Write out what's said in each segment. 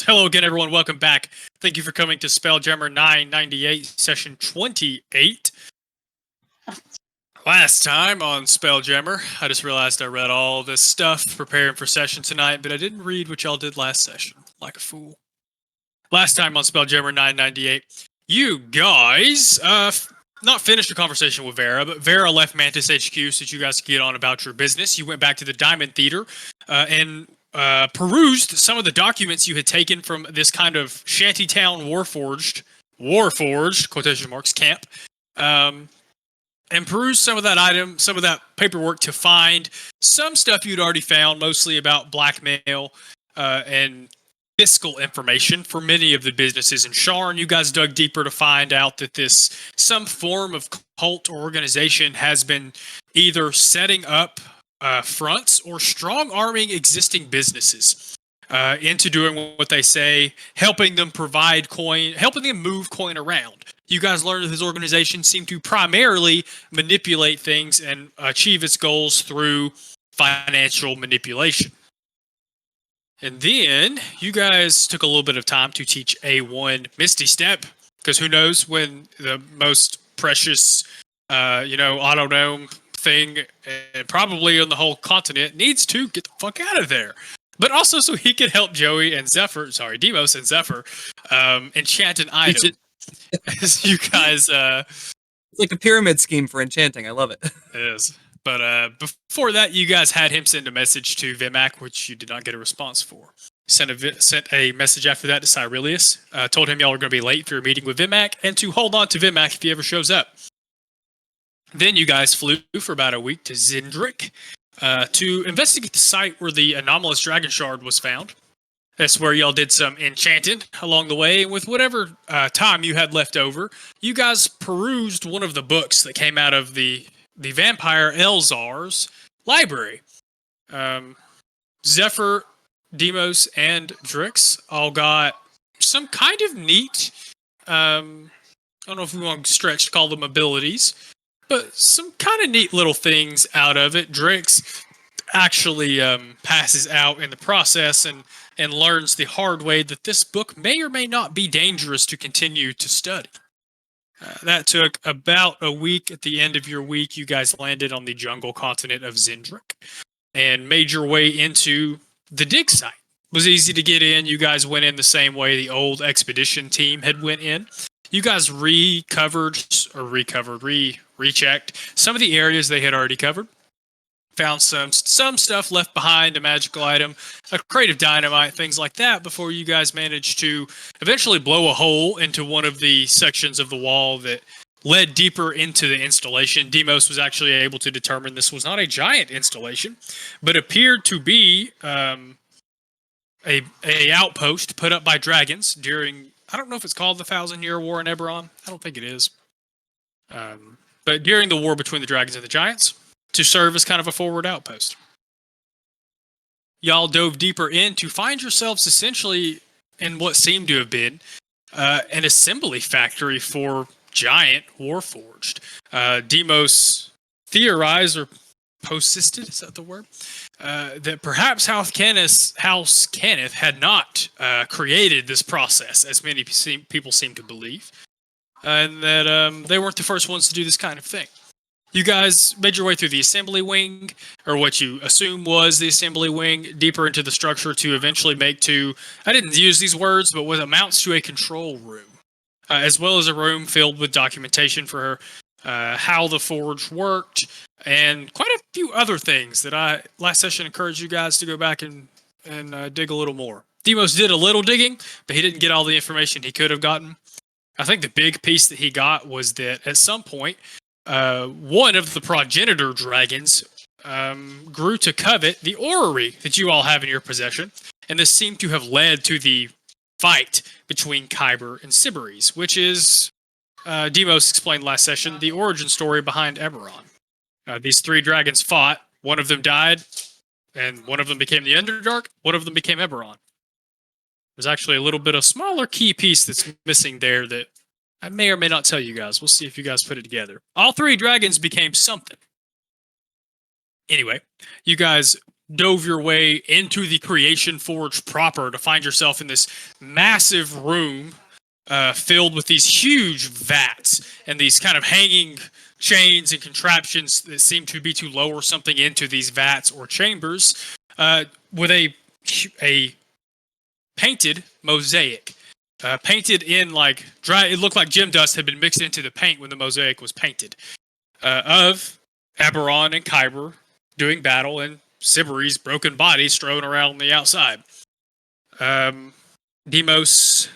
Hello again, everyone. Welcome back. Thank you for coming to Spelljammer 998, session 28. Last time on Spelljammer, I just realized I read all this stuff preparing for session tonight, but I didn't read what y'all did last session, like a fool. Last time on Spelljammer 998, you guys, not finished a conversation with Vera, but Vera left Mantis HQ so that you guys could get on about your business. You went back to the Diamond Theater and perused some of the documents you had taken from this kind of shantytown warforged quotation marks camp, and perused some of that paperwork to find some stuff you'd already found, mostly about blackmail and fiscal information for many of the businesses in Sharn. You guys dug deeper to find out that some form of cult or organization has been either setting up fronts or strong-arming existing businesses into doing what they say, helping them provide coin, helping them move coin around. You guys learned that this organization seemed to primarily manipulate things and achieve its goals through financial manipulation. And then you guys took a little bit of time to teach A1 Misty Step, because who knows when the most precious, Autodome thing, and probably on the whole continent, needs to get the fuck out of there. But also so he could help Demos and Zephyr, enchant an item. As you guys... it's like a pyramid scheme for enchanting. I love it. It is. But before that, you guys had him send a message to Vimac, which you did not get a response for. Sent a message after that to Cyrilius. Told him y'all were going to be late for your meeting with Vimac, and to hold on to Vimac if he ever shows up. Then you guys flew for about a week to Zindrick to investigate the site where the anomalous dragon shard was found. That's where y'all did some enchanting along the way, and with whatever time you had left over, you guys perused one of the books that came out of the vampire Elzar's library. Zephyr, Demos, and Drix all got some kind of neat, I don't know if we want to stretch to call them abilities, but some kind of neat little things out of it. Drix actually passes out in the process and learns the hard way that this book may or may not be dangerous to continue to study. That took about a week. At the end of your week, you guys landed on the jungle continent of Zindrick and made your way into the dig site. It was easy to get in. You guys went in the same way the old expedition team had went in. You guys rechecked some of the areas they had already covered. Found some stuff left behind, a magical item, a crate of dynamite, things like that, before you guys managed to eventually blow a hole into one of the sections of the wall that led deeper into the installation. Demos was actually able to determine this was not a giant installation, but appeared to be a outpost put up by dragons during, I don't know if it's called the 1,000-Year War in Eberron. I don't think it is. But during the war between the dragons and the giants, to serve as kind of a forward outpost. Y'all dove deeper in to find yourselves essentially in what seemed to have been an assembly factory for giant Warforged. Demos theorized, or posisted, is that the word? That perhaps House Kenneth had not created this process, as many people seem to believe, and that they weren't the first ones to do this kind of thing. You guys made your way through the assembly wing, or what you assume was the assembly wing, deeper into the structure to eventually make to, I didn't use these words, but what amounts to a control room, as well as a room filled with documentation for how the forge worked, and quite a few other things that I, last session, encouraged you guys to go back and dig a little more. Demos did a little digging, but he didn't get all the information he could have gotten. I think the big piece that he got was that at some point, one of the Progenitor dragons grew to covet the orrery that you all have in your possession, and this seemed to have led to the fight between Kyber and Sybaris, which is, Demos explained last session, the origin story behind Eberron. These three dragons fought, one of them died, and one of them became the Underdark, one of them became Eberron. There's actually a little bit of smaller key piece that's missing there that I may or may not tell you guys. We'll see if you guys put it together. All three dragons became something. Anyway, you guys dove your way into the Creation Forge proper to find yourself in this massive room filled with these huge vats and these kind of hanging chains and contraptions that seem to be to lower something into these vats or chambers, with a painted mosaic. Painted in like dry, it looked like gem dust had been mixed into the paint when the mosaic was painted. Of Eberron and Kyber doing battle and Siberi's broken body strewn around on the outside. Demos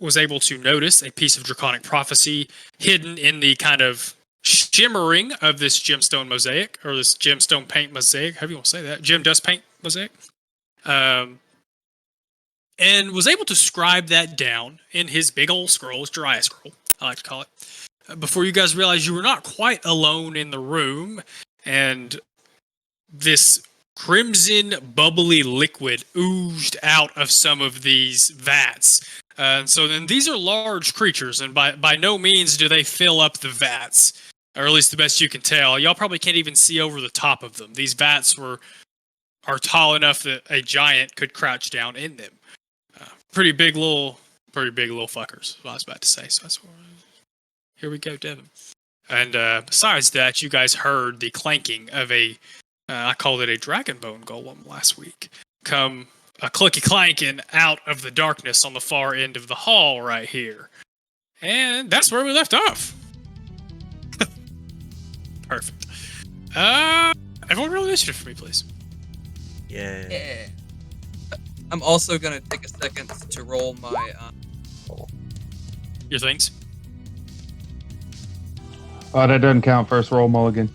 was able to notice a piece of draconic prophecy hidden in the kind of shimmering of this gemstone mosaic, or this gemstone paint mosaic, however you want to say that, gem dust paint mosaic. And was able to scribe that down in his big old scroll, his Jiraiya scroll, I like to call it, before you guys realized you were not quite alone in the room, and this crimson bubbly liquid oozed out of some of these vats. And so then these are large creatures, and by no means do they fill up the vats, or at least the best you can tell. Y'all probably can't even see over the top of them. These vats are tall enough that a giant could crouch down in them. Pretty big little fuckers, what I was about to say. So that's what, here we go, Devin. And besides that, you guys heard the clanking of I called it a dragon bone golem last week, come a clicky clanking out of the darkness on the far end of the hall right here. And that's where we left off. Perfect. Everyone roll initiative for me, please. Yeah. I'm also gonna take a second to roll my Your things. Oh, that doesn't count. First roll mulligan.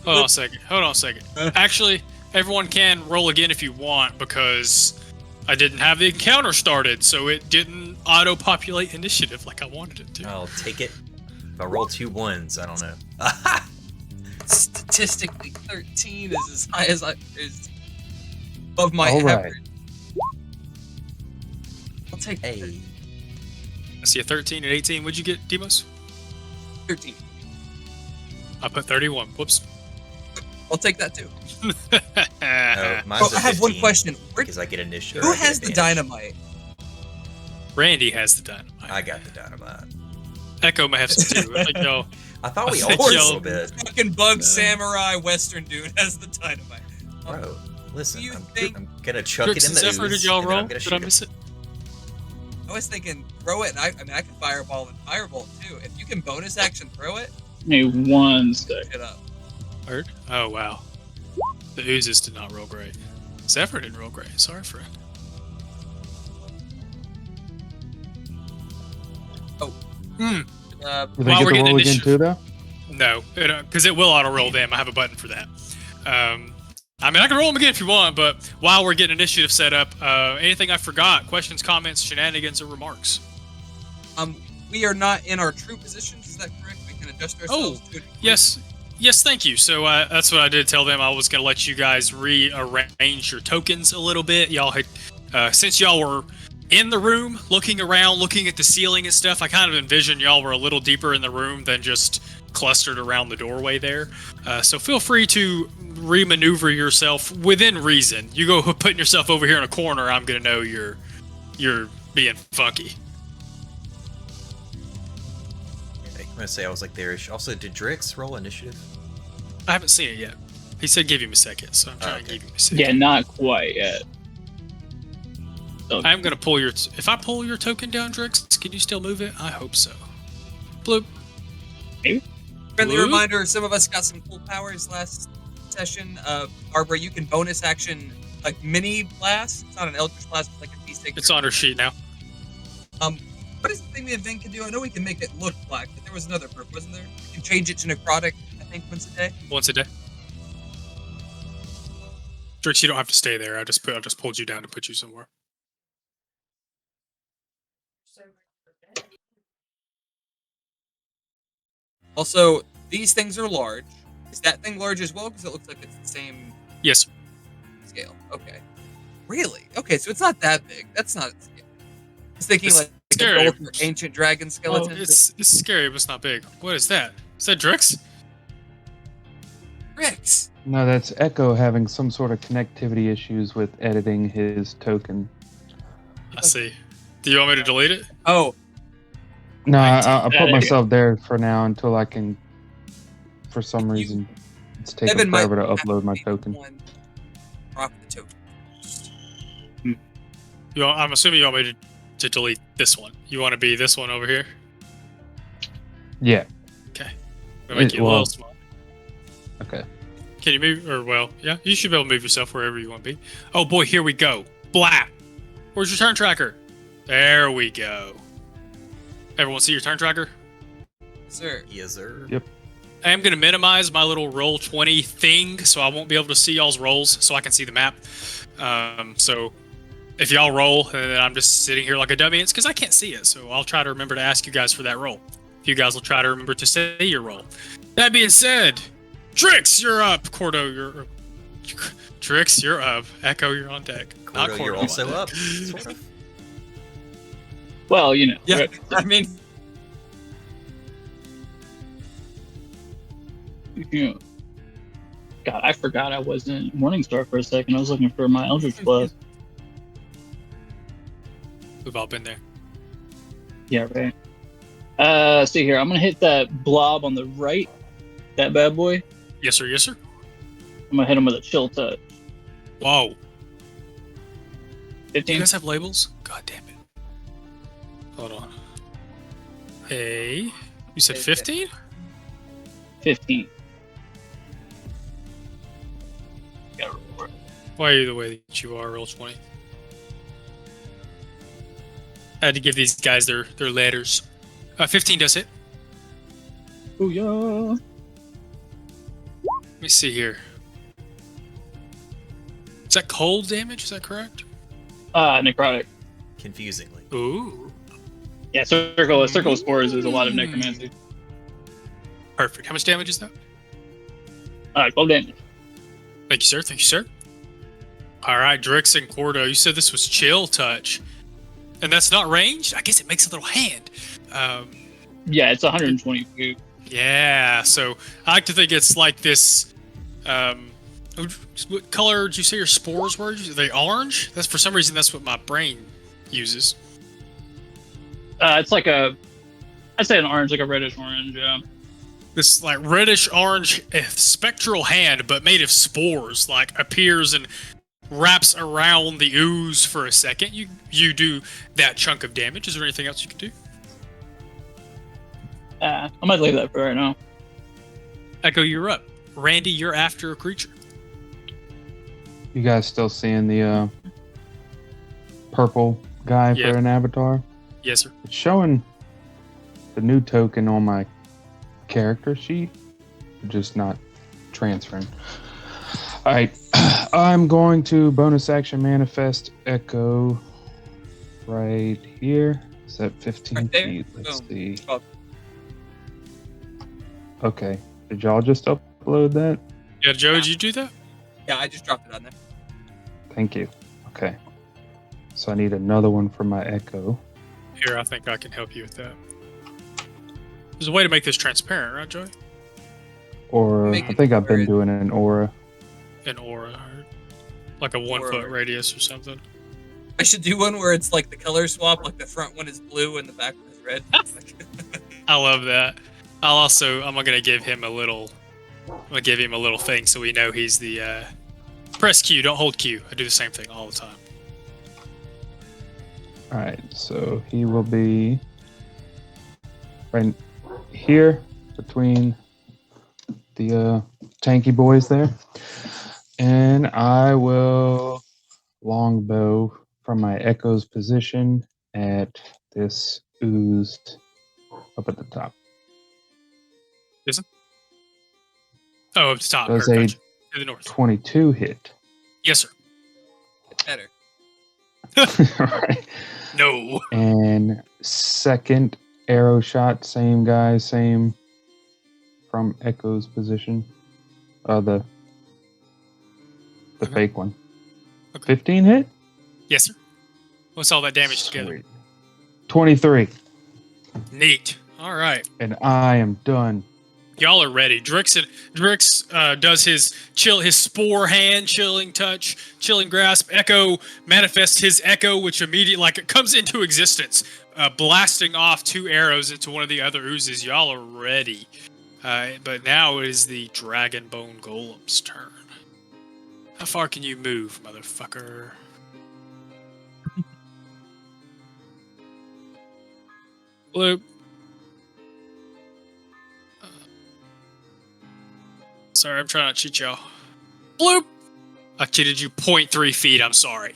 Hold on a second. Actually, everyone can roll again if you want, because I didn't have the encounter started, so it didn't auto-populate initiative like I wanted it to. I'll take it. If I roll 2 1s, I don't know. statistically 13 is as high as is above my All right. average. I'll take Hey. I see a 13 and 18. What'd you get, Demos? 13. I put 31. Whoops. I'll take that too. Mine's I have one 15, question. because I get initiative. Who I get has the advantage. dynamite? Randy has the dynamite. I got the dynamite. Echo may have some too. I think y'all. I thought we I all think did a y'all- little bit. Fucking bug samurai western dude has the dynamite. Bro, listen, you I'm think- gonna chuck Tricks it in and the Zephyr, ooze, did y'all and then roll? I'm gonna Did I shoot miss it? I was thinking throw it, and I can fireball and firebolt too. If you can bonus action throw it, Hey, one sec. get up. Heard? Oh, wow. The oozes did not roll great. Zephyr didn't roll great. Sorry, friend. Oh. Hmm. Uh, You While think we're get the getting roll again initiative- too, though? No, because it will auto-roll them. I have a button for that. I mean, I can roll them again if you want, but while we're getting initiative set up, anything I forgot? Questions, comments, shenanigans, or remarks? we are not in our true positions. Is that correct? We can adjust ourselves to it. Yes, thank you. So that's what I did tell them. I was going to let you guys rearrange your tokens a little bit. Y'all had, since y'all were in the room, looking around, looking at the ceiling and stuff, I kind of envisioned y'all were a little deeper in the room than just clustered around the doorway there. So feel free to remaneuver yourself within reason. You go putting yourself over here in a corner, I'm going to know you're being funky. I'm gonna say I was like there. Also, did Drix roll initiative? I haven't seen it yet. He said give him a second, so I'm trying to give him a second. Yeah, not quite yet. I'm going to pull your... If I pull your token down, Drix, can you still move it? I hope so. Bloop. Friendly Blue? reminder: some of us got some cool powers last session. Barbara, you can bonus action like mini blast. It's not an eldritch blast, but like a D6. It's on her sheet now. What is the thing the event can do? I know we can make it look black, but there was another perk, wasn't there? We can change it to necrotic, I think, once a day. Once a day. Drix, you don't have to stay there. I just pulled you down to put you somewhere. Also, these things are large. Is that thing large as well? Because it looks like it's the same Yes. scale. Okay. Really? Okay, so it's not that big. That's not its scale. I was thinking It's like scary. a golden ancient dragon skeleton. It's scary, but it's not big. What is that? Is that Drix? Rix. No, that's Echo having some sort of connectivity issues with editing his token. I see. Do you want me to delete it? Oh, No, I 19. put myself there for now until I can. For some You- reason, it's taking Evan might forever to have upload my be the token. one. Drop the token. I'm assuming you want me to delete this one. You want to be this one over here? Yeah. I'll make you a well- little small. Okay. Can you move? Or, well, yeah, you should be able to move yourself wherever you want to be. Oh, boy, here we go. Blah! Where's your turn tracker? There we go. Everyone see your turn tracker? Sir. Yes, sir. Yep. I am going to minimize my little roll 20 thing, so I won't be able to see y'all's rolls, so I can see the map. So if y'all roll, and then I'm just sitting here like a dummy, it's because I can't see it, so I'll try to remember to ask you guys for that roll. You guys will try to remember to say your roll. That being said, Trix, you're up. Cordo, you're Trix, you're up. Echo, you're on deck. Not Cordo, Cordo, you're on also deck. up. Sort of. Well, you know. Yeah, right. I mean, You know. God, I forgot I wasn't Morningstar for a second. I was looking for my Eldritch Blast. We've all been there. Yeah, right. See here. I'm gonna hit that blob on the right. That bad boy. Yes, sir. Yes, sir. I'm gonna hit him with a chill touch. Whoa. Do you 15. guys have labels? God damn it. Hold on. Hey. You said 15? 15. Gotta roll it. Why are you the way that you are, roll 20? I had to give these guys their letters. 15 does hit. Oh yeah. Let me see here. Is that cold damage? Is that correct? Necrotic. Confusingly. Ooh. Yeah, circle of spores is a lot of necromancy. Perfect. How much damage is that? 12 damage. Thank you, sir. Thank you, sir. All right, Drix and Cordo, you said this was chill touch. And that's not ranged? I guess it makes a little hand. Yeah, it's 120 feet. Yeah, so I like to think it's like this. What color did you say your spores were? Are they orange? That's for some reason that's what my brain uses. It's like I'd say an orange, like a reddish orange. Yeah. This like reddish orange spectral hand, but made of spores, like appears and wraps around the ooze for a second. You do that chunk of damage. Is there anything else you can do? I might leave that for right now. Echo, you're up. Randy, you're after a creature. You guys still seeing the purple guy Yeah. for an avatar? Yes, sir. It's showing the new token on my character sheet, just not transferring. All right, I'm going to bonus action manifest Echo right here. Is that 15 Right there? feet? Let's Boom. see. Oh. Okay, did y'all just upload that? Yeah, Joe, did you do that? yeah, I just dropped it on there. Thank you. Okay, so I need another one for my Echo. Here, I think I can help you with that. There's a way to make this transparent, right, Joey? Or Make I it think I've where been it- doing an aura. An aura, or like a 1 Aura. foot radius or something. I should do one where it's like the color swap, like the front one is blue and the back one is red. I love that. I'm gonna give him a little thing so we know he's the press Q, don't hold Q. I do the same thing all the time. All right, so he will be right here between the tanky boys there, and I will longbow from my Echo's position at this ooze up at the top. Oh, stop. Does Or, a gotcha. To the north. 22 hit. Yes, sir. Better. All right. No. And second arrow shot, same guy, same from Echo's position. The Okay. fake one. Okay. 15 hit? Yes, sir. What's all that damage together? Sweet. 23. Neat. All right. And I am done. Y'all are ready. Drix does his spore hand chilling touch, chilling grasp. Echo manifests his echo, which immediately it comes into existence, blasting off 2 arrows into one of the other oozes. Y'all are ready. But now it is the Dragon Bone Golem's turn. How far can you move, motherfucker? Bloop. Sorry, I'm trying not to cheat y'all. Bloop! I cheated you 0.3 feet, I'm sorry.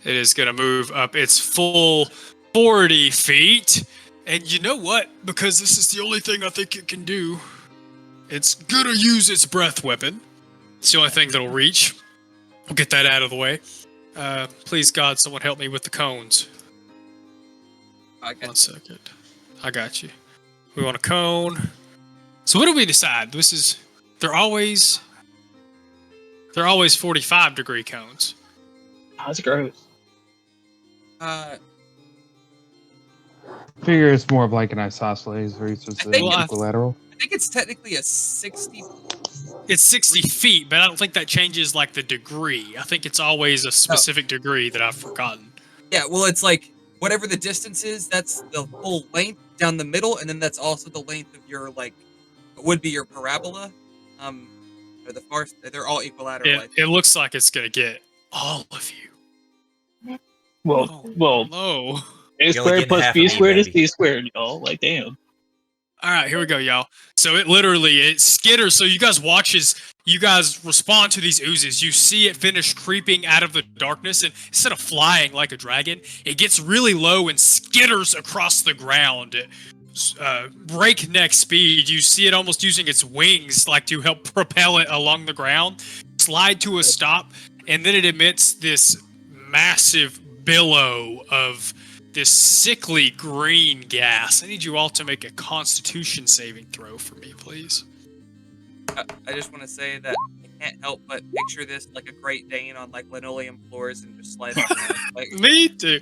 It is going to move up its full 40 feet. And you know what? Because this is the only thing I think it can do, it's going to use its breath weapon. It's the only thing that'll reach. We'll get that out of the way. Please, God, someone help me with the cones. Okay. 1 second. I got you. We want a cone. So what do we decide? They're always 45-degree cones. Oh, that's gross. Figure it's more of like an isosceles versus an think equilateral. I think it's technically a 60. It's 60 feet, but I don't think that changes like the degree. I think it's always a specific degree that I've forgotten. Yeah, well, it's like whatever the distance is, that's the full length down the middle, and then that's also the length of your would be your parabola. Or the far. They're all equilateral. It looks like it's gonna get all of you. Well, no. A You're only squared getting plus half B of me, squared is baby. C squared, y'all. Like, damn. All right, here we go, y'all. So it skitters. So you guys watch as you guys respond to these oozes. You see it finish creeping out of the darkness, and instead of flying like a dragon, it gets really low and skitters across the ground at breakneck speed. You see it almost using its wings to help propel it along the ground, slide to a stop, and then it emits this massive billow of this sickly green gas. I need you all to make a Constitution saving throw for me, please. I just want to say that I can't help but picture this like a Great Dane on linoleum floors and just slide around. Me too.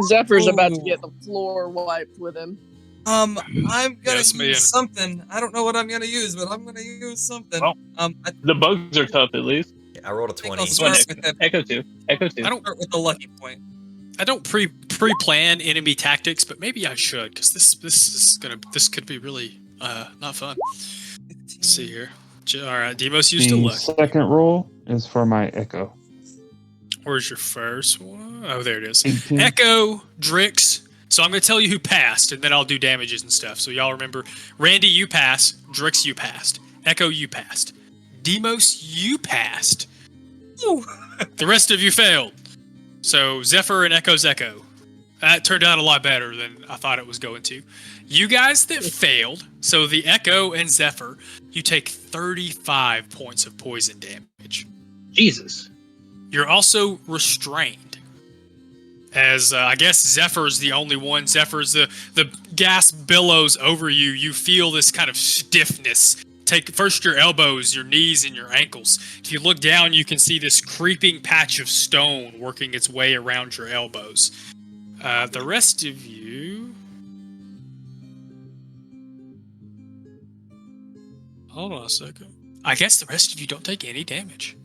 Zephyr's about to get the floor wiped with him. I'm gonna Yes, man. use something. I don't know what I'm gonna use, but I'm gonna use something. Well, I The bugs are tough, at least. Yeah, I rolled a think 20. I'll This one, start with the, Echo 2. Echo 2. start with the lucky point. I don't pre-plan enemy tactics, but maybe I should, because this could be really not fun. Let's see here. All right, Demos used to The look. second roll is for my Echo. Where's your first one? Oh, there it is. 18. Echo, Drix. So I'm going to tell you who passed, and then I'll do damages and stuff. So y'all remember, Randy, you passed. Drix, you passed. Echo, you passed. Demos, you passed. Ooh. The rest of you failed. So Zephyr and Echo's Echo. That turned out a lot better than I thought it was going to. You guys that failed, so the Echo and Zephyr, you take 35 points of poison damage. Jesus. You're also restrained. As I guess Zephyr's the only one. Zephyr's the gas billows over you. You feel this kind of stiffness. Take first your elbows, your knees, and your ankles. If you look down, you can see this creeping patch of stone working its way around your elbows. The rest of you... Hold on a second. I guess the rest of you don't take any damage.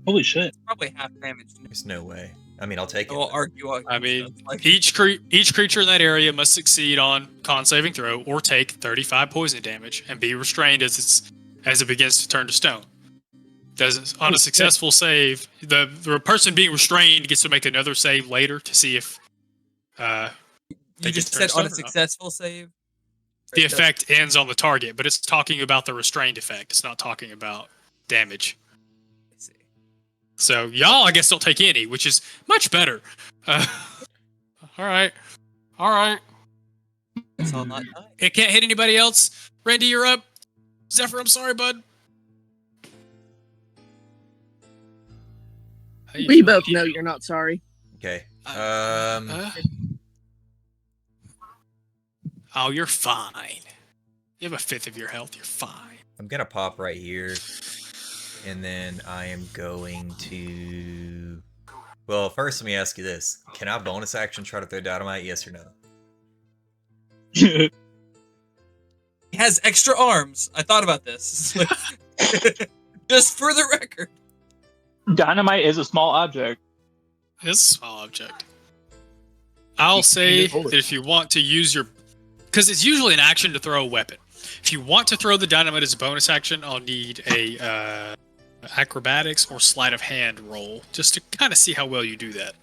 Holy shit. Probably half damage. There's no way. I mean, I'll take it. We'll argue. I mean, stuff. each creature in that area must succeed on con saving throw or take 35 poison damage and be restrained as it begins to turn to stone. On a successful save, the person being restrained gets to make another save later to see if they You just get turned said on stone a or not. successful save. The effect ends on the target, but it's talking about the restrained effect. It's not talking about damage. I see. So y'all, I guess, don't take any, which is much better. All right. Guess I'll not die. It can't hit anybody else. Randy, you're up. Zephyr, I'm sorry, bud. How you We feeling? both know you're not sorry. Okay. Oh, you're fine. You have a fifth of your health. You're fine. I'm gonna pop right here, and then I am going to. Well, first, let me ask you this: can I bonus action try to throw dynamite? Yes or no? He has extra arms. I thought about this. Just for the record. Dynamite is a small object. It's a small object. I'll You can say use bullets. that if you want to use your... Because it's usually an action to throw a weapon. If you want to throw the dynamite as a bonus action, I'll need a acrobatics or sleight of hand roll, just to kind of see how well you do that.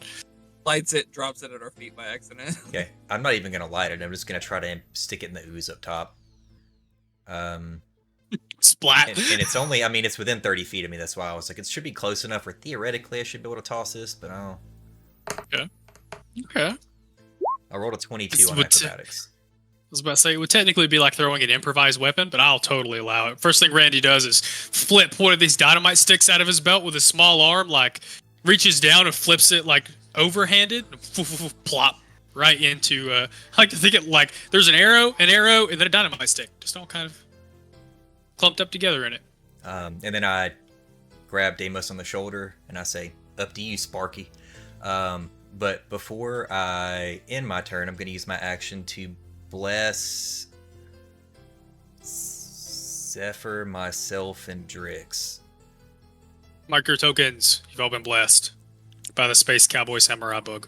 Lights it, drops it at our feet by accident. Okay, I'm not even gonna light it. I'm just gonna try to stick it in the ooze up top. Splat. And it's only, I mean, it's within 30 feet of me. That's why I was like, it should be close enough where theoretically I should be able to toss this, but I don't. Okay. I rolled a 22 This on would- acrobatics. I was about to say, it would technically be like throwing an improvised weapon, but I'll totally allow it. First thing Randy does is flip one of these dynamite sticks out of his belt with a small arm, like reaches down and flips it like overhanded, plop right into. I like to think it like there's an arrow, and then a dynamite stick, just all kind of clumped up together in it. And then I grab Deimos on the shoulder and I say, "Up to you, Sparky." But before I end my turn, I'm going to use my action to bless Zephyr, myself, and Drix. Mark your tokens. You've all been blessed by the Space Cowboy Samurai Bug.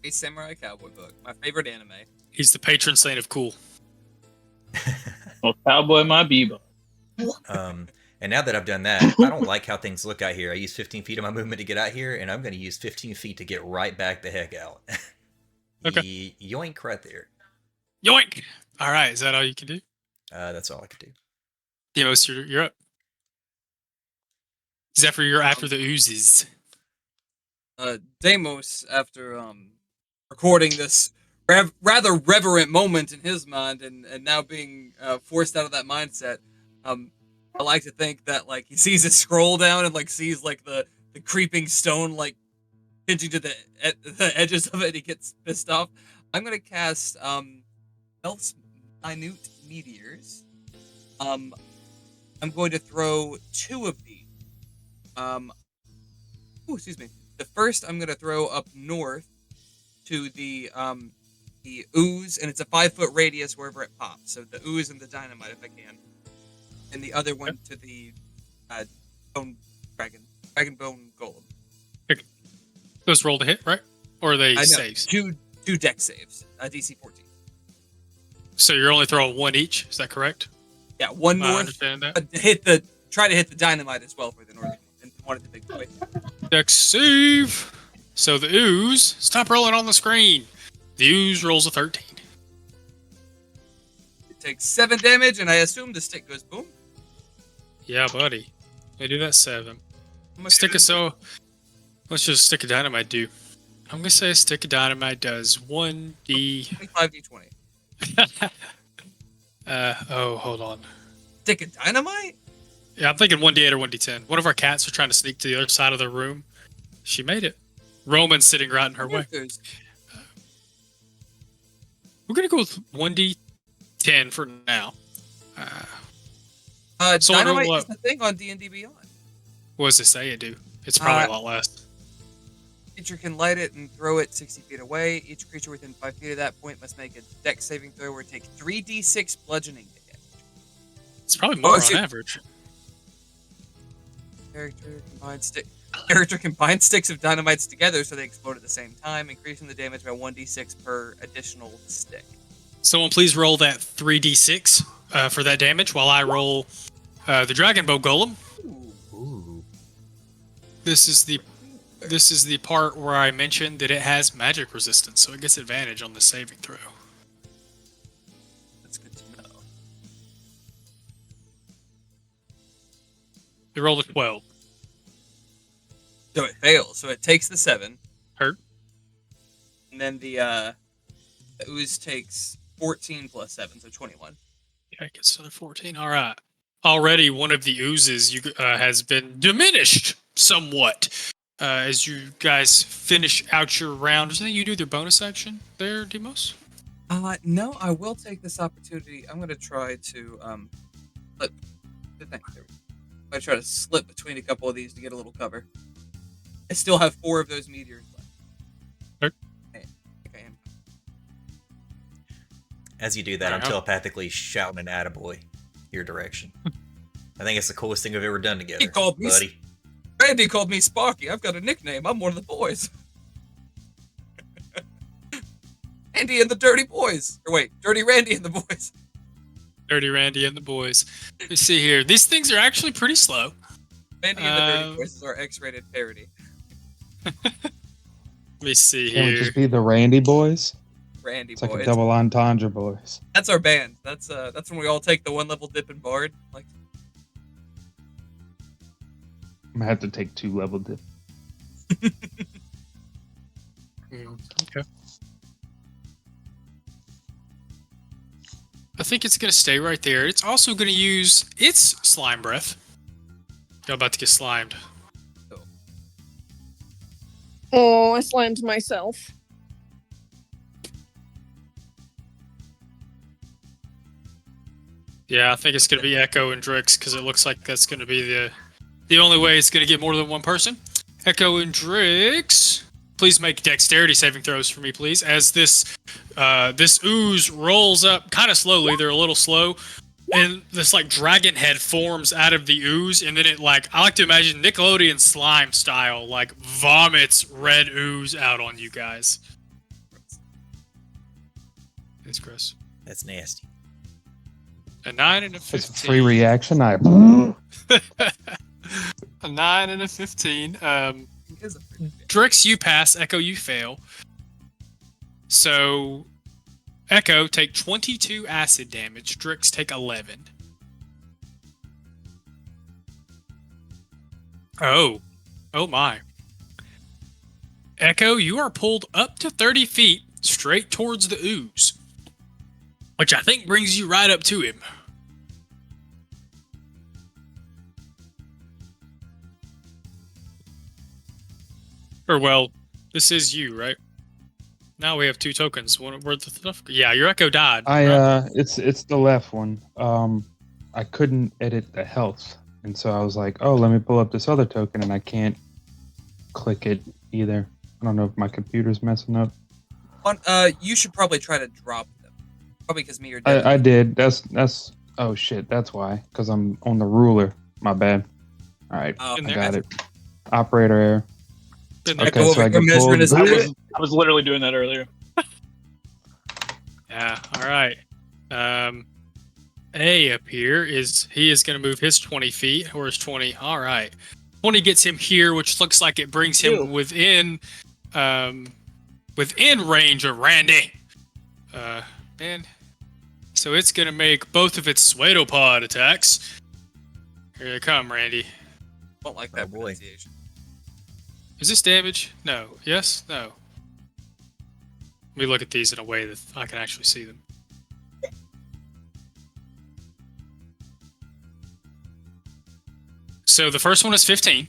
A Samurai Cowboy book. My favorite anime. He's the patron saint of cool. Well, cowboy my bebop. And now that I've done that, I don't like how things look out here. I used 15 feet of my movement to get out here, and I'm going to use 15 feet to get right back the heck out. Okay. Yoink right there. Yoink! All right, is that all you can do? That's all I could do. Deimos, you're up. Zephyr, you're after the oozes. Deimos, after recording this rather reverent moment in his mind, and now being forced out of that mindset, I like to think that like he sees it scroll down and like sees like the creeping stone like pinching to the edges of it. And he gets pissed off. I'm gonna cast Elf's Minute Meteors. I'm going to throw two of these. Excuse me. The first I'm gonna throw up north to the ooze, and it's a 5-foot radius wherever it pops. So the ooze and the dynamite, if I can. And the other one to the dragon bone golem. Those roll to hit, right? Or are they I know. saves? Two deck saves. DC 14. So you're only throwing one each, is that correct? Yeah, one I north. understand that. Try to hit the dynamite as well for the northern and one of the big boy. Dex save! So the ooze, stop rolling on the screen. The ooze rolls a 13. It takes 7 damage, and I assume the stick goes boom. Yeah, buddy. They do that 7. How much Stick did of it do? let's just stick of dynamite do. I'm gonna say a stick of dynamite does 1d. 25d20. Hold on. Stick of dynamite? Yeah, I'm thinking 1d8 or 1d10. One of our cats are trying to sneak to the other side of the room. She made it. Roman's sitting right in her way. There's- We're gonna go with 1d10 for now. So I dynamite roll is the thing on D&D Beyond. What does it say it do? It's probably a lot less. Creature can light it and throw it 60 feet away. Each creature within 5 feet of that point must make a deck saving throw or take 3d6 bludgeoning damage. It's probably more on shoot. average. Character combines sticks of dynamites together so they explode at the same time, increasing the damage by 1d6 per additional stick. Someone please roll that 3d6 for that damage while I roll the Dragon Bow Golem. Ooh. This is the part where I mentioned that it has magic resistance, so it gets advantage on the saving throw. That's good to know. They rolled a 12. So it fails. So it takes the 7. Hurt. And then the ooze takes 14 plus 7, so 21. Yeah, it gets another 14. All right. Already one of the oozes has been diminished somewhat as you guys finish out your round. Is that you do their bonus action there, Deimos? No, I will take this opportunity. I'm going to try to slip. I try to slip between a couple of these to get a little cover. I still have 4 of those meteors left. Sure. I think I am. As you do that, I'm Wow. telepathically shouting an attaboy your direction. I think it's the coolest thing we've ever done together, He called me buddy. Randy called me Sparky. I've got a nickname. I'm one of the boys. Andy and the Dirty Boys. Or wait, Dirty Randy and the Boys. Dirty Randy and the boys. Let's see here. These things are actually pretty slow. Randy and the Dirty Boys is our X-rated parody. Let me see Can we here. just be the Randy Boys? Randy It's like Boys. a double entendre boys. That's our band. That's when we all take the 1 level dip in Bard. Like, I'm gonna have to take 2 level dip. Okay. I think it's going to stay right there. It's also going to use its slime breath. You're about to get slimed. Oh, I slammed myself. Yeah, I think it's going to be Echo and Drix because it looks like that's going to be the only way it's going to get more than one person. Echo and Drix, please make dexterity saving throws for me, please. As this ooze rolls up kind of slowly, they're a little slow, and this like dragon head forms out of the ooze, and then it I like to imagine Nickelodeon slime style, like vomits red ooze out on you guys. It's gross. That's nasty. A 9 and a 15. It's a free reaction. A 9 and a 15. it is a pretty big- Drix, you pass. Echo, you fail. So, Echo, take 22 acid damage. Drix, take 11. Oh. Oh my. Echo, you are pulled up to 30 feet straight towards the ooze, which I think brings you right up to him. Or, well, this is you, right? Now we have 2 tokens. Where the stuff? Yeah, your Echo died. right? It's the left one. I couldn't edit the health, and so I was like, oh, let me pull up this other token, and I can't click it either. I don't know if my computer's messing up. you should probably try to drop them. Probably because me or Devin. I did. That's oh shit. That's why. Because I'm on the ruler. My bad. All right, Oh, I in there. got it. Operator error. Been there. Okay, Echo so I over here can measuring his pull- height. I was literally doing that earlier. Yeah, all right. A up here is going to move his 20 feet, or his 20. All right. 20 gets him here, which looks like it brings him Ew. within range of Randy. And so it's going to make both of its Pseudopod attacks. Here they come, Randy. Don't like that Oh, boy. pronunciation. Is this damage? No. Yes? No. Let me look at these in a way that I can actually see them. So the first one is 15.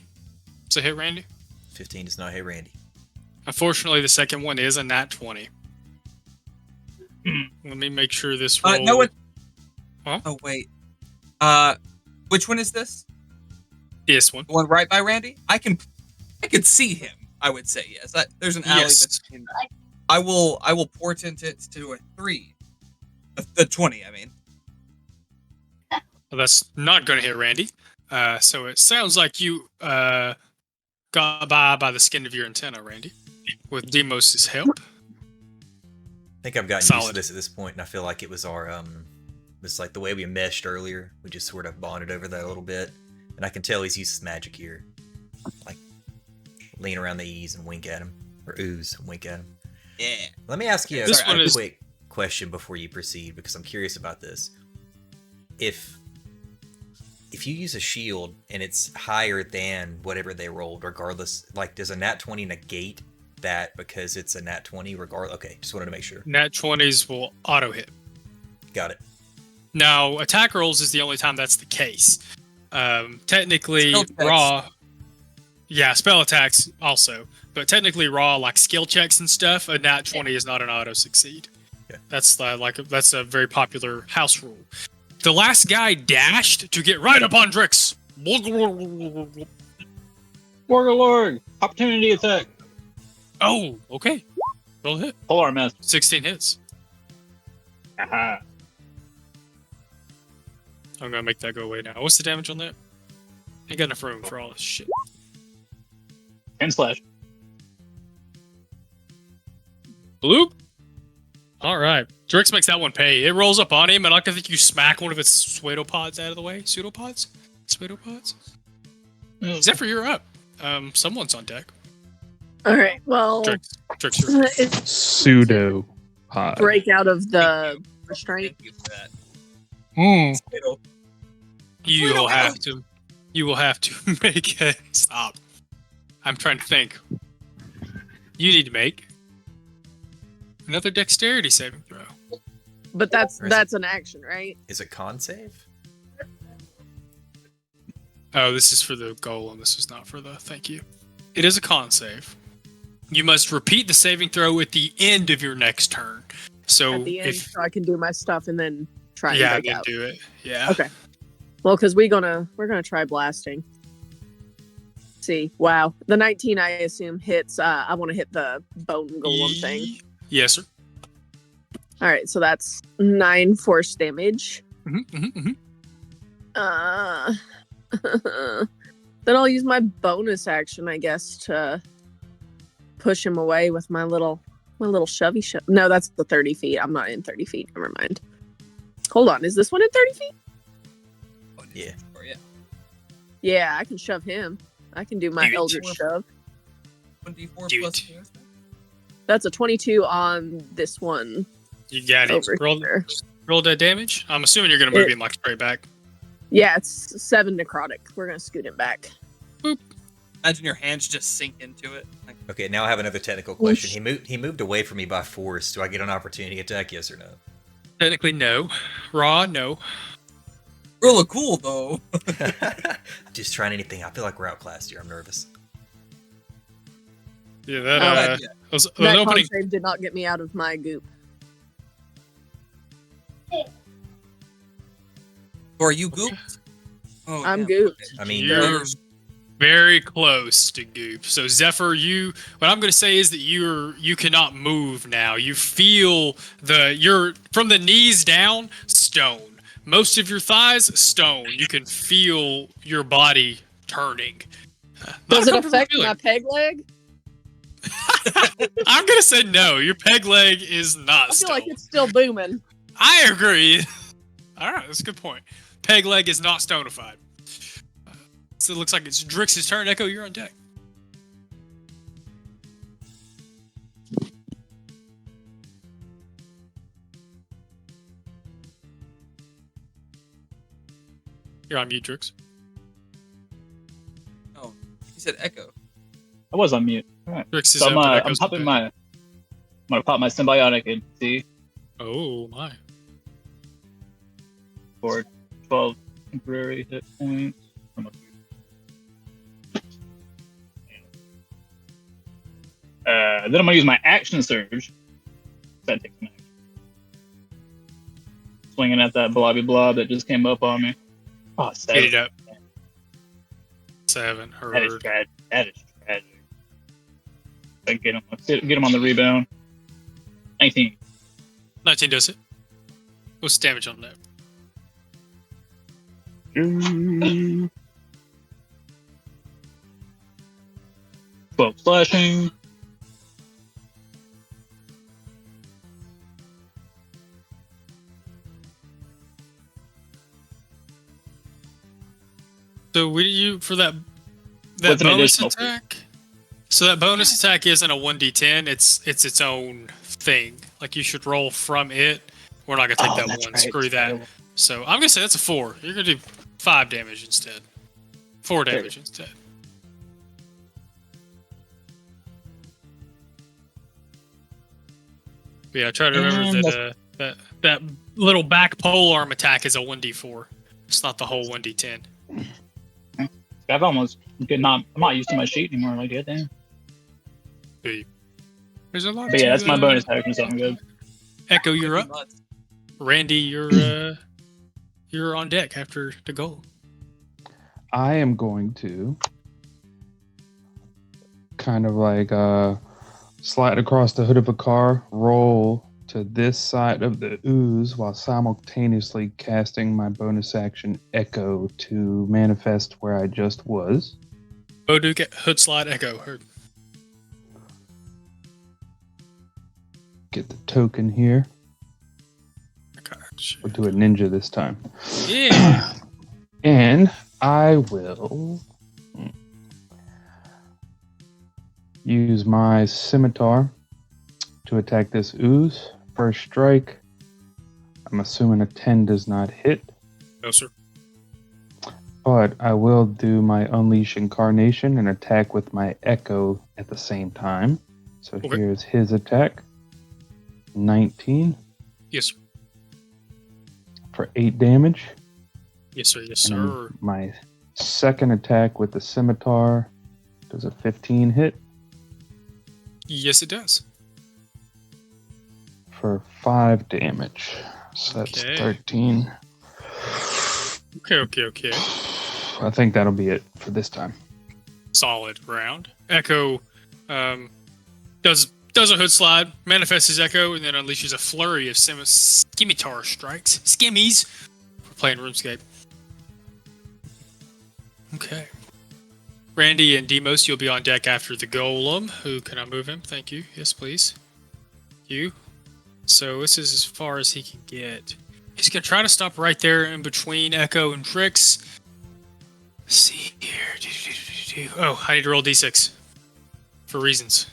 It's a hit, Randy. 15 does not hit Randy. Unfortunately, the second one is a nat 20. Let me make sure this roll... No, it. Huh? Oh wait. Which one is this? This one. The one right by Randy? I can see him. I would say yes. There's an alley Yes. between. I will portent it to a 3. The 20. I mean. Well, that's not going to hit Randy. So it sounds like you got by the skin of your antenna, Randy, with Demos' help. I think I've gotten used to Solid. this at this point, and I feel like it was our it's like the way we meshed earlier. We just sort of bonded over that a little bit, and I can tell he's used his magic here, like lean around the E's and wink at him, or ooze and wink at him. Yeah. Let me ask you This a one is- quick question before you proceed, because I'm curious about this. If you use a shield and it's higher than whatever they rolled, regardless, like does a nat 20 negate that because it's a nat 20 regardless? Okay, just wanted to make sure. Nat 20s will auto hit. Got it. Now, attack rolls is the only time that's the case. Technically, Spell checks. raw. Yeah, spell attacks also. But technically, raw, like skill checks and stuff, a nat 20 is not an auto succeed. Yeah. That's that's a very popular house rule. The last guy dashed to get right up on Drix. Warlord! Opportunity attack! Oh, okay. Roll hit. Polar mess. 16 hits. Aha. I'm gonna make that go away now. What's the damage on that? Ain't got enough room for all this shit. 10 slash. Bloop. All right. Drix makes that one pay. It rolls up on him, and I think you smack one of its pseudopods out of the way. Pseudopods? Pseudopods? Zephyr, you're up. Someone's on deck. All right. Well, Drix, you're up. it's Pseudo pod. break out of the restraint. Thank you for that. Spittle. You will have to. You will have to make a stop. I'm trying to think. You need to make another dexterity saving throw. But that's Or is it- an action, right? Is it con save? Oh, this is for the golem. This is not for the. Thank you. It is a con save. You must repeat the saving throw at the end of your next turn. So At the end, if so I can do my stuff and then try and yeah, break then out. do it. Yeah. Okay. Well, because we're gonna try blasting. See, wow, the 19 I assume hits. I want to hit the bone golem thing. Yes, sir. All right, so that's 9 force damage. Mm-hmm. Then I'll use my bonus action, I guess, to push him away with my little shovey shove. No, that's the 30 feet. I'm not in 30 feet. Never mind. Hold on, is this one in 30 feet? Yeah. Or, yeah. Yeah, I can shove him. I can do my Do it. Eldritch shove. 1d4 Do plus it. 2. That's a 22 on this one You got it. over Roll, here. roll that damage. I'm assuming you're gonna move It- him like straight back. Yeah, it's 7 necrotic. We're gonna scoot him back. Imagine your hands just sink into it. Like, Okay, now I have another technical question. He moved away from me by force. Do I get an opportunity attack? Yes or no? Technically, no. Raw, no. really cool though. Just trying anything. I feel like we're outclassed here. I'm nervous. Yeah, that Yeah. was That an con opening. save did not get me out of my goop. Or are you gooped? Oh, I'm yeah. gooped. I mean, You're very close to goop. So Zephyr, what I'm going to say is that you cannot move now. You feel you're from the knees down, stone. Most of your thighs, stone. You can feel your body turning. Not Does a it comfortable affect feeling. my peg leg? I'm going to say no. Your peg leg is not I feel stone. like it's still booming. I agree. All right, that's a good point. Peg leg is not stonified. So it looks like it's Drix's turn. Echo, you're on deck. You're on mute, Drix. Oh, you said echo. I was on mute. All right. Drix is So up. and I'm Echo's on popping deck. I'm gonna pop my symbiotic and see Oh my! for 12 temporary hit points. Then I'm gonna use my action surge. That takes an action. Swinging at that blobby blob that just came up on me. Oh, Get 7. it up. 7. That is Heard. tragic. That is tragic. Get him on the rebound. 19. 19 does it. What's the damage on that? 12 slashing. So will you for that What's an bonus additional feat? attack? So that bonus attack isn't a 1d10. It's its own thing. Like you should roll from it. We're not gonna take that that's one. right, Screw that. terrible. So I'm gonna say that's a 4. You're gonna do 5 damage instead. 4 damage instead. But yeah, try to remember that little back pole arm attack is a 1d4. It's not the whole 1d10. I've almost I'm not used to my sheet anymore. Like, goddamn. There's a lot. But yeah, that's my to, bonus action. Something good. Echo, you're up. Nuts. Randy, you're on deck after the goal. I am going to kind of like slide across the hood of a car, roll to this side of the ooze while simultaneously casting my bonus action Echo to manifest where I just was. Oh, do get hood slide echo. Heard. Get the token here. Gosh. We'll do a ninja this time. Yeah. And I will use my scimitar to attack this ooze. First strike. I'm assuming a 10 does not hit. No, sir. But I will do my Unleash Incarnation and attack with my Echo at the same time. So Okay. here's his attack. 19 Yes, sir. for 8 damage. Yes, sir. Yes, And sir. my second attack with the scimitar does a 15 hit Yes, it does. for 5 damage. So that's Okay. 13. Okay. I think that'll be it for this time. Solid round. Echo does a hood slide, manifests his echo, and then unleashes a flurry of scimitar strikes. Skimmies. We're playing RuneScape. Okay. Randy and Demos, you'll be on deck after the golem. Who can I move him? Thank you. Yes, please. You. So this is as far as he can get. He's gonna try to stop right there in between Echo and Drix. Let's see here. Oh, I need to roll d6 for reasons.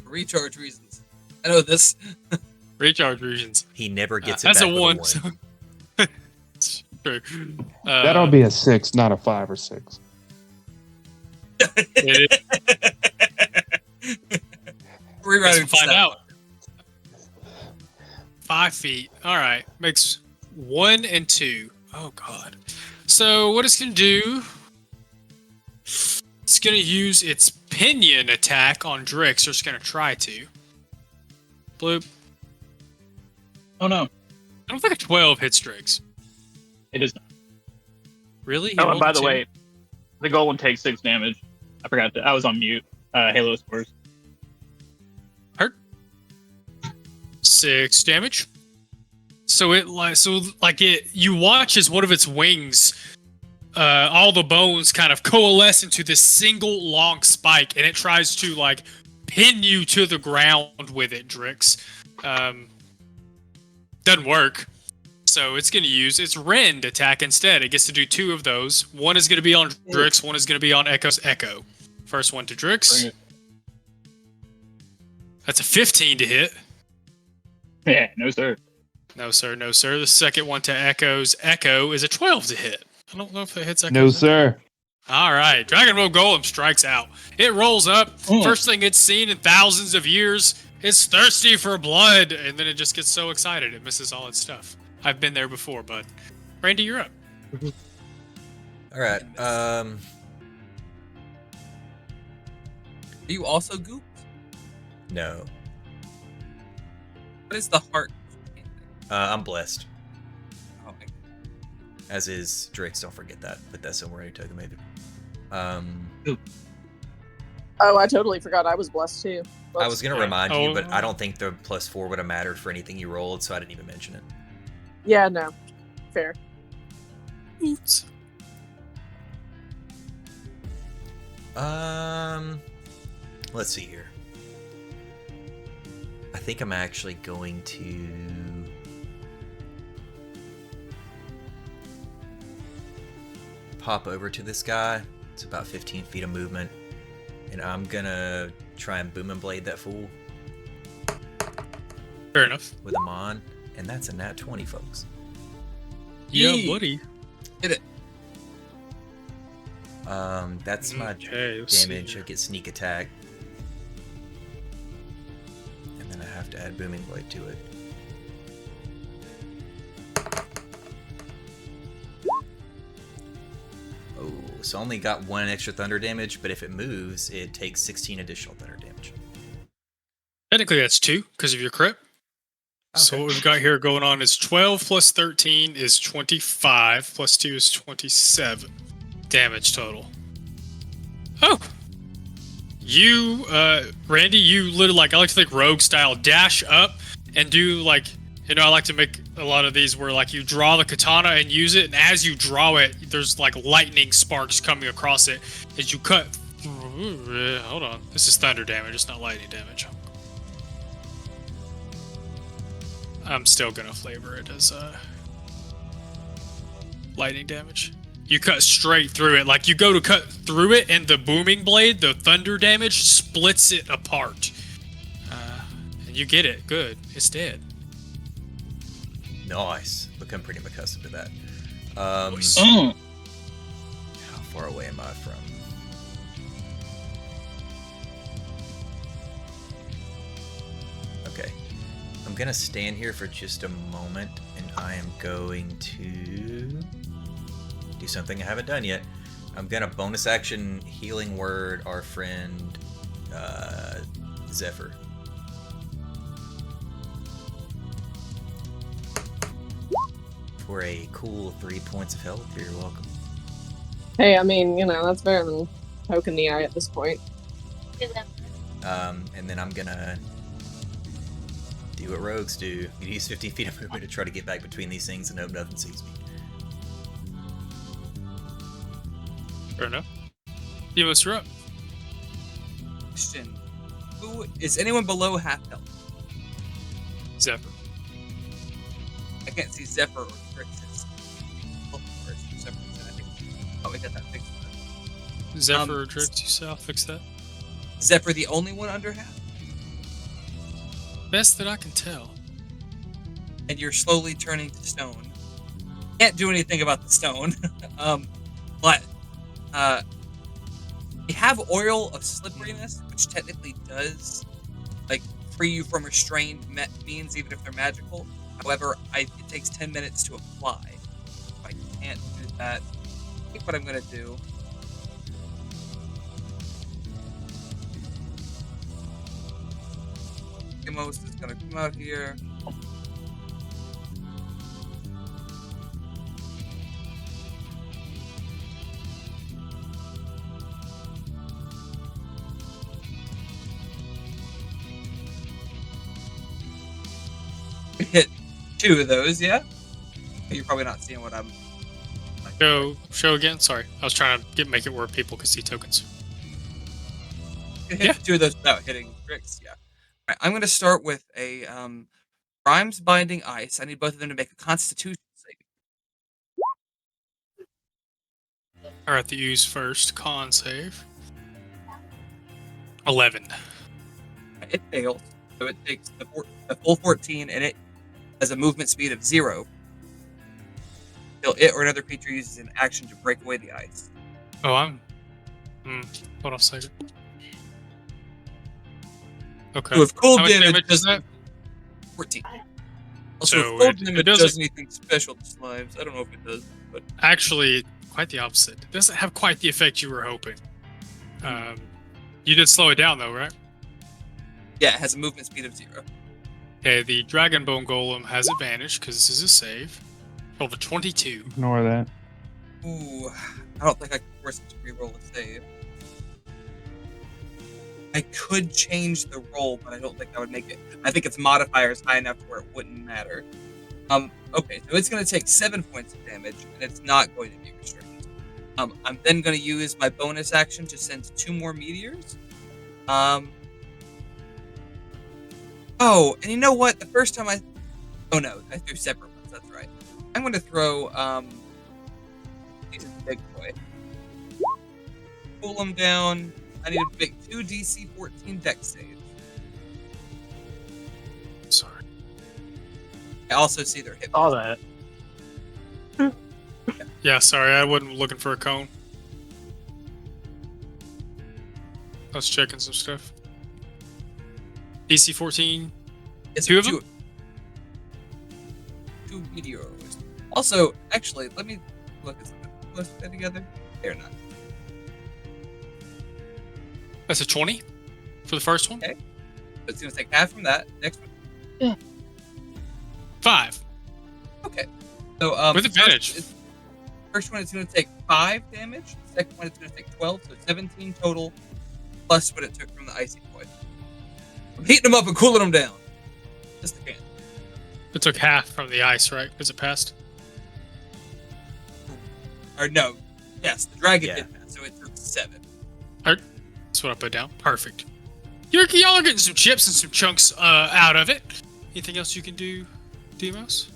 Recharge reasons. I know this. Recharge reasons. He never gets it That's back a with one. a So it's true. That'll be a 6, not a 5 or 6. It is. Rewriting Let's find out. 5 feet. All right. Makes 1 and 2. Oh, God. So what it's going to do, it's going to use its pinion attack on Drix, or it's going to try to. Bloop. Oh no, I don't think a 12 hits Drix. it is not. Really? He Oh, and rolled by a the 2? way, the golem takes 6 damage. I forgot that. I was on mute. Halo scores. 6 damage. So you watch as one of its wings, all the bones kind of coalesce into this single long spike, and it tries to like pin you to the ground with it, Drix. Doesn't work. So it's going to use its rend attack instead. It gets to do 2 of those. One is going to be on Drix, one is going to be on Echo's Echo. First one to Drix. Bring it. That's a 15 to hit. Yeah, no sir. No, sir. No, sir. The second one to Echo's Echo is a 12 to hit. I don't know if it hits Echo's No, Echo. sir. All right. Dragon Roll Golem strikes out. It rolls up. First thing it's seen in thousands of years. It's thirsty for blood. And then it just gets so excited it misses all its stuff. I've been there before, bud. Randy, you're up. All right. Are you also goop? No. What is the heart? I'm blessed. Oh my As is Drake's. Don't forget that. Put that somewhere in your token, maybe. Oh, I totally forgot I was blessed too. I was gonna remind you, but Oh. I don't think the +4 would have mattered for anything you rolled, so I didn't even mention it. Yeah, no. Fair. Oops. Let's see here. I think I'm actually going to pop over to this guy. It's about 15 feet of movement, and I'm gonna try and boom and blade that fool Fair enough. with a mon, and that's a nat 20, folks. Yeah, Yee. buddy. Hit it. That's my Okay, let's see damage. here. I get sneak attack, and then I have to add booming blade to it. Oh, so I only got 1 extra thunder damage, but if it moves, it takes 16 additional thunder damage. Technically, that's 2 because of your crit. So Okay. what we've got here going on is 12 plus 13 is 25, plus 2 is 27 damage total. Oh! You, Randy, you literally, like, I like to think rogue style, dash up and do, like, you know, I like to make a lot of these where, like, you draw the katana and use it, and as you draw it, there's, like, lightning sparks coming across it as you cut through. Hold on. This is thunder damage, it's not lightning damage. I'm still gonna flavor it as, lightning damage. You cut straight through it. Like, you go to cut through it, and the booming blade, the thunder damage, splits it apart. And you get it. Good. It's dead. Nice. Become pretty accustomed to that. Nice. How far away am I from? Okay. I'm gonna stand here for just a moment, and I am going to do something I haven't done yet. I'm gonna bonus action healing word our friend Zephyr. For a cool 3 points of health. You're welcome. Hey, I mean, you know, that's better than poking the eye at this point. And then I'm gonna do what rogues do. You use 50 feet of movement to try to get back between these things and hope nothing sees me. Fair enough. You must up. Question: Who is anyone below half health? Zephyr. I can't see Zephyr or Trix's health bars for some reason. I think probably got that fixed. Zephyr, Drix, I'll fix that. Zephyr the only one under half, Best that I can tell. and you're slowly turning to stone. Can't do anything about the stone, but you have oil of slipperiness, which technically does like free you from restrained means, even if they're magical. However, it takes 10 minutes to apply. So I can't do that. I think what I'm gonna do. Most is gonna come out here. Hit 2 of those, yeah? You're probably not seeing what I'm like. Show again. Sorry, I was trying to make it where people could see tokens. Hit 2 of those without hitting tricks, yeah. All right, I'm going to start with a Grimes Binding Ice. I need both of them to make a Constitution saving. All right, the use first. Con save. 11. It fails, so it takes the full 14, and it has a movement speed of 0. Until it or another creature uses an action to break away the ice. Oh, I'm. Hold on a second. Okay. So if cold How much damage damage is doesn't. that? 14. Also, So if cold it damage doesn't- does anything special to slimes. I don't know if it does, but Actually, quite the opposite. It doesn't have quite the effect you were hoping. You did slow it down though, right? yeah, it has a movement speed of 0. Okay, the Dragonbone Golem has advantage because this is a save. Roll a 22. Ignore that. Ooh, I don't think I can force it to reroll a save. I could change the roll, but I don't think that would make it. I think its modifier is high enough where it wouldn't matter. Okay, so it's going to take 7 points of damage, and it's not going to be restrained. I'm then going to use my bonus action to send 2 more meteors. Oh, and you know what? The first time oh no, I threw separate ones. That's right. I'm going to throw he's a big boy. Pull him down. I need to make 2 DC 14 dex saves. Sorry. I also see their hit. Saw that. Yeah, sorry, I wasn't looking for a cone. I was checking some stuff. DC 14. It's 2 of them? 2 meteors. Also, actually, let me look at something. Let's put that together. They're not. That's a 20 for the first one. Okay. So it's going to take half from that. Next one. 5 Okay. So with advantage. First one is going to take 5 damage. The second one is going to take 12, so 17 total. plus what it took from the icy poison. I'm heating them up and cooling them down. Just a can. It took half from the ice, right? Because it passed. Or no. Yes, the dragon Yeah. did pass, so it took 7. That's what I put down. Perfect. Y'all are getting some chips and some chunks out of it. Anything else you can do, Demos?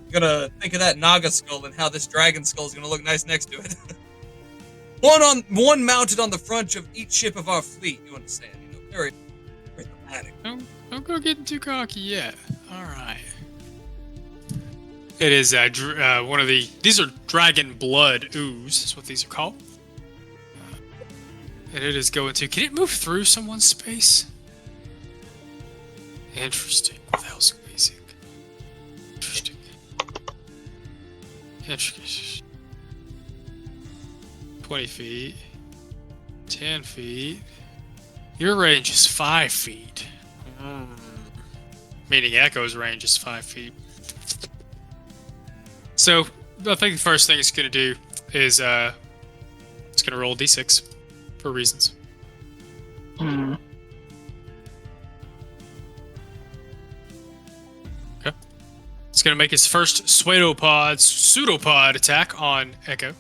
I'm gonna think of that Naga skull and how this dragon skull is gonna look nice next to it. one mounted on the front of each ship of our fleet. You understand? Very, very dramatic. Don't go getting too cocky yet. All right. It is one of these are dragon blood ooze. That's what these are called. And it is going to. Can it move through someone's space? Interesting. What the hell's amazing? Interesting. Interesting. 20 feet. 10 feet. Your range is 5 feet. Meaning Echo's range is 5 feet. So, I think the first thing it's going to do is it's going to roll a d6 for reasons. Okay. It's going to make its first pseudopod attack on Echo.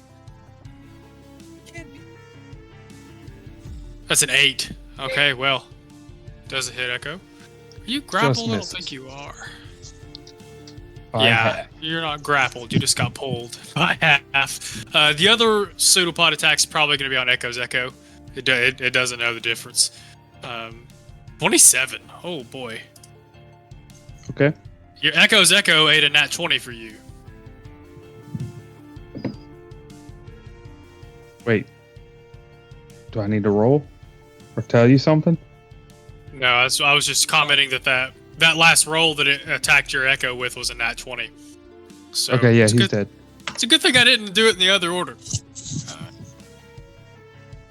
That's an 8. Okay, well, doesn't hit Echo. Are you grappled? I don't think you are. Yeah, you're not grappled. You just got pulled by half. The other pseudopod attack's probably going to be on Echo's Echo. It doesn't know the difference. 27. Oh boy. Okay. Your Echo's Echo ate a nat 20 for you. Wait. Do I need to roll or tell you something? No, I was just commenting that last roll that it attacked your Echo with was a nat 20. So Okay, yeah, he's dead. It's a good thing I didn't do it in the other order.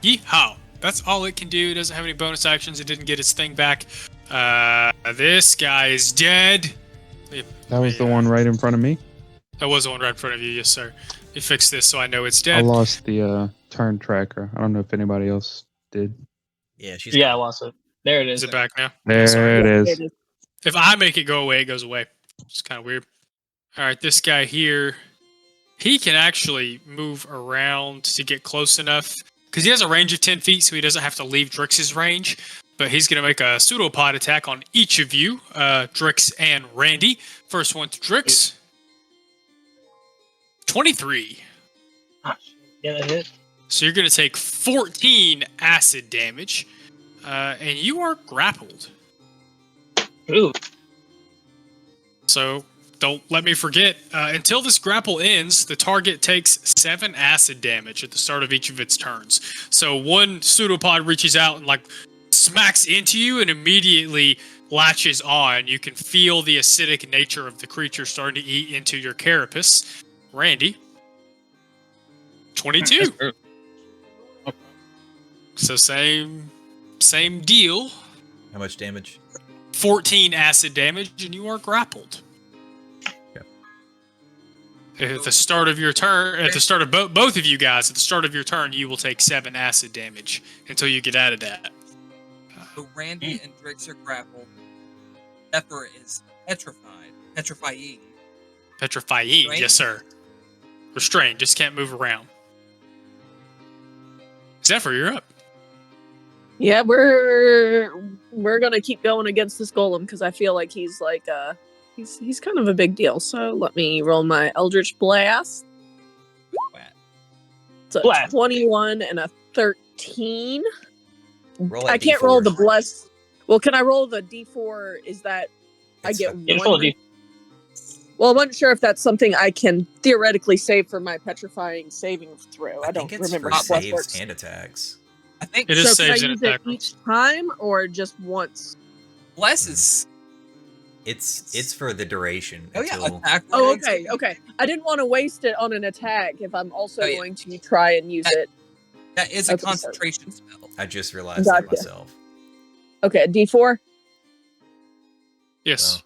Yeehaw. That's all it can do. It doesn't have any bonus actions. It didn't get its thing back. This guy is dead. That was the one right in front of me. That was the one right in front of you, yes, sir. Let me fix this so I know it's I dead. lost the turn tracker. I don't know if anybody else did. Yeah, I lost it. There it is. Is it back now? There it is. If I make it go away, it goes away. It's kind of weird. All right, this guy here, he can actually move around to get close enough because he has a range of 10 feet, so he doesn't have to leave Drix's range. But he's going to make a pseudopod attack on each of you, Drix and Randy. First one to Drix. 23. Yeah, that hit. So you're going to take 14 acid damage, and you are grappled. Ooh. So don't let me forget, until this grapple ends, the target takes 7 acid damage at the start of each of its turns. So one pseudopod reaches out and smacks into you and immediately latches on. You can feel the acidic nature of the creature starting to eat into your carapace. Randy. 22. Okay. So same deal. How much damage? 14 acid damage, and you are grappled. At the start of your turn, at the start of both of you guys, at the start of your turn, you will take 7 acid damage until you get out of that. So Randy and Drix are grappled. Zephyr is petrified. Petrifying. Petrifying, Right? yes, sir. Restrained, just can't move around. Zephyr, you're up. Yeah, we're gonna keep going against this golem because I feel like he's he's kind of a big deal. So let me roll my Eldritch Blast. It's a Blast. 21 and a 13. Roll that I can't D4. roll the bless. Well, can I roll the D4? Is that I It's get fine. Yeah, full one? D. Well, I wasn't sure if that's something I can theoretically save for my petrifying saving throw. I don't think it's remember for how bless saves works. and attacks. I think It is So can I saves and use it attack rolls. each time or just once? Bless is. It's for the duration. Oh yeah, until- attack. Oh, rolls. okay. I didn't want to waste it on an attack if I'm also Oh, yeah. going to try and use it. That is a Okay, so- concentration spell. I just realized that Gotcha. myself. Okay, D4. Yes.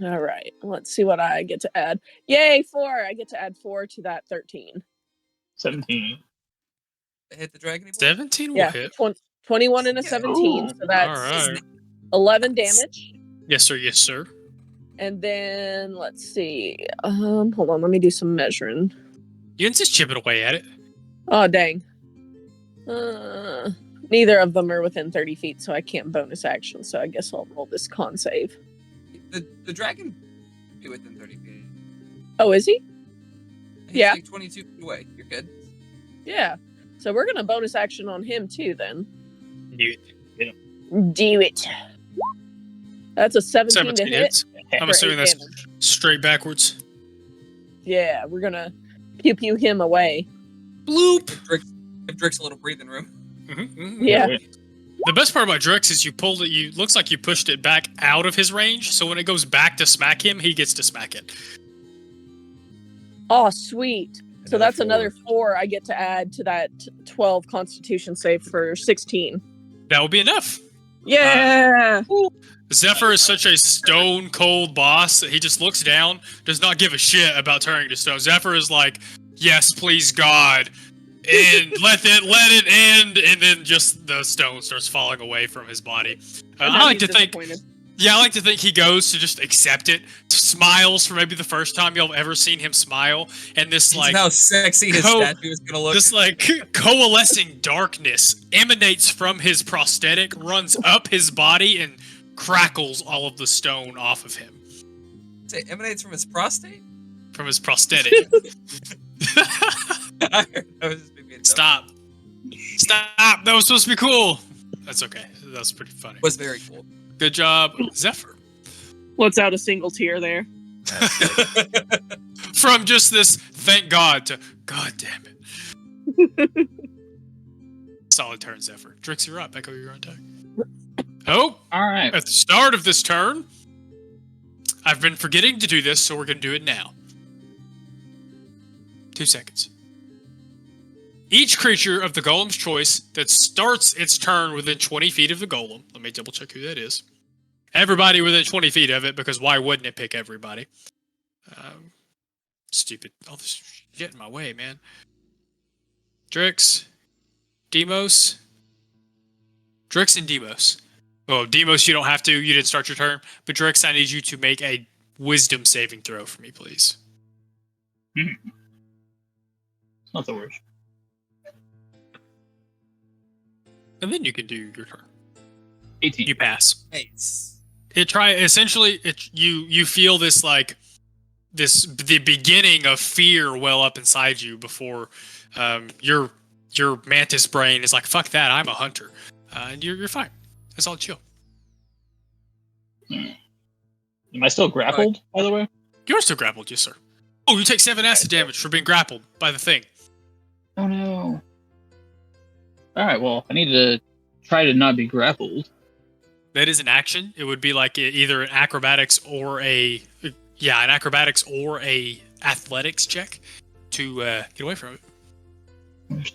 All right, let's see what I get to add. Yay, 4! I get to add 4 to that 13. 17. hit the dragon? 17 will Yeah, hit. 21 and a Yeah. 17. Ooh. So that's All right. 11 damage. Yes, sir. Yes, sir. And then let's see. Hold on, let me do some measuring. You can just chip it away at it. Oh dang. Neither of them are within 30 feet, so I can't bonus action. So I guess I'll roll this con save. The dragon be within 30 feet. Oh, is he? He's Yeah. like 22 feet away. You're good. Yeah. So we're gonna bonus action on him too then. You Do it. That's a 17 to 17 hit. hits. I'm for assuming 8 that's damage. straight backwards. Yeah, we're gonna pew pew him away. Bloop. Give Drix a little breathing room. Yeah. The best part about Drix is you pulled it. You looks like you pushed it back out of his range. So when it goes back to smack him, he gets to smack it. Oh, sweet. So Another that's another 4 I get to add to that 12 Constitution save for 16. That will be enough. Yeah. Zephyr is such a stone cold boss that he just looks down, does not give a shit about turning to stone. Zephyr is like, "Yes, please, God, and let it end," and then just the stone starts falling away from his body. And I then like he's to think. disappointed. Yeah, I like to think he goes to just accept it, smiles for maybe the first time y'all ever seen him smile, and this This like is how sexy his statue is gonna look. this like coalescing darkness emanates from his prosthetic, runs up his body, and crackles all of the stone off of him It emanates from his prostate. from his prosthetic. I heard that was just being dumb. Stop! That was supposed to be cool. That's okay. That was pretty funny. It was very cool. Good job, Zephyr. Lets out a single tear there. From just this thank God to God damn it. Solid turn, Zephyr. Drix, you're up. Echo, you're on attack. Oh, All right. at the start of this turn, I've been forgetting to do this, so we're going to do it now. 2 seconds. Each creature of the golem's choice that starts its turn within 20 feet of the golem. Let me double check who that is. Everybody within 20 feet of it, because why wouldn't it pick everybody? Stupid. All this shit in my way, man. Drix. Demos. Drix and Demos. Oh, Demos, you don't have to. You didn't start your turn. But Drix, I need you to make a wisdom saving throw for me, please. Not the worst. And then you can do your turn. 18. You pass. Nice. You feel this like the beginning of fear well up inside you before your mantis brain is like, fuck that, I'm a hunter. And you're fine. It's all chill. Am I still grappled, by the way? You're still grappled, yes sir. Oh, you take 7 acid damage for being grappled by the thing. Oh no. Alright, well, I need to try to not be grappled. That is an action. It would be like either an acrobatics or an athletics check to get away from it.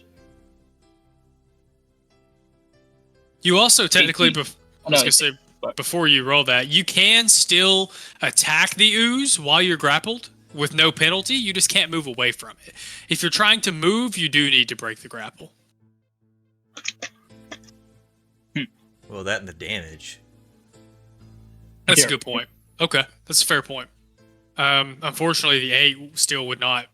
You also technically, before you roll that, you can still attack the ooze while you're grappled with no penalty. You just can't move away from it. If you're trying to move, you do need to break the grapple. Well, that and the damage. That's a good point. Okay, that's a fair point. Unfortunately, the 8 still would not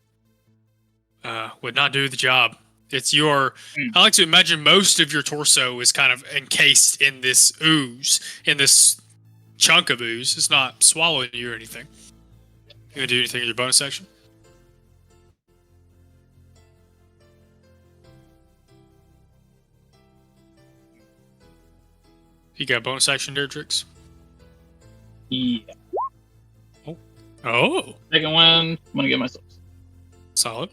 do the job. It's your. I like to imagine most of your torso is kind of encased in this ooze, in this chunk of ooze. It's not swallowing you or anything. You gonna do anything in your bonus action? You got a bonus action there, Drix? Yeah. Oh. Second one, I'm gonna get myself. Solid.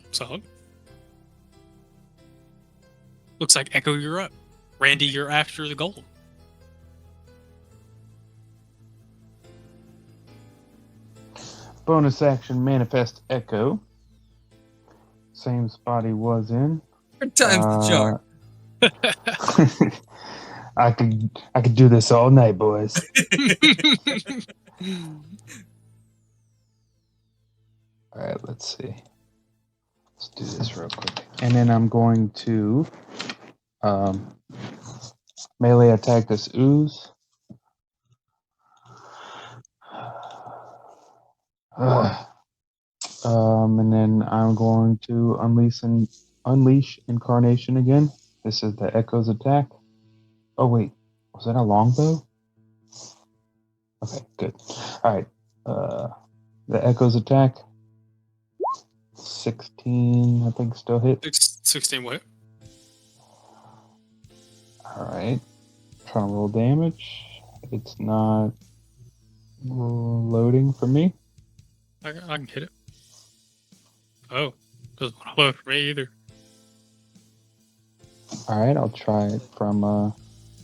Looks like Echo, you're up. Randy, you're after the golem. Bonus action, manifest echo. Same spot he was in. Third time's the charm. I could do this all night, boys. All right, let's see. Let's do this real quick. And then I'm going to melee attack this ooze. And then I'm going to unleash incarnation again. This is the Echo's attack. Oh wait, was that a longbow? Okay, good. All right. The Echo's attack. 16, I think, still hit. 16 what? All right. Trying to roll damage. It's not loading for me. I can hit it. Oh, doesn't want to load for me either. All right, I'll try it from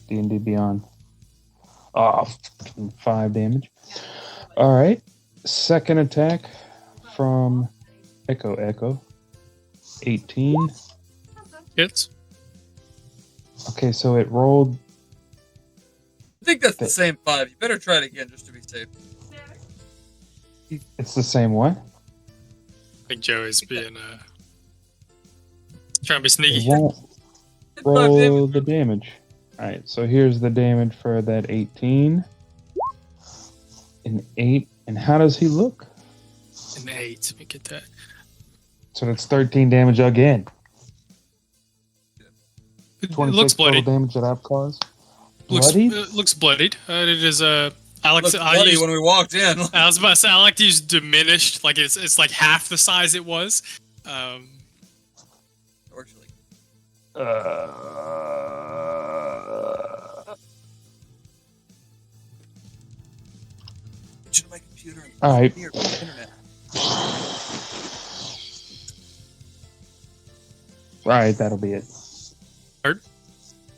D&D Beyond. Oh, 5 damage. All right. Second attack from Echo. 18. Hits. Okay, so it rolled. I think that's the same 5. You better try it again just to be safe. It's the same one? I think Joey's being trying to be It sneaky. won't roll the damage. All right, so here's the damage for that 18. An 8. And how does he look? An 8. Let me get that. So that's 13 damage again. It 26 looks total bloodied. damage that I've caused. Looks Bloodied? looks bloodied. It is Alex. Looked bloody when we walked in. I was about to say I like to use diminished, like it's like half the size it was. Actually. To my computer. All right. Here, internet. All right, that'll be it.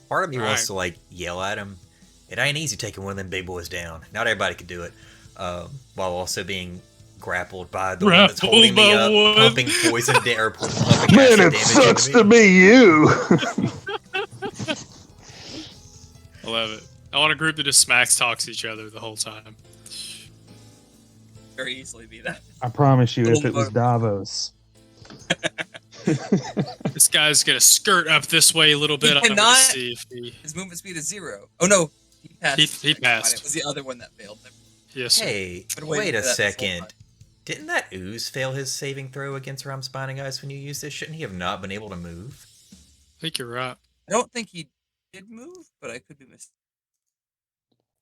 Part of me wants Right. to like yell at him. It ain't easy taking one of them big boys down. Not everybody can do it. While also being grappled by the one that's Grappled holding me by up, one. pumping poison or pumping Man, acid it damage sucks into to me. be you. I love it. I want a group that just smacks talks each other the whole time. Very easily be that. I promise you, if Little it was Davos. This guy's gonna skirt up this way a little bit. I'm gonna cannot- see if he. His movement speed is 0. Oh no, he passed. He passed. It was the other one that failed. Yes. Sir. Hey, Been wait waiting a for that this whole second. time. Didn't that ooze fail his saving throw against realm spawning ice when you used this? Shouldn't he have not been able to move? I think you're right. I don't think he did move, but I could be mistaken.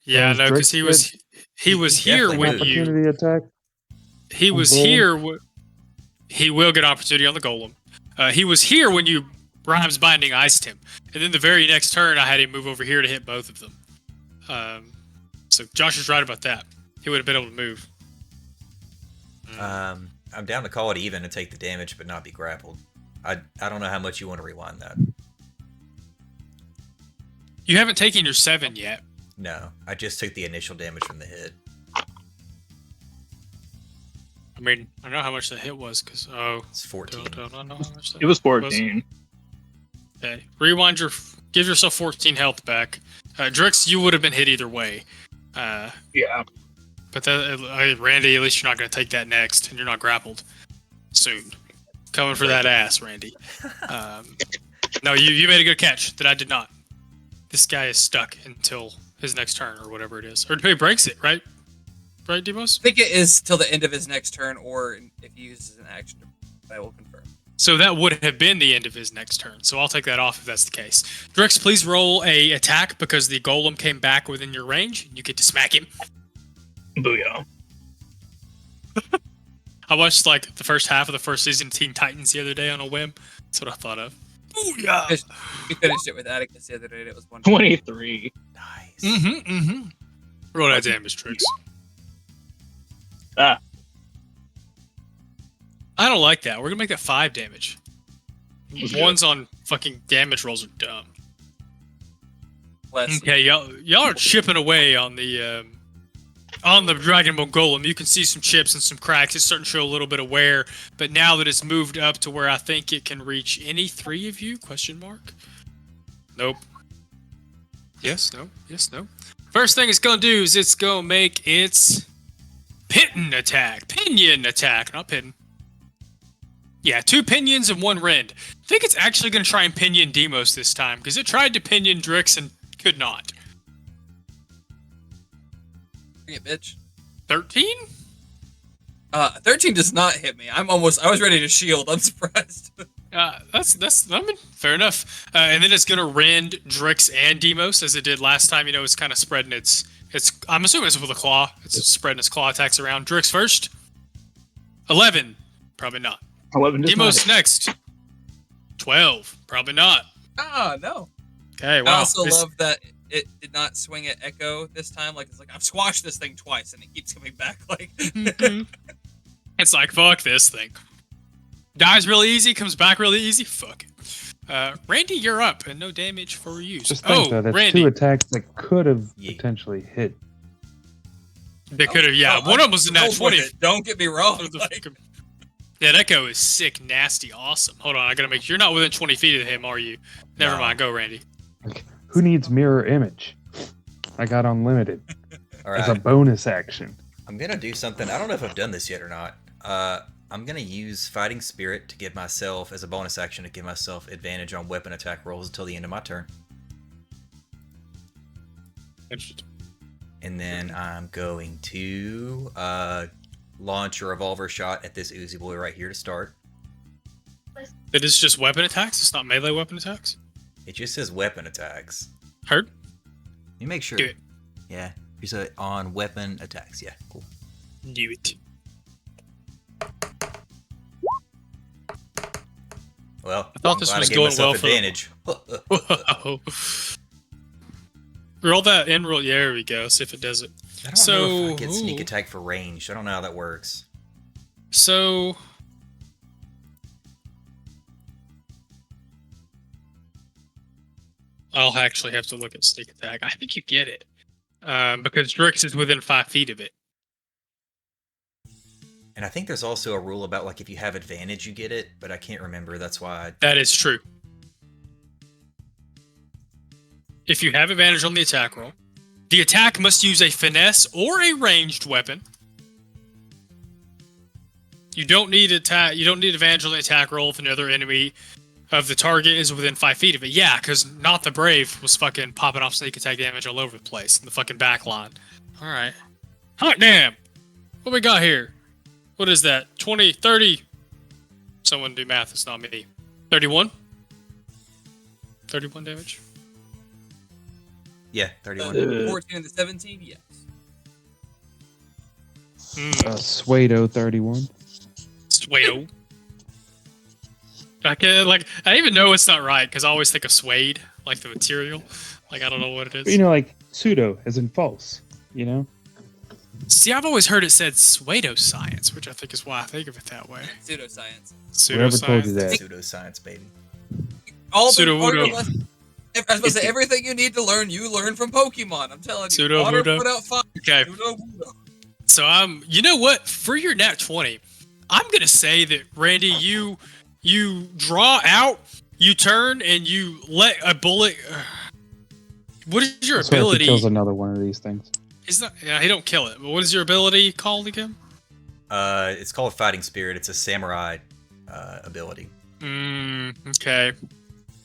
Yeah, was no, because he was He here definitely when moved. you. Opportunity attack. He was Golem. here. He will get opportunity on the golem. He was here when you Rhymes Binding iced him, and then the very next turn I had him move over here to hit both of them. So Josh is right about that. He would have been able to move. I'm down to call it even and take the damage, but not be grappled. I don't know how much you want to rewind that. You haven't taken your 7 yet. No, I just took the initial damage from the hit. I mean, I know how much the hit was because It's 14. don't I know how much that It was 14. Okay, rewind give yourself 14 health back. Drix, you would have been hit either way. Yeah. But Randy, at least you're not going to take that next, and you're not grappled soon. Coming for that ass, Randy. No, you made a good catch that I did not. This guy is stuck until his next turn or whatever it is, or he breaks it, right? Right, Demos? I think it is till the end of his next turn, or if he uses an action, I will confirm. So that would have been the end of his next turn. So I'll take that off if that's the case. Drix, please roll a attack because the golem came back within your range. You get to smack him. Booyah. I watched like the first half of the first season of Teen Titans the other day on a whim. That's what I thought of. Booyah! We finished it with Atticus the other day. It was one. 23. Nice. Roll that damage, Drix. Ah. I don't like that. We're gonna make that 5 damage. Let's go. Ones on fucking damage rolls are dumb. Less. Okay, y'all are chipping away on the Dragonbone Golem. You can see some chips and some cracks. It's starting to show a little bit of wear, but now that it's moved up to where I think it can reach any 3 of you? Question mark. Nope. Yes. No. Yes. No. First thing it's gonna do is it's gonna make its pinion attack, not pin. Yeah, 2 pinions and 1 rend. I think it's actually going to try and pinion Demos this time, because it tried to pinion Drix and could not. Bring it, bitch. 13? 13 does not hit me. I was ready to shield. I'm surprised. That's I mean, fair enough. And then it's going to rend Drix and Demos, as it did last time. You know, it's kind of spreading its I'm assuming it's with a claw. It's spreading its claw attacks around. Drix first. 11. Probably not. 11 does Demos not. next. 12. Probably not. No. Okay, wow. I also love that it did not swing at Echo this time. Like, it's like, I've squashed this thing twice, and it keeps coming back. Like, It's like, fuck this thing. Dies really easy, comes back really easy. Fuck it. Randy, you're up, and no damage for use. Just think though, that's Randy. 2 attacks that could have potentially hit. They could have, yeah. One of them was a nat 20. Don't get me wrong. For the Like, fucking- That Echo is sick, nasty, awesome. Hold on, I gotta make sure. You're not within 20 feet of him, are you? Never No. mind, go, Randy. Like, who needs mirror image? I got unlimited All as a right. bonus action. I'm gonna do something. I don't know if I've done this yet or not. I'm gonna use Fighting Spirit to give myself, as a bonus action, to give myself advantage on weapon attack rolls until the end of my turn. Interesting. And then I'm going to launch a revolver shot at this Uzi boy right here to start. It is just weapon attacks? It's not melee weapon attacks? It just says weapon attacks. Heard? Let me make sure. Do it. Yeah, you said on weapon attacks. Yeah, cool. Do it. Well, I thought I'm this glad was I gave going myself well for them. advantage. Whoa. Roll that in roll. Yeah, there we go. See if it does it. I don't know if I get ooh. sneak attack for range. I don't know how that works. So I'll actually have to look at sneak attack. I think you get it. Because Drix is within 5 feet of it. And I think there's also a rule about, like, if you have advantage, you get it, but I can't remember. That's why. That is true. If you have advantage on the attack roll, the attack must use a finesse or a ranged weapon. You don't need attack. You don't need advantage on the attack roll if another enemy of the target is within 5 feet of it. Yeah, because Not the Brave was fucking popping off sneak attack damage all over the place in the fucking back line. All right. Hot damn. What we got here? What is that? 20, 30. Someone do math. It's not me. 31. 31 damage. Yeah, 31. 14 and the 17, yes. Suedo 31. Suedo. I didn't even know it's not right because I always think of suede, like the material. Like, I don't know what it is. But, you know, like pseudo as in false, you know? See, I've always heard it said pseudoscience, which I think is why I think of it that way. Pseudoscience. Whoever told you Pseudoscience. that? Pseudoscience, baby. All the Pseudo-voodoo. I was supposed to say, everything you need to learn, you learn from Pokemon. I'm telling you. Pseudo-voodoo. Water put out fire. Okay. Pseudo-voodoo. So you know what? For your nat 20, I'm gonna say that Randy, you draw out, you turn, and you let a bullet. What is your I swear if he ability? kills another one of these things. It's not. Yeah, he don't kill it. But what is your ability called again? It's called Fighting Spirit. It's a samurai ability. Okay.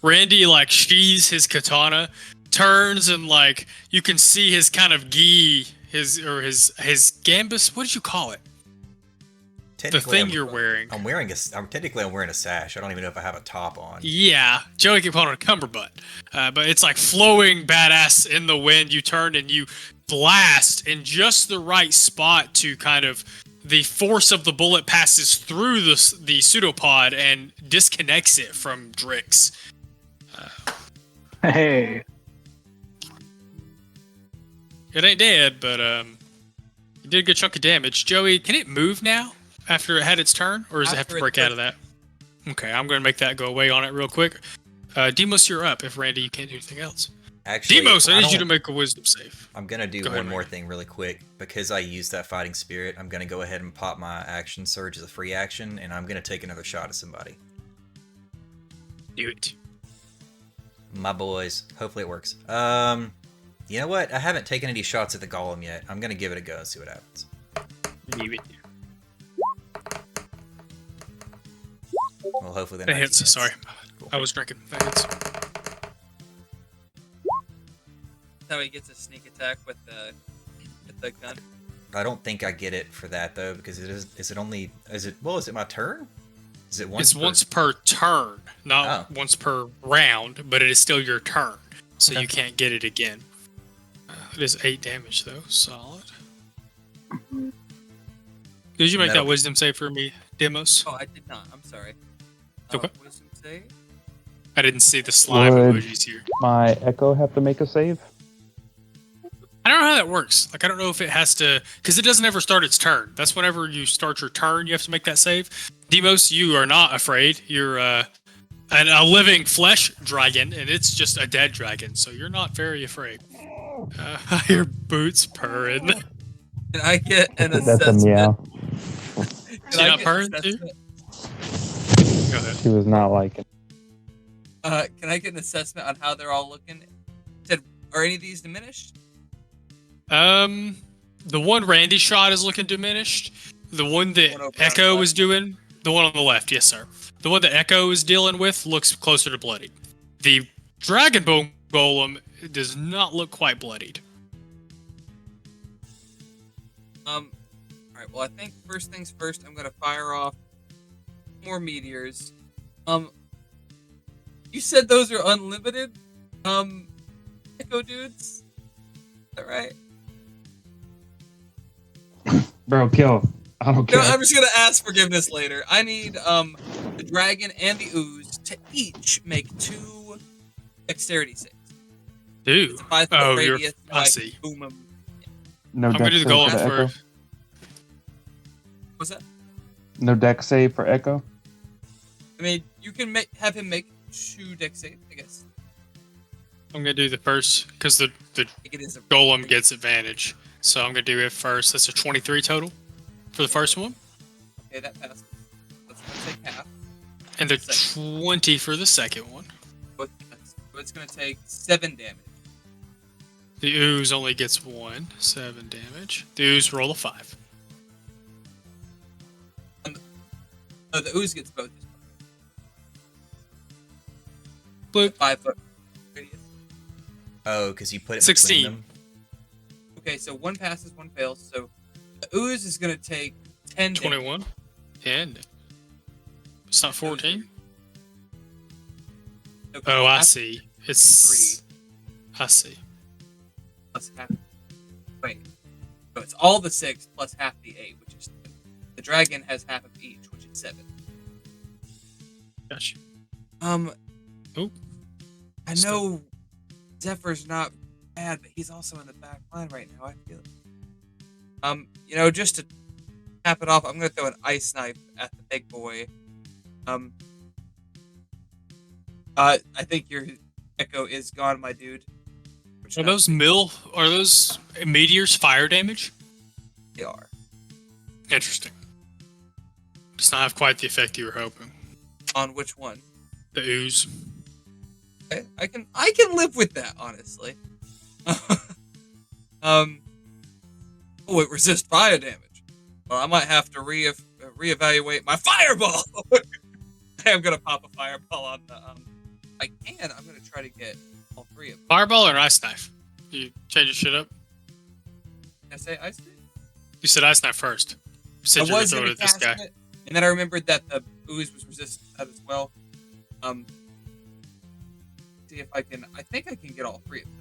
Randy like sheathes his katana, turns, and like you can see his kind of gi, his gambus. What did you call it? The Technically, thing I'm- you're wearing. I'm wearing I'm wearing a sash. I don't even know if I have a top on. Yeah, Joey can put on a cummerbund, but it's like flowing badass in the wind. You turn and you blast in just the right spot to kind of the force of the bullet passes through the pseudopod and disconnects it from Drix. Hey. It ain't dead, but it did a good chunk of damage. Joey, can it move now after it had its turn, or does it have After to it break out of that? Okay, I'm going to make that go away on it real quick. Demos, you're up. If Randy, you can't do anything else. Actually, Demos, I need you to don't- make a wisdom save. I'm gonna do Go ahead, one more Randy. thing really quick because I used that Fighting Spirit. I'm gonna go ahead and pop my action surge as a free action, and I'm gonna take another shot at somebody. Do it. My boys. Hopefully it works. You know what? I haven't taken any shots at the golem yet. I'm gonna give it a go and see what happens. Do it. Well, hopefully the That 19 hits. Sorry, Cool. I was drinking. That hits. That's how he gets a sneak attack with the gun. I don't think I get it for that though, because it is. Is it only? Is it? Well, is it my turn? Is it once? It's once per turn, not Oh. once per round, but it is still your turn, so Okay. you can't get it again. It is 8 damage though, solid. Did you make That'll that be- wisdom save for me, Demos? Oh, I did not. I'm sorry. Okay. Wisdom save? I didn't see the slime Would- emojis here. My Echo have to make a save? I don't know how that works. Like, I don't know if it has to, because it doesn't ever start its turn. That's whenever you start your turn, you have to make that save. Demos, you are not afraid. You're a living flesh dragon, and it's just a dead dragon, so you're not very afraid. Your boots purring. Can I get an That's a assessment? meow. Can She I not get purring an too? assessment? Go ahead. She was not liking. Can I get an assessment on how they're all looking? Are any of these diminished? The one Randy shot is looking diminished. The one that One over on Echo the was left? doing, the one on the left, yes sir. The one that Echo is dealing with looks closer to bloodied. The Dragon Bone Golem does not look quite bloodied. All right. Well, I think first things first. I'm gonna fire off more meteors. You said those are unlimited. Echo dudes. Is that right? Bro, kill. I don't No, care. I'm just gonna ask forgiveness later. I need the dragon and the ooze to each make 2 dexterity saves. Dude. It's a 5-foot Oh, radius. so I I see. can boom 'em. No I'm gonna deck do the save golem for the Echo. first. What's that? No deck save for Echo. I mean, you can have him make 2 dex saves, I guess. I'm gonna do the first because the I think it is a golem gets advantage. So I'm gonna do it first. That's a 23 total for the first one. Okay, that passes. That's gonna take half. And the Second. 20 for the second one. But it's gonna take 7 damage. The ooze only gets 1, 7 damage. The ooze roll a 5. Oh, the ooze gets both. Bloop. 5-foot radius. Oh, because you put it 16. between them. Okay, so 1 passes, 1 fails. So the ooze is gonna take 10 damage. 21. And it's not 14. Okay, Oh, I half see. It's 3 I see. plus half. Wait. So it's all the 6 plus half the 8, which is the dragon has half of each, which is 7. Gotcha. I Still. know Zephyr's not bad, but he's also in the back line right now. I feel it. Just to cap it off, I'm gonna throw an ice knife at the big boy. I think your Echo is gone, my dude. Which Are now those meteors fire damage? they are? Interesting. Does not have quite the effect you were hoping. On which one? The ooze. Okay, I can live with that, honestly. Oh, it resists fire damage. Well, I might have to reevaluate my fireball. I am gonna pop a fireball on the. I'm gonna try to get all 3 of them. Fireball or ice knife? You change your shit up? Did I say ice cream? You said ice knife first. You said you were I was throwing gonna it at this cast guy. it, and then I remembered that the ooze was resistant to that as well. See if I can. I think I can get all 3 of them.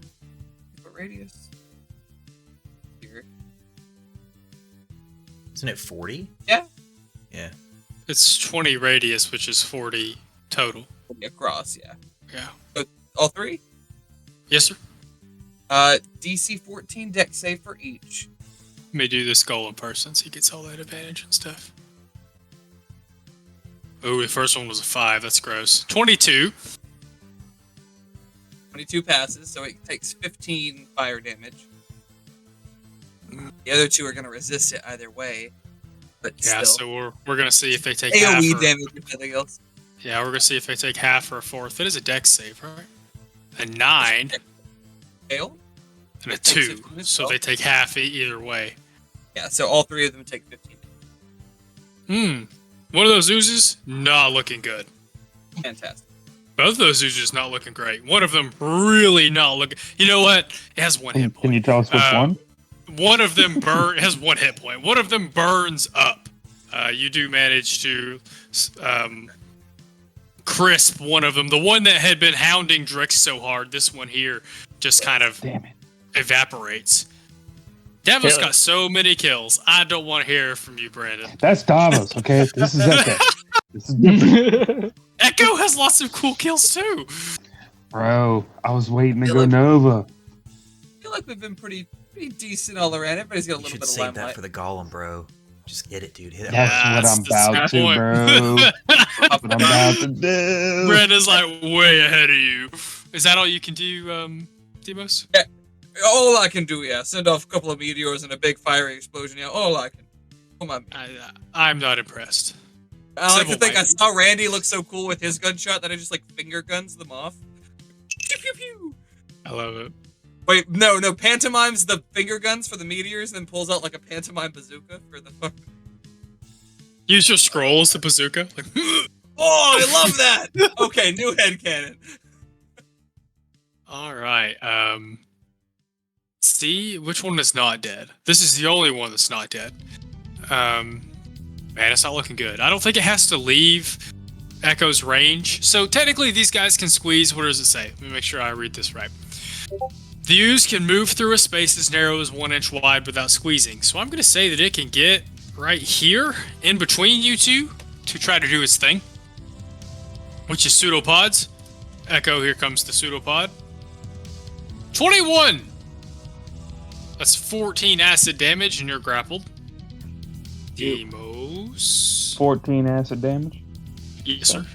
But radius here. Isn't it 40? Yeah. Yeah. It's 20 radius, which is 40 total. Across, yeah. Yeah. All 3. Yes, sir. DC 14 deck save for each. Let me do this golem first since he gets all that advantage and stuff. Oh, the first one was a 5. That's gross. 22. 22 passes, so it takes 15 fire damage. The other 2 are going to resist it either way, but Yeah, still. so we're gonna see if they take half. AoE Or, damage if nothing else. yeah, we're gonna see if they take half or a fourth. It is a dex save, right? A 9 Fail? and a Takes 2, 15 as so well. they take half either way. Yeah, so all 3 of them take 15. One of those oozes, not looking good. Fantastic. Both of those oozes not looking great. One of them really not looking. You know what? It has one hit point. Can you tell us which one? One of them has one hit point. One of them burns up. You do manage to crisp one of them. The one that had been hounding Drix so hard, this one here just kind of evaporates. Davos got so many kills. I don't want to hear from you, Brandon. That's Davos, okay? This is Echo. This is different. Echo has lots of cool kills too. Bro, I was waiting to go Nova. I feel like we've been pretty decent all around. Everybody's got a You little should bit of save limelight. that for the golem, bro. Just hit it, dude. Hit it. That's Yeah, what I'm that's about the to, point. bro. That's what I'm about to do. Brandon's like way ahead of you. Is that all you can do, Demos? Yeah, all I can do, yeah. Send off a couple of meteors and a big fiery explosion, yeah. All I can. Come on. I'm not impressed. I like to think I saw Randy look so cool with his gunshot that I just like finger guns them off. Pew, pew, pew. I love it. Wait, no, pantomimes the finger guns for the meteors, and then pulls out like a pantomime bazooka for the. Use your scroll as the bazooka. Like, oh, I love that. Okay, new headcanon. all right. See which one is not dead. This is the only one that's not dead. Man, it's not looking good. I don't think it has to leave Echo's range. So technically, these guys can squeeze. What does it say? Let me make sure I read this right. The ooze can move through a space as narrow as 1 inch wide without squeezing. So I'm going to say that it can get right here in between you two to try to do its thing, which is pseudopods. Echo, here comes the pseudopod. 21! That's 14 acid damage and you're grappled. Demos. 14 acid damage. Yes, sir.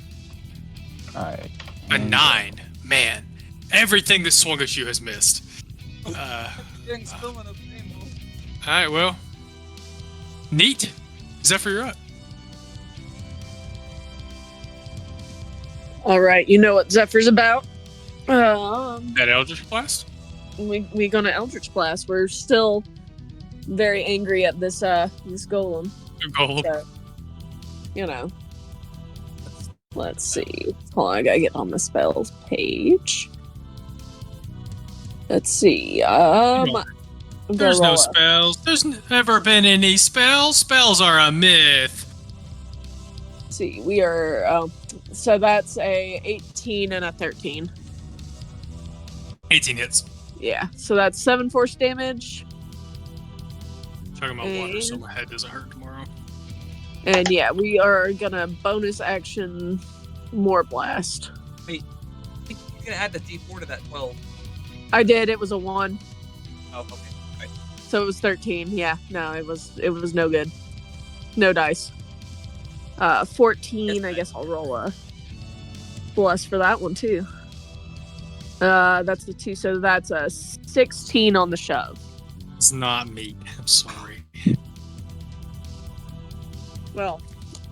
Alright. A 9. Man, everything that swung at you has missed. Alright, well. Neat. Zephyr, you're up. All right, you know what Zephyr's about. That Eldritch Blast? We gonna Eldritch Blast. We're still very angry at this golem. Gold. So, you know. Let's see. Hold on, I gotta get on the spells page. Let's see. There's no spells. There's never been any spells. Spells are a myth. Let's see, we are. So that's a 18 and a 13. 18 hits. Yeah. So that's 7 force damage. Talking about water, so my head doesn't hurt tomorrow. And yeah, we are gonna bonus action more blast. Wait, I think you can add the D4 to that 12. I did. It was a 1. Oh, okay. Right. So it was 13. Yeah. No, it was no good. No dice. 14. I guess I'll roll a bless for that one too. That's the 2. So that's a 16 on the shove. It's not me. I'm sorry. Well,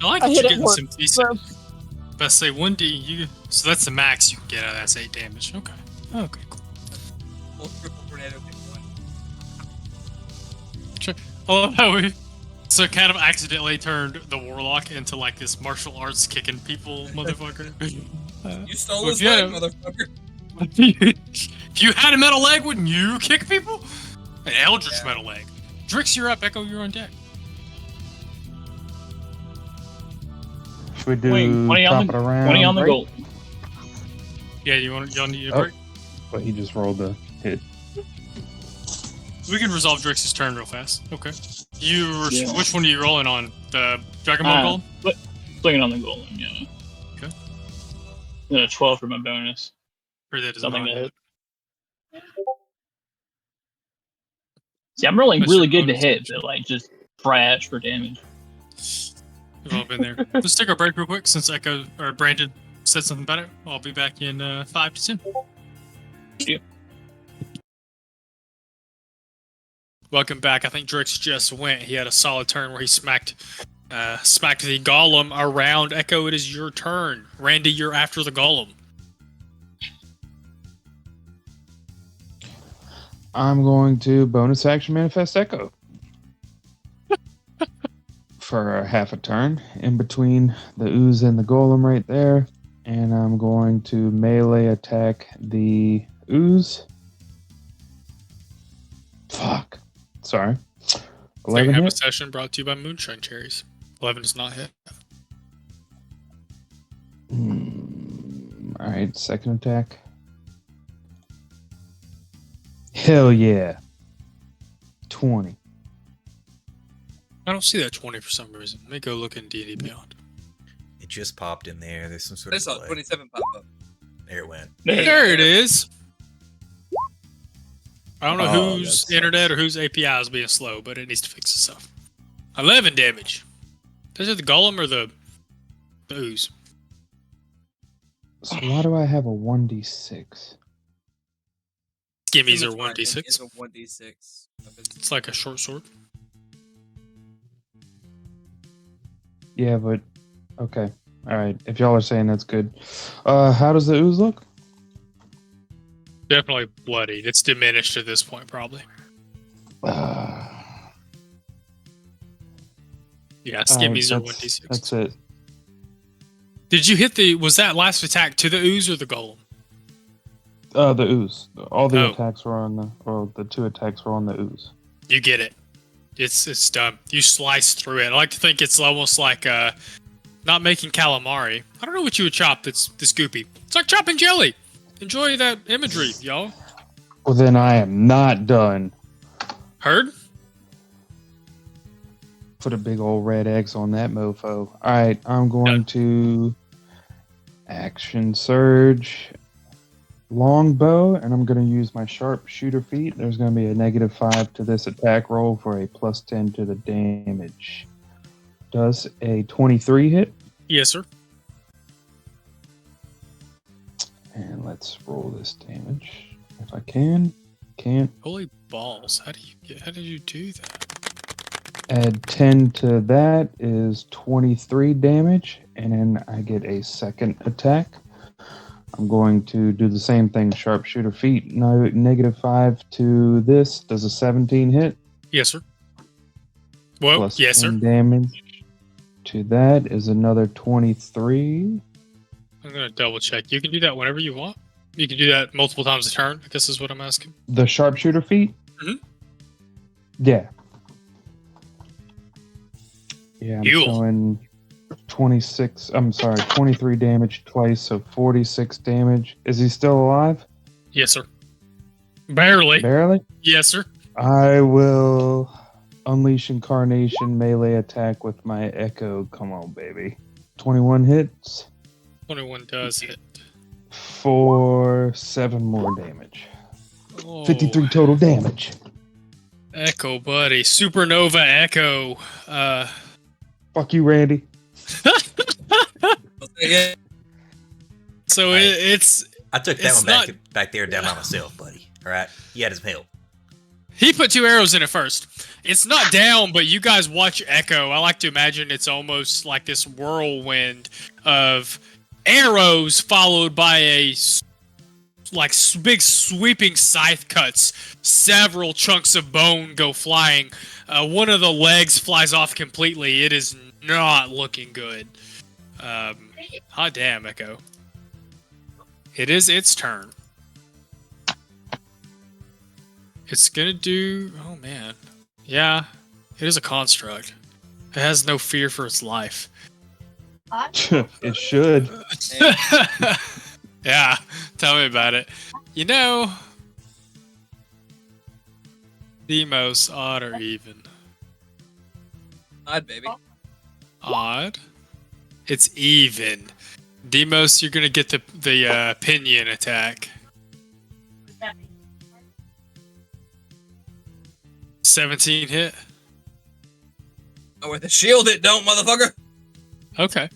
I like I that hit you're it getting once, some decent. But I say 1d, so that's the max you can get out of that. That's 8 damage. Okay. Okay, cool. Full triple tornado hit one. Sure. I love how we so kind of accidentally turned the warlock into like this martial arts kicking people motherfucker. You stole well, his leg, motherfucker. If you had a metal leg, wouldn't you kick people? An eldritch metal leg. Drix, you're up. Echo, you're on deck. Should we do 20 top on of the, the round? 20 on the break? goal. Yeah, y'all need a Oh. break? But he just rolled the hit. We can resolve Drix's turn real fast. Okay. Yeah. Which one are you rolling on? The Dragon Ball Golem? Swinging on the golem, yeah. Okay. Then a 12 for my bonus. Or that does Something not to hit. See, I'm rolling That's really your good to bonus hit, action. but like just trash for damage. We've all been there. Let's take our break real quick since Echo or Brandon said something about it. I'll be back in 5 to 10. Yeah. Welcome back. I think Drix just went. He had a solid turn where he smacked the golem around. Echo, it is your turn. Randy, you're after the golem. I'm going to bonus action manifest Echo. for a half a turn in between the ooze and the golem right there. And I'm going to melee attack the ooze. Fuck. Sorry. Second 11 half of hit. session brought to you by Moonshine Cherries. 11 does not hit. Alright, second attack. Hell yeah. 20. I don't see that 20 for some reason. Let me go look in D&D Beyond. It just popped in there. There's some sort I of saw delay. 27 pop up. There it went. There it is. I don't know Oh, whose that internet sucks. or whose API is being slow, but it needs to fix itself. 11 damage. Is it the golem or the ooze? So why do I have a 1d6? Skimmies are Scimitar, I think, 1d6. is a 1d6. It's like a short sword. Yeah, but okay. Alright. If y'all are saying that's good. How does the ooze look? Definitely bloodied. It's diminished at this point, probably. Yeah, skimmies are 1d6. That's it. Did you hit was that last attack to the ooze or the golem? The ooze. All the Oh. attacks were on the 2 attacks were on the ooze. You get it. It's done. You slice through it. I like to think it's almost like not making calamari. I don't know what you would chop that's this goopy. It's like chopping jelly. Enjoy that imagery, y'all. Well, then I am not done. Heard? Put a big old red X on that mofo. Alright, I'm going to action surge longbow, and I'm going to use my sharpshooter feat. There's going to be a -5 to this attack roll for a +10 to the damage. Does a 23 hit? Yes, sir. And let's roll this damage if I can. Can't. Holy balls! How did you do that? Add 10 to that is 23 damage, and then I get a second attack. I'm going to do the same thing, sharpshooter feat. No, -5 to this. Does a 17 hit? Yes, sir. Well, Plus yes, sir. 10 damage to that is another 23. I'm gonna double check. You can do that whenever you want. You can do that multiple times a turn. I guess is what I'm asking. The sharpshooter feat? Mhm. Yeah. Yeah, I'm Cool. showing 23 damage twice, so 46 damage. Is he still alive? Yes, sir. Barely. Barely? Yes, sir. I will unleash incarnation melee attack with my echo. Come on, baby. 21 hits 21 does hit. for 7 more damage. Oh, 53 total damage. Echo, buddy. Supernova Echo. Fuck you, Randy. Yeah, So Right. it's I took that It's one back there down by myself, buddy. All right, you had some help. he put 2 arrows in it first. It's not down, but you guys watch Echo. I like to imagine it's almost like this whirlwind of arrows followed by big sweeping scythe cuts. Several chunks of bone go flying. One of the legs flies off completely. It is not looking good. Hot damn, Echo. It is its turn. It's gonna do. Oh man, yeah, it is a construct. It has no fear for its life. It should. Yeah, tell me about it. You know, Demos, odd or even? odd baby. Odd. It's even. Demos, you're gonna get the pinion attack. 17 hit. Oh, with the shield, it don't, motherfucker. Okay.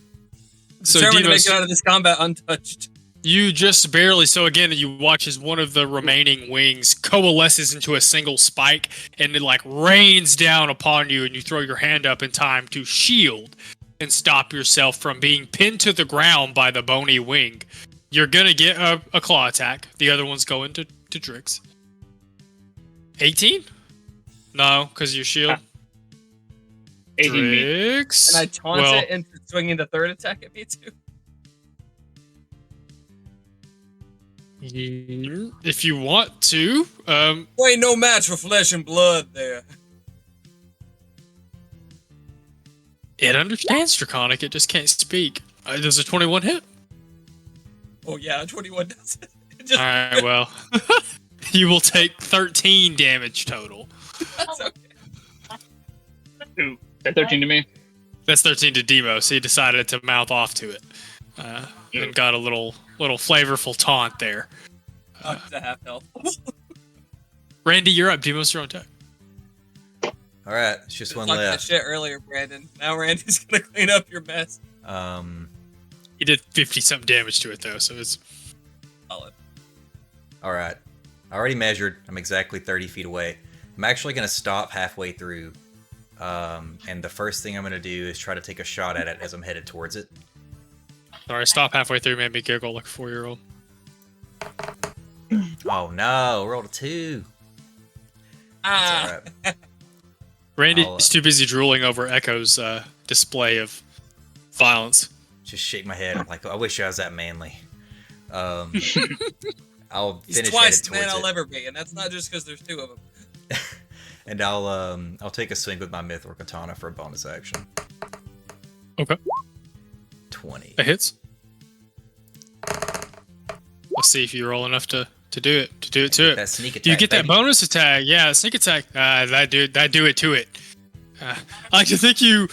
So Determined to make Demos, it out of this combat untouched. you just barely. So again, you watch as one of the remaining wings coalesces into a single spike, and it like rains down upon you, and you throw your hand up in time to shield and stop yourself from being pinned to the ground by the bony wing. You're gonna get a claw attack. The other one's going to Drix. 18? No, because your shield. 18 meat. Drix. And I taunt well, it into swinging the third attack at me too. if you want to, Ain't no match for flesh and blood there. it understands Draconic. It just can't speak. Does a 21 hit? Oh yeah, 21 does it. All right. Well, you will take 13 damage total. That's okay. Ooh, that 13 to me. That's 13 to Demo. So he decided to mouth off to it, and got a little flavorful taunt there. Up to half health. Randy, you're up. Demo's your own turn. All right, it's just one Like that left. shit earlier, Brandon. Now Randy's gonna clean up your mess. He did 50-something damage to it though, so it's Solid. All right, I already measured. I'm exactly 30 feet away. I'm actually gonna stop halfway through, and the first thing I'm gonna do is try to take a shot at it as I'm headed towards it. sorry. Stop halfway through, made me giggle like a 4-year-old. Oh no, rolled a 2. That's all right. Randy's too busy drooling over Echo's display of violence. Just shake my head. I'm like, I wish I was that manly. I'll He's finish twice headed the man towards I'll it, ever be, and that's not just because there's two of them. and I'll take a swing with my Mithril Katana for a bonus action. Okay. 20. That hits. Let's see if you roll enough to do it. To it. That sneak attack. Do you get that baby. bonus attack? Yeah, sneak attack. That do it to it. I like to think you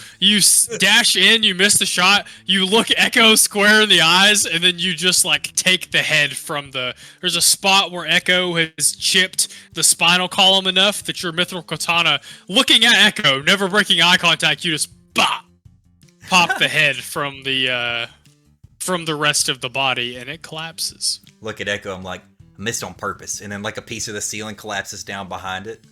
dash in, you miss the shot, you look Echo square in the eyes, and then you just like take the head from the. There's a spot where Echo has chipped the spinal column enough that your Mithril Katana, looking at Echo, never breaking eye contact, you just pop the head from the rest of the body, and it collapses. Look at Echo. I'm like, I missed on purpose, and then like a piece of the ceiling collapses down behind it.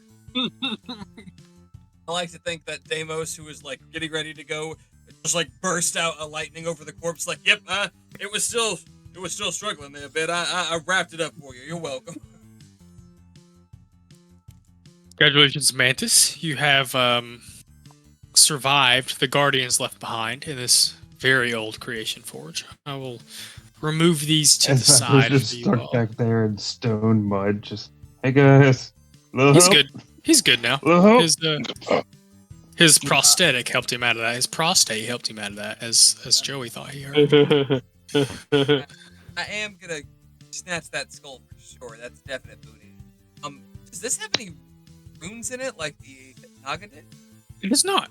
I like to think that Deimos, who was like getting ready to go, just like burst out a lightning over the corpse. Like, yep, it was still struggling there a bit. I wrapped it up for you. You're welcome. Congratulations, Mantis. You have survived the Guardians left behind in this very old creation forge. I will remove these to the As I side was of just you stuck all. back there in stone mud. Just, hey guys, little He's help? good. He's good now. Little help? His prosthetic helped him out of that. His prostate helped him out of that, as Joey thought he heard. I am gonna snatch that skull for sure. That's definite booty. Does this have any runes in it like the Naga did? It is not.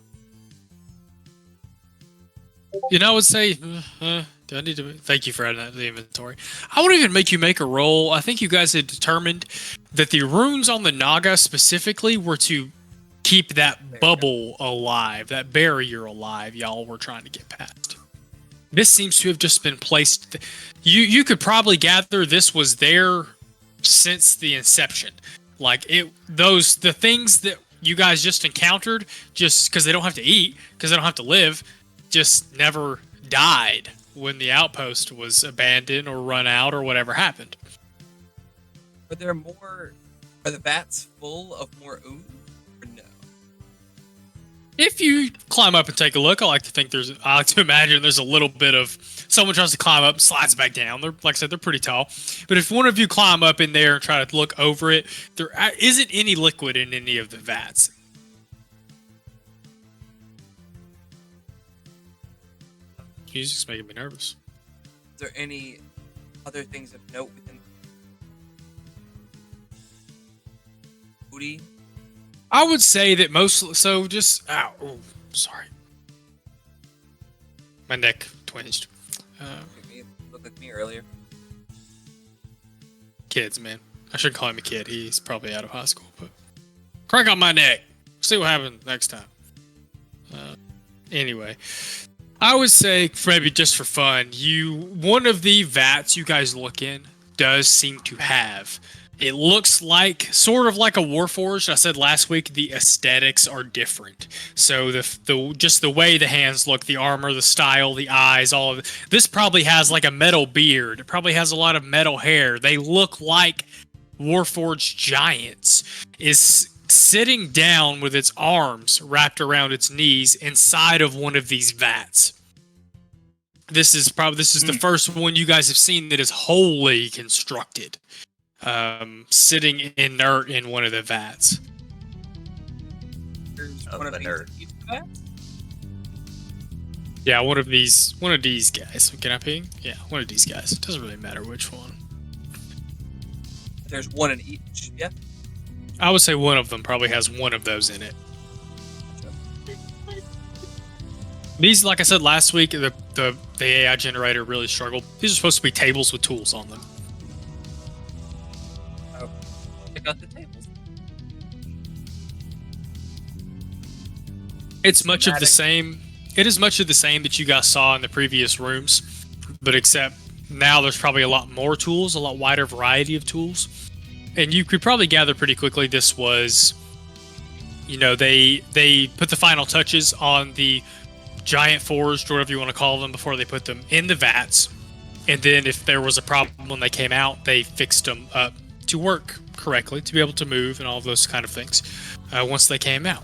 You know, I would say, do I need to? Thank you for adding that to the inventory. I wouldn't even make you make a roll. I think you guys had determined that the runes on the Naga specifically were to keep that bubble alive, that barrier alive. Y'all were trying to get past. This seems to have just been placed. You could probably gather this was there since the inception. Like the things that you guys just encountered, just because they don't have to eat, because they don't have to live, just never died when the outpost was abandoned or run out or whatever happened. Are the vats full of more ooze or no? If you climb up and take a look, I like to imagine there's a little bit of someone tries to climb up, slides back down. They're, like I said, they're pretty tall. But if one of you climb up in there and try to look over it, there isn't any liquid in any of the vats. He's just making me nervous. Is there any other things of note within booty? I would say that most. So just. Ow. Oh, sorry. My neck twinged. Looked like me earlier. Kids, man. I shouldn't call him a kid. He's probably out of high school. But crank on my neck. See what happens next time. Anyway. I would say, maybe just for fun, one of the vats you guys look in does seem to have. It looks like, sort of like a Warforged. I said last week, the aesthetics are different. So just the way the hands look, the armor, the style, the eyes, all of it. This probably has like a metal beard. It probably has a lot of metal hair. They look like Warforged giants. sitting down with its arms wrapped around its knees inside of one of these vats. This is the first one you guys have seen that is wholly constructed, sitting inert in one of the vats. There's Of one of the these nerd. in each of that? Yeah, one of these guys. Can I ping? Yeah, one of these guys. It doesn't really matter which one. There's one in each. Yeah. I would say one of them probably has one of those in it. These, like I said last week, the AI generator really struggled. These are supposed to be tables with tools on them. Check out the tables. It's much of the Schematic. same. It is much of the same that you guys saw in the previous rooms, but except now there's probably a lot more tools, a lot wider variety of tools. And you could probably gather pretty quickly this was, they put the final touches on the giant forged, or whatever you want to call them, before they put them in the vats. And then if there was a problem when they came out, they fixed them up to work correctly, to be able to move and all of those kind of things once they came out.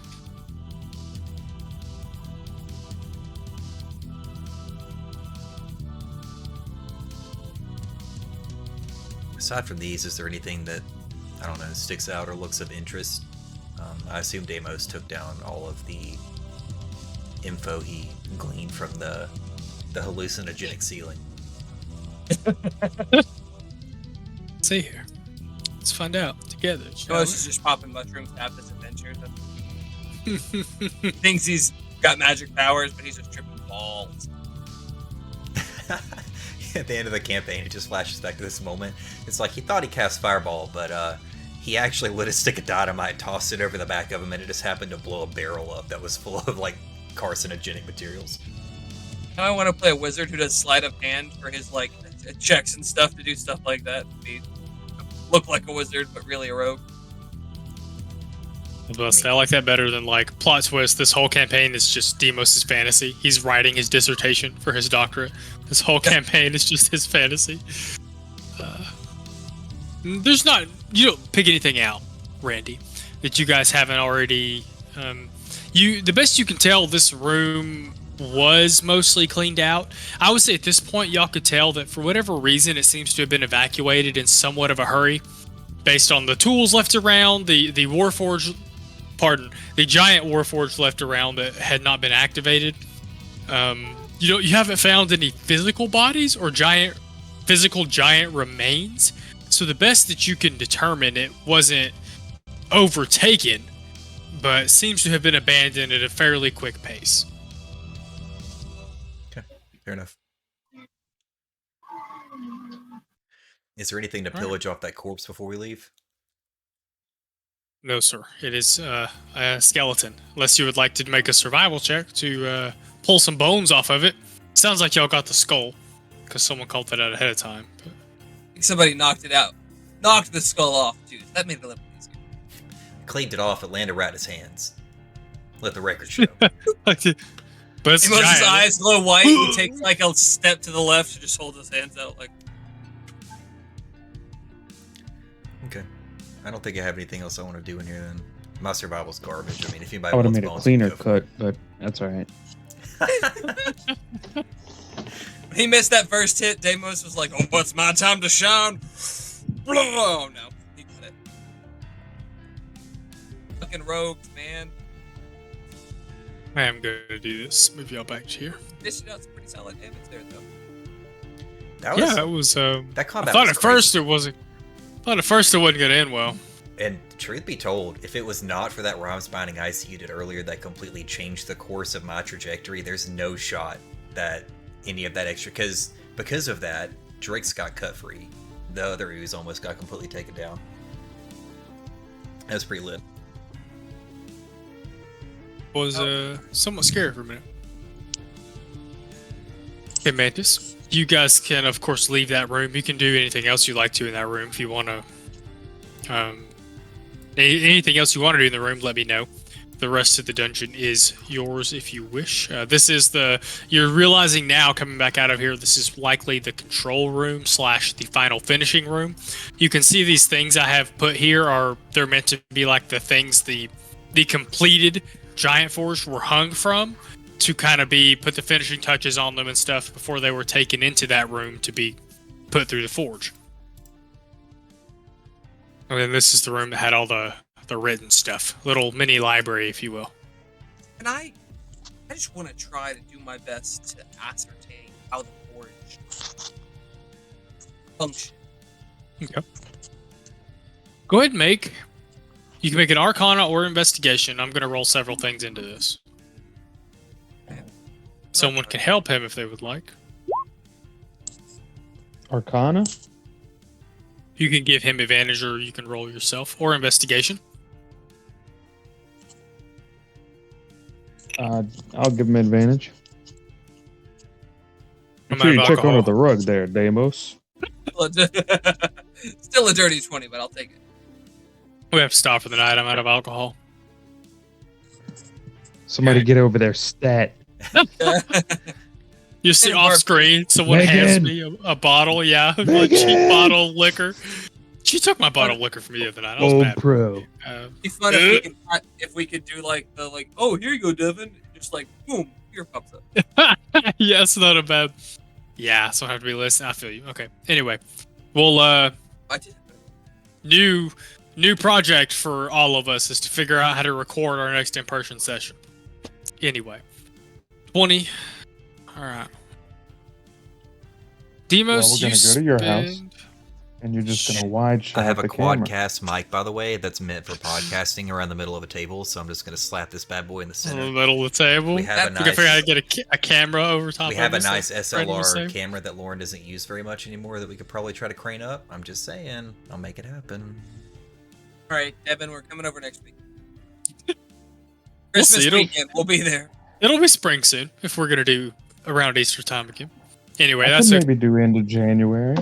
Aside from these, is there anything that, I don't know, sticks out or looks of interest? I assume Deimos took down all of the info he gleaned from the hallucinogenic ceiling. Let's see here. Let's find out together. shall Ghost is just popping mushrooms to have this adventure. He thinks he's got magic powers, but he's just tripping balls. At the end of the campaign, it just flashes back to this moment. It's like he thought he cast Fireball, but he actually lit a stick of dynamite, tossed it over the back of him, and it just happened to blow a barrel up that was full of, like, carcinogenic materials. Now I want to play a wizard who does sleight of hand for his, like, checks and stuff to do stuff like that. Look like a wizard, but really a rogue. I like that better than, like, plot twist. This whole campaign is just Deimos' fantasy. He's writing his dissertation for his doctorate. This whole campaign is just his fantasy. There's not... You don't pick anything out, Randy, that you guys haven't already... The best you can tell, this room was mostly cleaned out. I would say at this point, y'all could tell that for whatever reason, it seems to have been evacuated in somewhat of a hurry, based on the tools left around, the Warforged... Pardon, the giant Warforged left around that had not been activated. You haven't found any physical bodies or physical giant remains. So the best that you can determine, it wasn't overtaken, but seems to have been abandoned at a fairly quick pace. Okay, fair enough. Is there anything to All right. pillage off that corpse before we leave? No, sir. It is a skeleton. Unless you would like to make a survival check to pull some bones off of it. Sounds like y'all got the skull, because someone called that out ahead of time. But... I think somebody knocked it out. Knocked the skull off, too. That made it a little easier. Cleaned it off, it landed right in his hands. Let the record show. but it's He moves his giant. eyes glow white. He takes, like, a step to the left to just hold his hands out, like... Okay. I don't think I have anything else I want to do in here then. My survival's garbage. I mean, if anybody I would have wants made a bones, cleaner go for cut, but that's all right. When he missed that first hit, Deimos was like, "Oh, it's my time to shine." Oh no, he got it. Fucking rogues, man. I am going to do this. Move y'all back to here. Dishing out some pretty solid damage there, though. That was, Yeah, that was... that I combat thought was at crazy. first it wasn't... going to end well. And truth be told, if it was not for that Rhymes Binding Ice you did earlier that completely changed the course of my trajectory, there's no shot that any of that extra... Because of that, Drake's got cut free. The other ooze almost got completely taken down. That was pretty lit. Was somewhat scary for a minute. Okay, Mantis. You guys can, of course, leave that room. You can do anything else you'd like to in that room if you want to. Anything else you want to do in the room, let me know. the rest of the dungeon is yours if you wish. This is you're realizing now coming back out of here, this is likely the control room / the final finishing room. You can see these things I have put here they're meant to be like the things the completed Giant Forge were hung from, to kind of put the finishing touches on them and stuff before they were taken into that room to be put through the forge. And then this is the room that had all the written stuff. Little mini library, if you will. And I just want to try to do my best to ascertain how the forge functions. Okay. Go ahead and you can make an Arcana or Investigation. I'm going to roll several things into this. Someone can help him if they would like. Arcana? You can give him advantage, or you can roll yourself, or Investigation. I'll give him advantage. I'm Make sure out you of check alcohol. under the rug there, Deimos. Still a dirty 20, but I'll take it. We have to stop for the night. I'm out of alcohol. Somebody Okay. get over there, stat. You see Hey, off Mark. screen, someone Megan. hands me a bottle, a cheap Megan. bottle of liquor. She took my bottle of liquor from me the other night. I was Old mad. pro. It'd be fun if we could do like oh, here you go, Devin. Just like boom, here pops up. Yeah, it's not a bad. Yeah, so I have to be listening. I feel you. Okay. Anyway, we'll I did. new project for all of us is to figure out how to record our next in-person session. Anyway, 20. All right. Demos, Well, we're gonna you go to your house. spend- And you're just going to wide shot I have a the camera. quadcast mic, by the way, that's meant for podcasting around the middle of a table. So I'm just going to slap this bad boy in the in center. the middle of the table. We We have a can figure out how nice, to get a camera over top. we of have a this, nice like Brandon was SLR saying. camera that Lauren doesn't use very much anymore that we could probably try to crane up. I'm just saying, I'll make it happen. All right, Devin, we're coming over next week. We'll Christmas see, it'll- weekend, we'll be there. It'll be spring soon if we're gonna do around Easter time again. Anyway, I that's could it. maybe do end of January.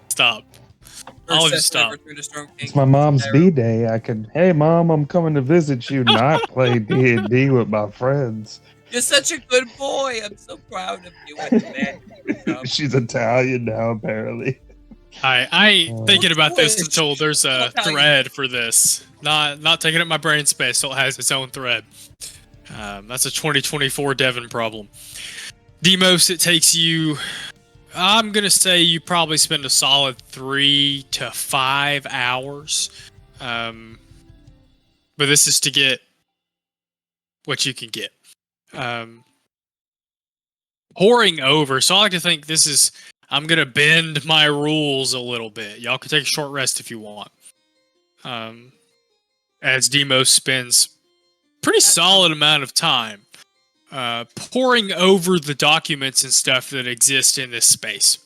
Stop. First I'll session just stop. of Return to Storm King. It's my mom's Arrow. B-Day. I could, hey, Mom, I'm coming to visit you, not play D&D with my friends. You're such a good boy. I'm so proud of you, man. Good job. She's Italian now, apparently. I ain't thinking about this Twitch. until there's a I'll tell you. thread for this. Not taking up my brain space till it has its own thread. That's a 2024 Devon problem. Demos, it takes you. I'm gonna say you probably spend a solid 3 to 5 hours. But this is to get what you can get. Pouring over. So I like to think this is. I'm gonna bend my rules a little bit. Y'all can take a short rest if you want. As Demos spends pretty solid amount of time pouring over the documents and stuff that exist in this space.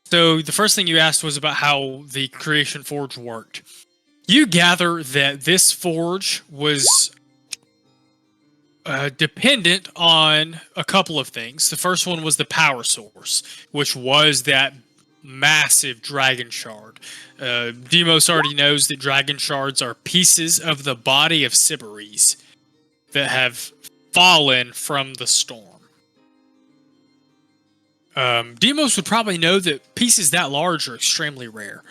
So the first thing you asked was about how the Creation Forge worked. You gather that this forge was dependent on a couple of things. The first one was the power source, which was that massive dragon shard. Demos already knows that dragon shards are pieces of the body of Sybaris that have fallen from the storm. Demos would probably know that pieces that large are extremely rare.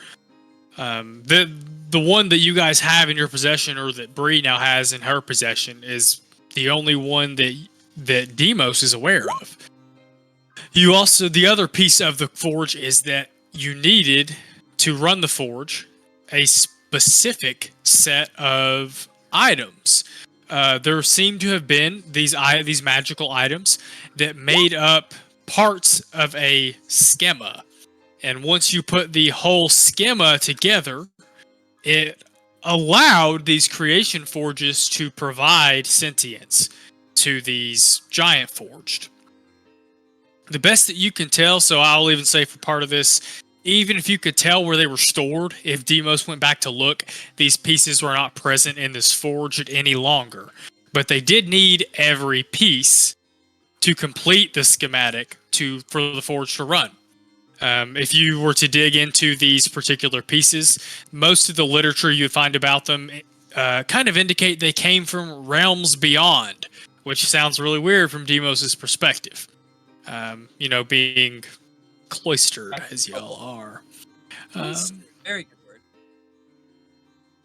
The one that you guys have in your possession, or that Bree now has in her possession, is the only one that Demos is aware of. You also, the other piece of the forge is that you needed to run the forge a specific set of items. There seem to have been these magical items that made up parts of a schema. And once you put the whole schema together, it allowed these creation forges to provide sentience to these giant forged. The best that you can tell, so I'll even say for part of this, even if you could tell where they were stored, if Demos went back to look, these pieces were not present in this forge any longer. But they did need every piece to complete the schematic for the forge to run. If you were to dig into these particular pieces, most of the literature you find about them kind of indicate they came from realms beyond, which sounds really weird from Demos's perspective. Being cloistered as y'all are. Very good word.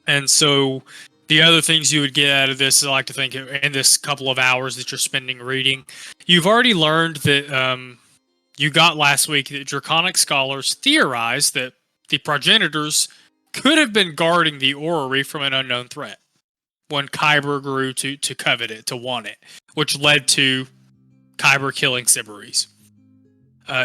And so the other things you would get out of this, I like to think, in this couple of hours that you're spending reading, you've already learned that you got last week that Draconic scholars theorized that the progenitors could have been guarding the orrery from an unknown threat when Kyber grew to covet it, to want it, which led to Kyber killing Sybaris.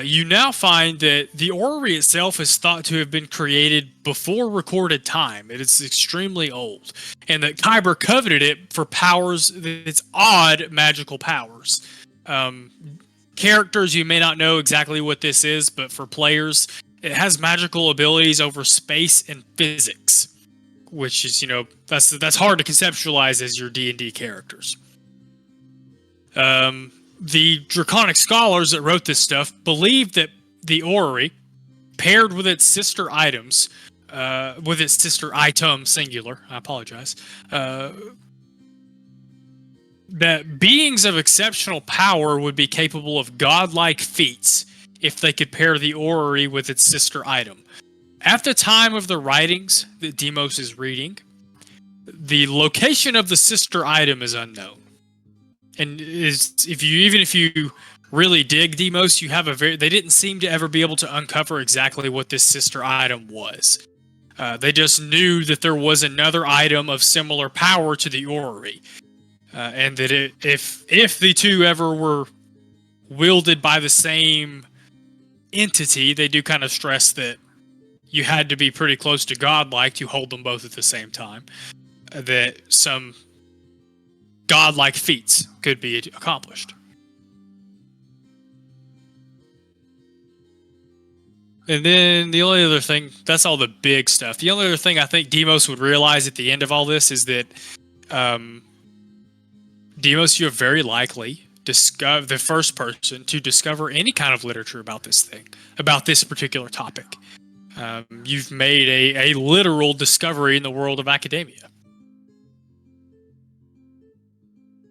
You now find that the orrery itself is thought to have been created before recorded time. It is extremely old. And that Kyber coveted it for powers, its odd magical powers. Characters, you may not know exactly what this is, but for players, it has magical abilities over space and physics, which is, that's hard to conceptualize as your D&D characters. The Draconic scholars that wrote this stuff believed that the orrery, paired with its sister items, with its sister item singular, I apologize, that beings of exceptional power would be capable of godlike feats if they could pair the orrery with its sister item. At the time of the writings that Demos is reading, the location of the sister item is unknown. And if you really dig Demos, you have they didn't seem to ever be able to uncover exactly what this sister item was. They just knew that there was another item of similar power to the orrery, and that if the two ever were wielded by the same entity, they do kind of stress that you had to be pretty close to godlike to hold them both at the same time. That some godlike feats could be accomplished. And then the only other thing, that's all the big stuff. The only other thing I think Demos would realize at the end of all this is that Demos, you're very likely the first person to discover any kind of literature about this thing, about this particular topic. You've made a literal discovery in the world of academia.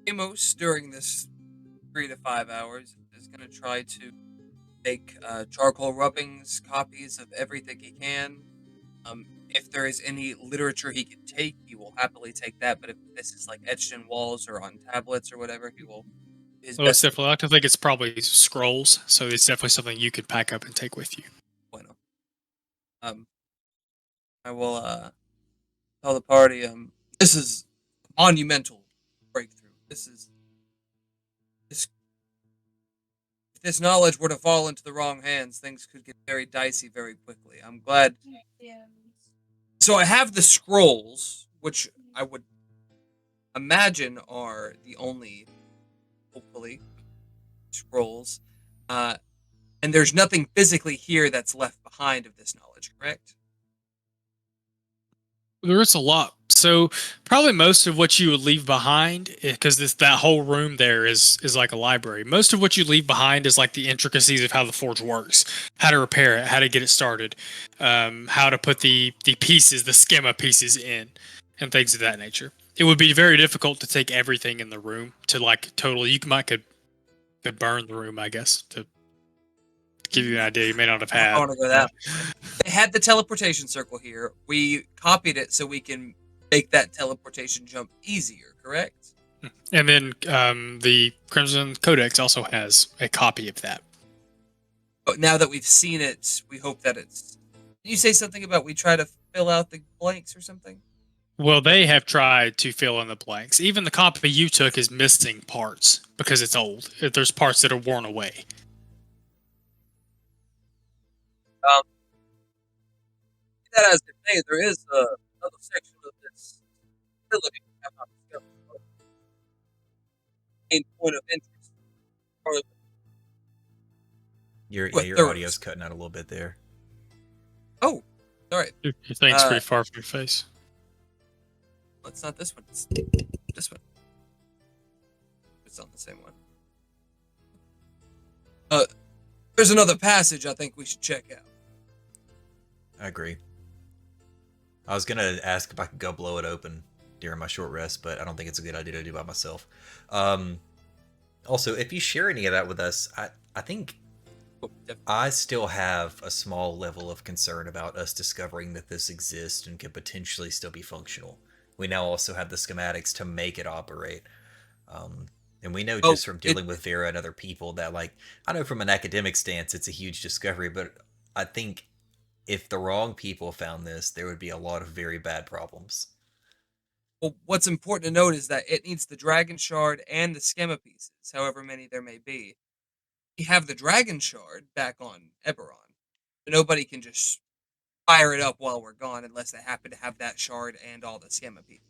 Amos, during this 3 to 5 hours, is going to try to make charcoal rubbings, copies of everything he can. If there is any literature he can take, he will happily take that. But if this is like etched in walls or on tablets or whatever, he will. Well, it's definitely, I like to think it's probably scrolls, so it's definitely something you could pack up and take with you. Bueno. I will tell the party, this is a monumental breakthrough. If this knowledge were to fall into the wrong hands, things could get very dicey very quickly. I'm glad. So I have the scrolls, which I would imagine are the only, hopefully, scrolls. And there's nothing physically here that's left behind of this knowledge, correct? There is a lot. So probably most of what you would leave behind, because that whole room there is like a library. Most of what you leave behind is like the intricacies of how the forge works, how to repair it, how to get it started, how to put the pieces, the schema pieces in, and things of that nature. It would be very difficult to take everything in the room to like totally. You could burn the room, I guess, to give you an idea. You may not have had. I want to go that. They had the teleportation circle here. We copied it so we can make that teleportation jump easier, correct? And then the Crimson Codex also has a copy of that. But now that we've seen it, we hope that it's... Can you say something about we try to fill out the blanks or something? Well, they have tried to fill in the blanks. Even the copy you took is missing parts because it's old. There's parts that are worn away. That as it may, there is another section of this facility we have not discovered. Main point of interest. Your audio's cutting out a little bit there. Oh, all right. Your thing's pretty far from your face. Well, it's not this one. It's this one. It's on the same one. There's another passage I think we should check out. I agree. I was gonna ask if I could go blow it open. during my short rest, but I don't think it's a good idea to do by myself. Also, if you share any of that with us, I think I still have a small level of concern about us discovering that this exists and could potentially still be functional. We now also have the schematics to make it operate. And we know just from dealing with Vera and other people that, like, I know from an academic stance, it's a huge discovery, but I think if the wrong people found this, there would be a lot of very bad problems. Well, what's important to note is that it needs the Dragon Shard and the Schema pieces, however many there may be. We have the Dragon Shard back on Eberron. Nobody can just fire it up while we're gone unless they happen to have that shard and all the Schema pieces.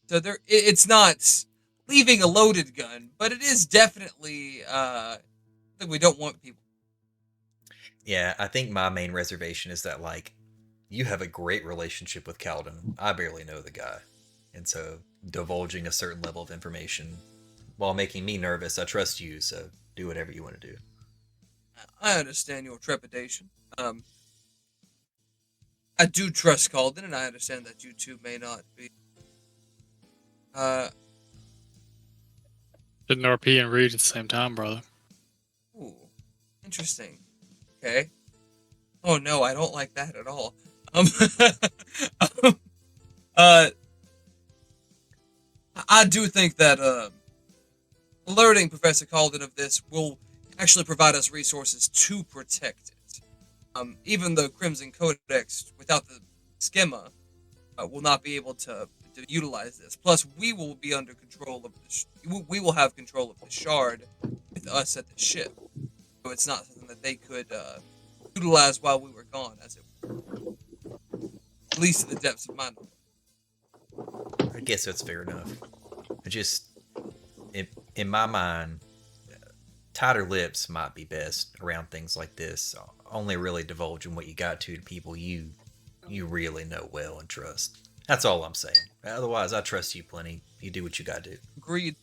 So it's not leaving a loaded gun, but it is definitely that we don't want people. Yeah, I think my main reservation is that, like, you have a great relationship with Calden. I barely know the guy. And so divulging a certain level of information while making me nervous, I trust you, so do whatever you want to do. I understand your trepidation. I do trust Calden, and I understand that you two may not be. Didn't RP and read at the same time, brother. Ooh, interesting. Okay. Oh no, I don't like that at all. I do think that alerting Professor Calden of this will actually provide us resources to protect it. Even the Crimson Codex, without the schema, will not be able to utilize this. Plus, we will be under control of we will have control of the shard with us at the ship. So it's not something that they could utilize while we were gone, as it were. At least in the depths of my knowledge. I guess that's fair enough. I just, in my mind, tighter lips might be best around things like this. Only really divulging what you got to people you really know well and trust. That's all I'm saying. Otherwise, I trust you plenty. You do what you gotta do. Agreed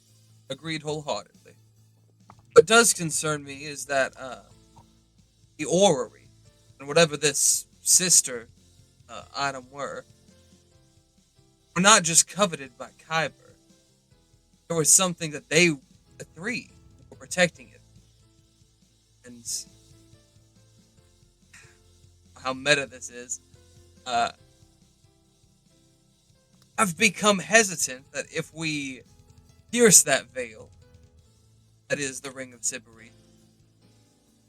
wholeheartedly. What does concern me is that the orrery and whatever this sister item were not just coveted by Kyber. There was something that they, the three, were protecting it. And how meta this is. I've become hesitant that if we pierce that veil, that is the Ring of Sibiri,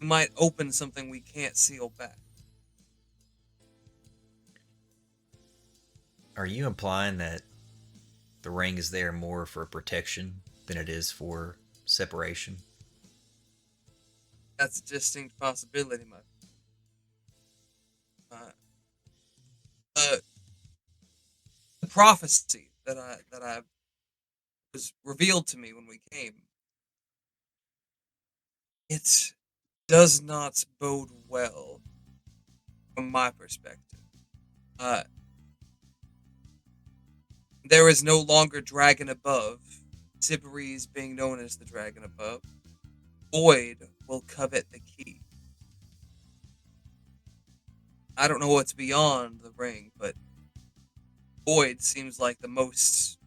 we might open something we can't seal back. Are you implying that the ring is there more for protection than it is for separation? That's a distinct possibility, my. The prophecy that I was revealed to me when we came. It does not bode well from my perspective. There is no longer Dragon Above. Sibiri is being known as the Dragon Above. Void will covet the key. I don't know what's beyond the ring, but Void seems like the most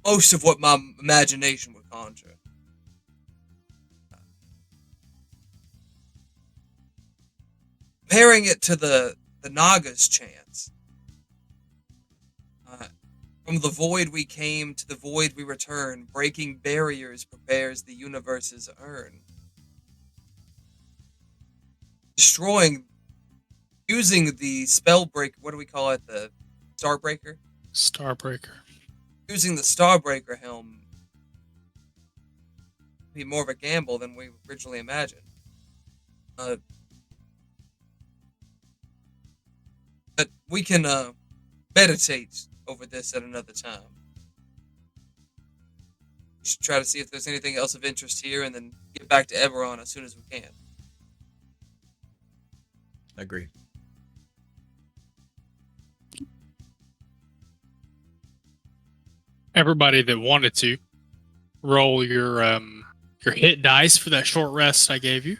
of what my imagination would conjure. Comparing it to the Naga's chants. From the void we came, to the void we return. Breaking barriers prepares the universe's urn. Destroying, using the spell break, what do we call it? The Starbreaker? Starbreaker. Using the Starbreaker helm would be more of a gamble than we originally imagined. But we can meditate over this at another time. We should try to see if there's anything else of interest here and then get back to Eberron as soon as we can. Agree. Everybody that wanted to roll your hit dice for that short rest I gave you,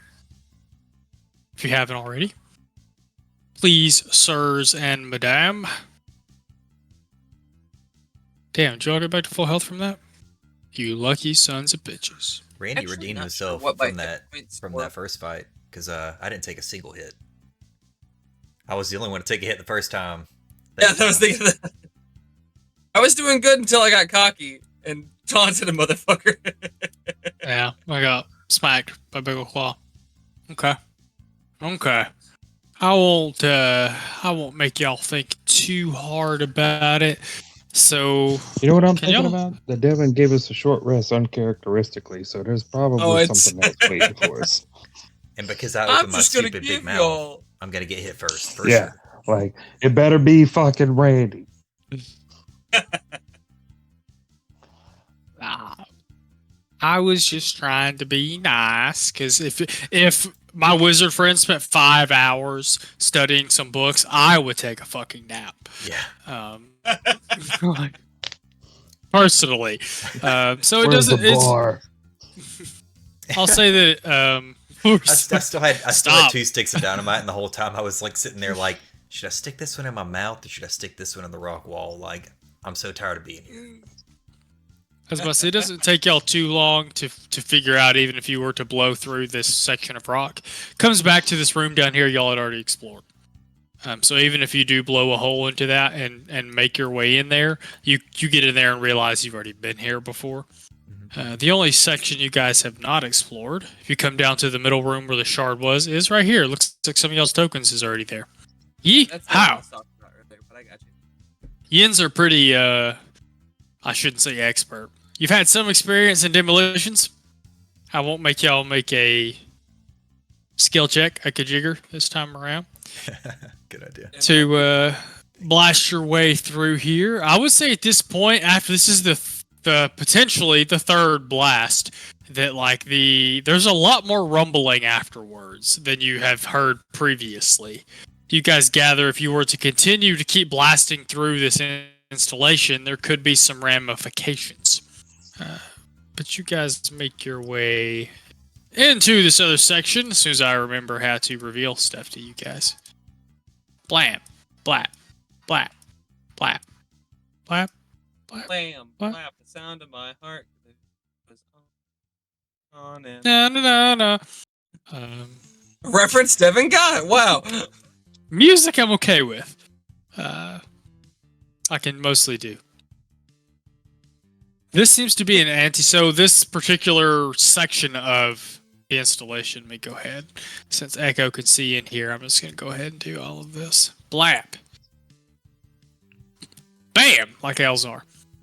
if you haven't already. Please, sirs and madame. Damn, did y'all get back to full health from that? You lucky sons of bitches. Randy Actually, redeemed not himself sure what my from hit that points from were. that first fight because I didn't take a single hit. I was the only one to take a hit the first time. Yeah, I was thinking that. I was doing good until I got cocky and taunted a motherfucker. Yeah, I got smacked by Big Ol' Claw. Okay. I won't make y'all think too hard about it. So You know what I'm Can thinking y'all- about? The Devin gave us a short rest uncharacteristically, so there's probably it's- something else waiting for us. And because I I'm opened my just gonna stupid give big mouth, y'all. I'm gonna get hit first for Yeah. sure. Like, it better be fucking Randy. I was just trying to be nice because if my wizard friend spent 5 hours studying some books, I would take a fucking nap. Yeah. Personally, so it Where's doesn't. the bar? I'll say that. I still had Stop. 2 sticks of dynamite, and the whole time I was like sitting there like, should I stick this one in my mouth or should I stick this one in the rock wall? Like, I'm so tired of being here. I was about to say, it doesn't take y'all too long to figure out, even if you were to blow through this section of rock. Comes back to this room down here y'all had already explored. So even if you do blow a hole into that and make your way in there, you get in there and realize you've already been here before. The only section you guys have not explored, if you come down to the middle room where the shard was, is right here. Looks like some of y'all's tokens is already there. That's what I How? was talking about right there, but I got you. Yins are pretty, I shouldn't say expert. You've had some experience in demolitions. I won't make y'all make a skill check, a kajigger this time around, Good idea. to blast your way through here. I would say at this point, after this is the potentially the third blast, that like there's a lot more rumbling afterwards than you have heard previously. You guys gather if you were to continue to keep blasting through this installation, there could be some ramifications. But you guys make your way into this other section as soon as I remember how to reveal stuff to you guys. Blam, blap, blap, blap, blap. Blam, What? clap, the sound of my heart. It was on and No. reference Devin got it. Wow. Music I'm okay with. I can mostly do. This seems to be an so this particular section of the installation, let me go ahead. Since Echo can see in here, I'm just going to go ahead and do all of this. Blap. Bam! Like Elzar.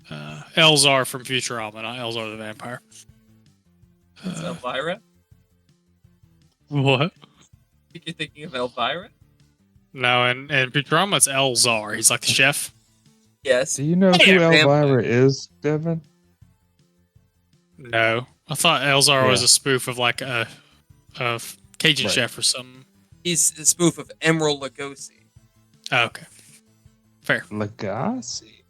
Elzar from Futurama, not Elzar the Vampire. It's Elvira. What? I think you're thinking of Elvira? No, and Futurama, it's Elzar. He's like the chef. Yes. Do you know Hey, who vampire. Elvira is, Devin? No. I thought Elzar was Yeah. a spoof of like a Cajun Right. chef or something. He's a spoof of Emerald Lagasse. Oh, okay. Fair. Legacy?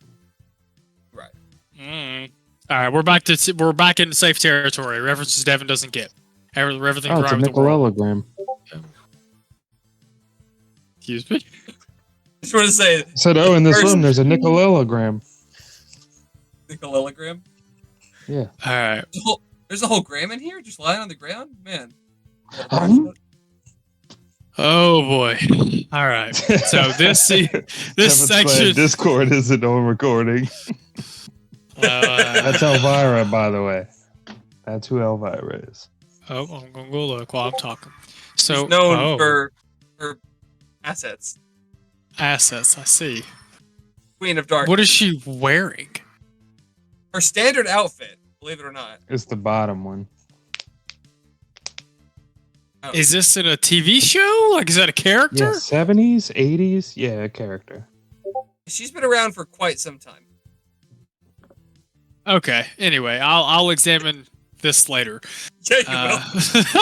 Right. All right, we're back into safe territory. References Devin doesn't get. Everything's Oh, it's right a with the world. Nickelodeon. Excuse me. Just want to say I said, oh, in this First- room, there's a Nickelodeon. Nickelogram. Yeah. All right. There's a whole gram in here, just lying on the ground, man. Oh boy. All right. So this Devin's playing section. Discord isn't on recording. That's Elvira, by the way. That's who Elvira is. Oh, I'm gonna go look while I'm talking. So She's known for her assets. assets. I see. Queen of Dark. What is she wearing? Her standard outfit, believe it or not. It's the bottom one. Oh, Is this in a TV show? Like, is that a character? Yeah, 70s, 80s. Yeah, a character. she's been around for quite some time. Okay. Anyway, I'll examine this later. Yeah,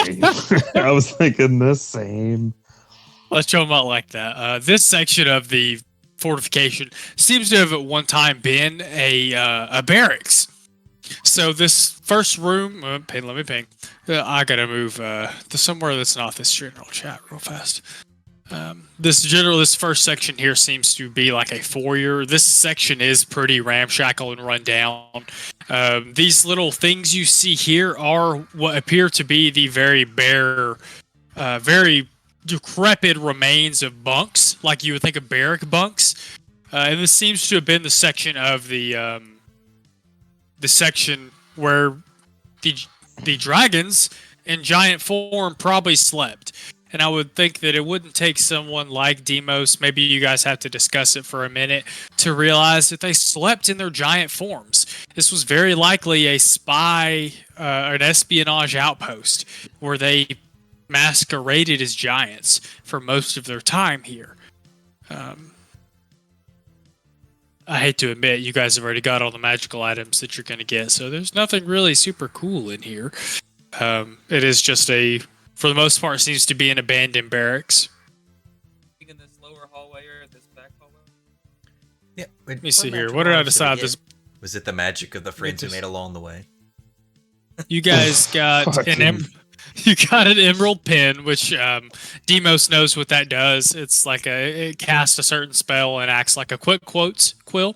you will. I was thinking the same. Let's show them out like that. This section of the fortification seems to have at one time been a barracks. So this first room, let me ping. I gotta move to somewhere that's not this general chat real fast. This first section here seems to be like a foyer. This section is pretty ramshackle and run down. These little things you see here are what appear to be the very bare, very decrepit remains of bunks, like you would think of barrack bunks. And this seems to have been the section of the section where the dragons in giant form probably slept. And I would think that it wouldn't take someone like Demos, maybe you guys have to discuss it for a minute, to realize that they slept in their giant forms. This was very likely a spy, an espionage outpost, where they masqueraded as giants for most of their time here. I hate to admit, you guys have already got all the magical items that you're going to get, so there's nothing really super cool in here. It is just for the most part, seems to be an abandoned barracks. In this lower hallway or this back hallway? Yeah. Let me see here. What did I decide? Was it the magic of the friends we made along the way? You guys got you got an emerald pin, which Demos knows what that does. It's like it casts a certain spell and acts like a quick quotes quill.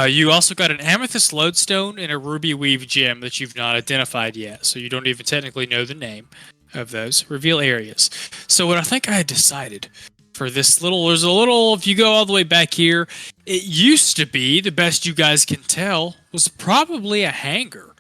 You also got an amethyst lodestone and a ruby weave gem that you've not identified yet, so you don't even technically know the name of those. Reveal areas. So what I think I had decided for this there's a little, if you go all the way back here, it used to be, the best you guys can tell, was probably a hangar.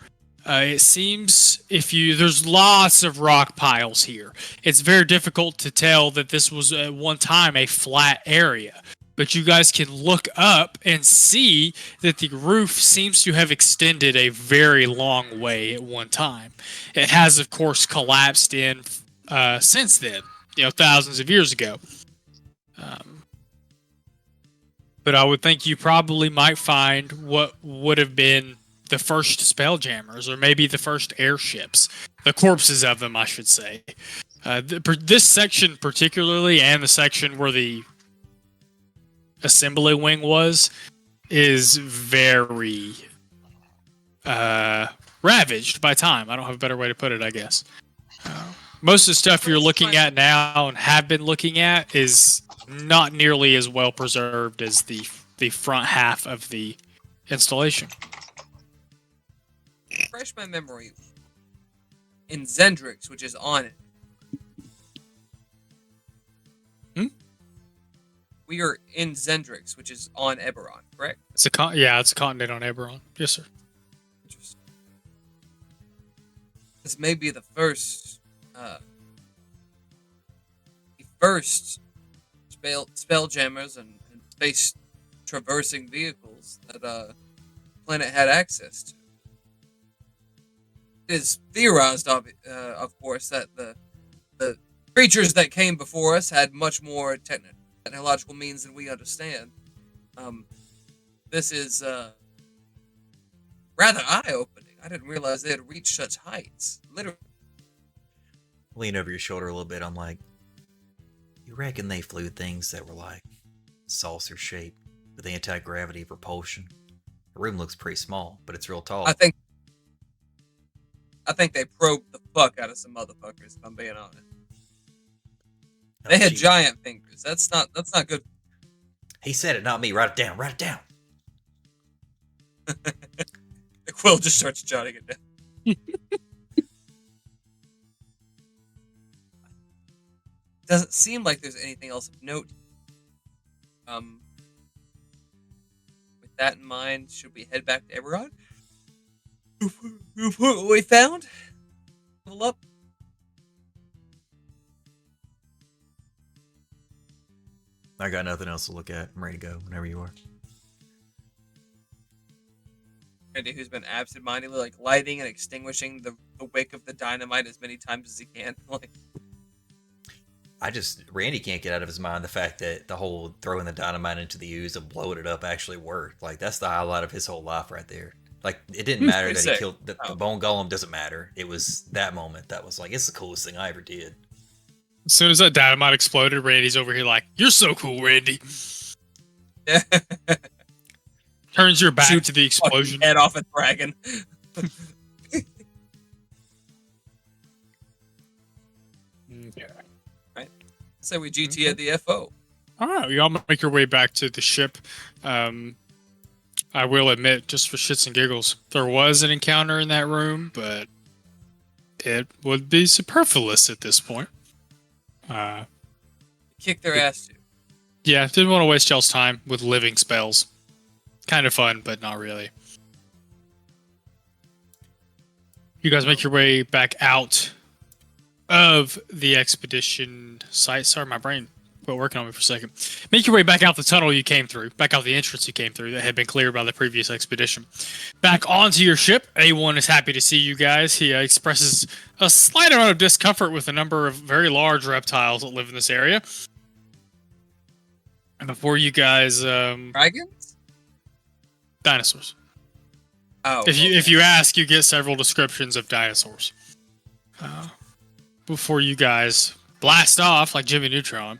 It seems there's lots of rock piles here. It's very difficult to tell that this was at one time a flat area. But you guys can look up and see that the roof seems to have extended a very long way at one time. It has, of course, collapsed in since then, thousands of years ago. But I would think you probably might find what would have been the first Spelljammers, or maybe the first airships. The corpses of them, I should say. This section particularly, and the section where the assembly wing is very ravaged by time. I don't have a better way to put it, I guess. Most of the stuff you're looking at now and have been looking at is not nearly as well preserved as the front half of the installation. Refresh my memory. In Zendrix, which is on it. We are in Zendrix, which is on Eberron, correct? It's a continent on Eberron. Yes, sir. Interesting. This may be the first spelljammers and space traversing vehicles that planet had access to. It is theorized, of course, that the creatures that came before us had much more technological means than we understand. This is rather eye-opening. I didn't realize they had reached such heights. Literally. Lean over your shoulder a little bit. I'm like, you reckon they flew things that were like saucer shaped with anti-gravity propulsion? The room looks pretty small, but it's real tall. I think they probed the fuck out of some motherfuckers, if I'm being honest. They had giant fingers. That's not good. He said it, not me. Write it down. Write it down. The quill just starts jotting it down. Doesn't seem like there's anything else of note. With that in mind, should we head back to Eberron? What we found? Level up. I got nothing else to look at. I'm ready to go whenever you are. Randy, who's been absent-mindedly like lighting and extinguishing the wick of the dynamite as many times as he can. Randy can't get out of his mind the fact that the whole throwing the dynamite into the ooze and blowing it up actually worked. Like, that's the highlight of his whole life right there. Like, it didn't matter that he killed the bone golem. Doesn't matter. It was that moment that was like, it's the coolest thing I ever did. As soon as that dynamite exploded, Randy's over here like, "You're so cool, Randy." Turns your back to the explosion. Head off a dragon. Okay. Right. Say we GT at the FO. All right, y'all make your way back to the ship. I will admit, just for shits and giggles, there was an encounter in that room, but it would be superfluous at this point. Kick their ass too. Yeah, didn't want to waste y'all's time with living spells. Kind of fun, but not really. You guys make your way back out of the expedition site. Sorry, my brain quit working on me for a second. Make your way back out the tunnel you came through, back out the entrance you came through that had been cleared by the previous expedition. Back onto your ship. A1 is happy to see you guys. He expresses a slight amount of discomfort with a number of very large reptiles that live in this area. And before you guys, Dragons? dinosaurs. Oh. If you ask, you get several descriptions of dinosaurs. Before you guys blast off like Jimmy Neutron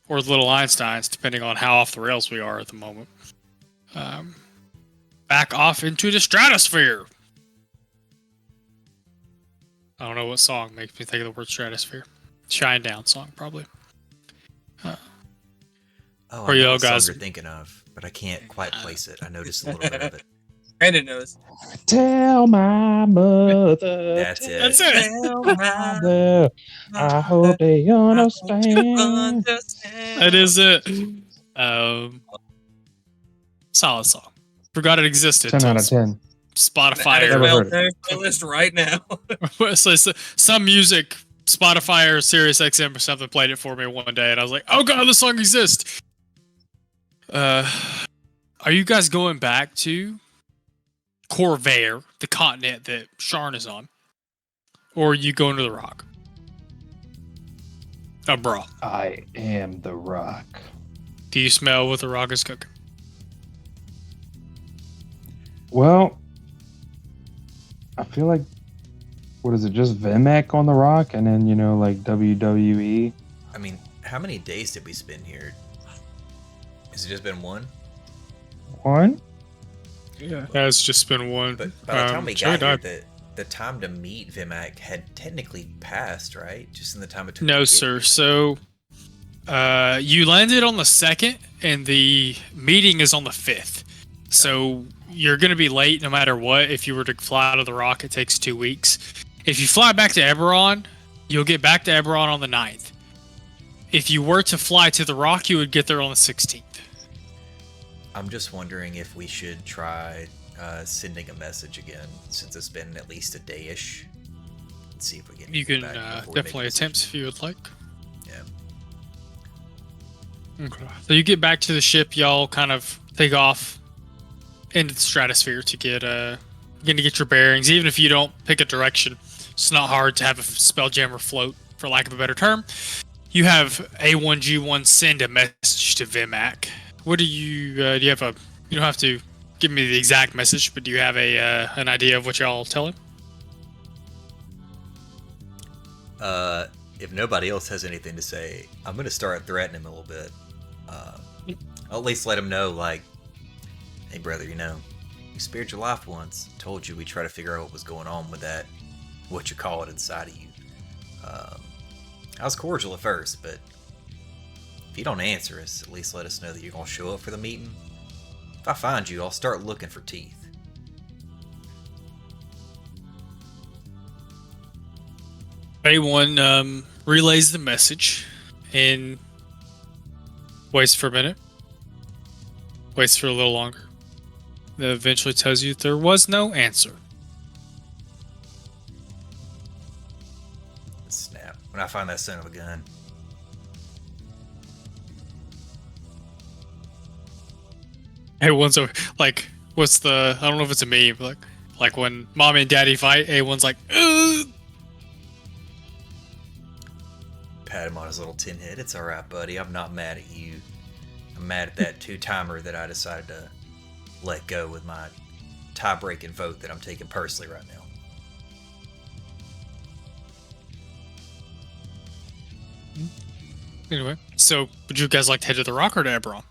or the little Einsteins, depending on how off the rails we are at the moment. Back off into the stratosphere. I don't know what song makes me think of the word stratosphere. Shine Down song, probably. Oh, Or I know y'all what song guys- you're thinking of, but I can't quite place it. I noticed a little bit of it. Brandon knows. Tell my mother. That's it. That's it. Mother, I hope they understand. That is it. Solid song. Forgot it existed. 10 out of till 10. Spotify Never or heard it. Playlist right now. some music, Spotify or Sirius XM or something played it for me one day, and I was like, "Oh god, this song exists." Are you guys going back to Corvair, the continent that Sharn is on, or are you going to the Rock? Oh, bro. I am the rock. Do you smell what the Rock is cooking? Well, I feel like, what is it, just Vimac on the rock, and then, like WWE? I mean, how many days did we spend here? Has it just been one? One? Yeah, it's just been one. But by the time we Joey got here, died. the time to meet Vimac had technically passed, right? Just in the time it took. No, to get sir. here. So, you landed on the 2nd, and the meeting is on the 5th. So you're going to be late no matter what. If you were to fly out of the Rock, it takes 2 weeks. If you fly back to Eberron, you'll get back to Eberron on the 9th. If you were to fly to the Rock, you would get there on the 16th. I'm just wondering if we should try sending a message again, since it's been at least a day-ish. Let's see if we get. You can back before we make a definitely attempt decision. if you would like. Yeah. Okay. So you get back to the ship. Y'all kind of take off into the stratosphere to get your bearings. Even if you don't pick a direction, it's not hard to have a Spelljammer float, for lack of a better term. You have A1G1 send a message to Vimac. What do you do? You have you don't have to give me the exact message, but do you have an idea of what y'all tell him? If nobody else has anything to say, I'm gonna start threatening him a little bit. I'll at least let him know, like, hey brother, you spared your life once. Told you we try to figure out what was going on with that, what you call it, inside of you. I was cordial at first, but if you don't answer us, at least let us know that you're gonna show up for the meeting. If I find you, I'll start looking for teeth. A1 relays the message and waits for a minute. Waits for a little longer. Then eventually tells you there was no answer. Snap. When I find that son of a gun. A1's over, like, what's the, I don't know if it's a meme, but like when mommy and daddy fight, A1's like, ugh! Pat him on his little tin head. It's alright, buddy. I'm not mad at you. I'm mad at that two-timer that I decided to let go with my tie-breaking vote that I'm taking personally right now. Anyway, so would you guys like to head to the Rock or to Eberron?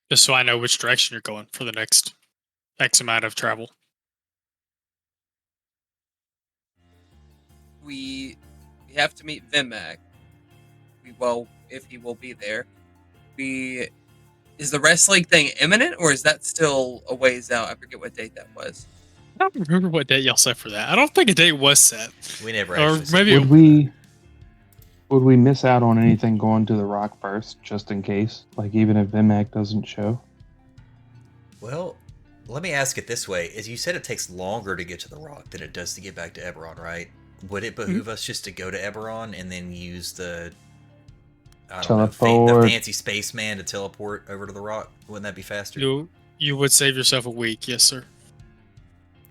Just so I know which direction you're going for the next X amount of travel. We have to meet Vimac. If he will be there. Is the wrestling thing imminent, or is that still a ways out? I forget what date that was. I don't remember what date y'all set for that. I don't think a date was set. We never Or actually said maybe Would we miss out on anything going to the Rock first, just in case? Like, even if Vimac doesn't show? Well, let me ask it this way. As you said, it takes longer to get to the Rock than it does to get back to Eberron, right? Would it behoove us just to go to Eberron and then use the Teleport. the fancy spaceman to teleport over to the Rock? Wouldn't that be faster? you would save yourself a week, yes, sir.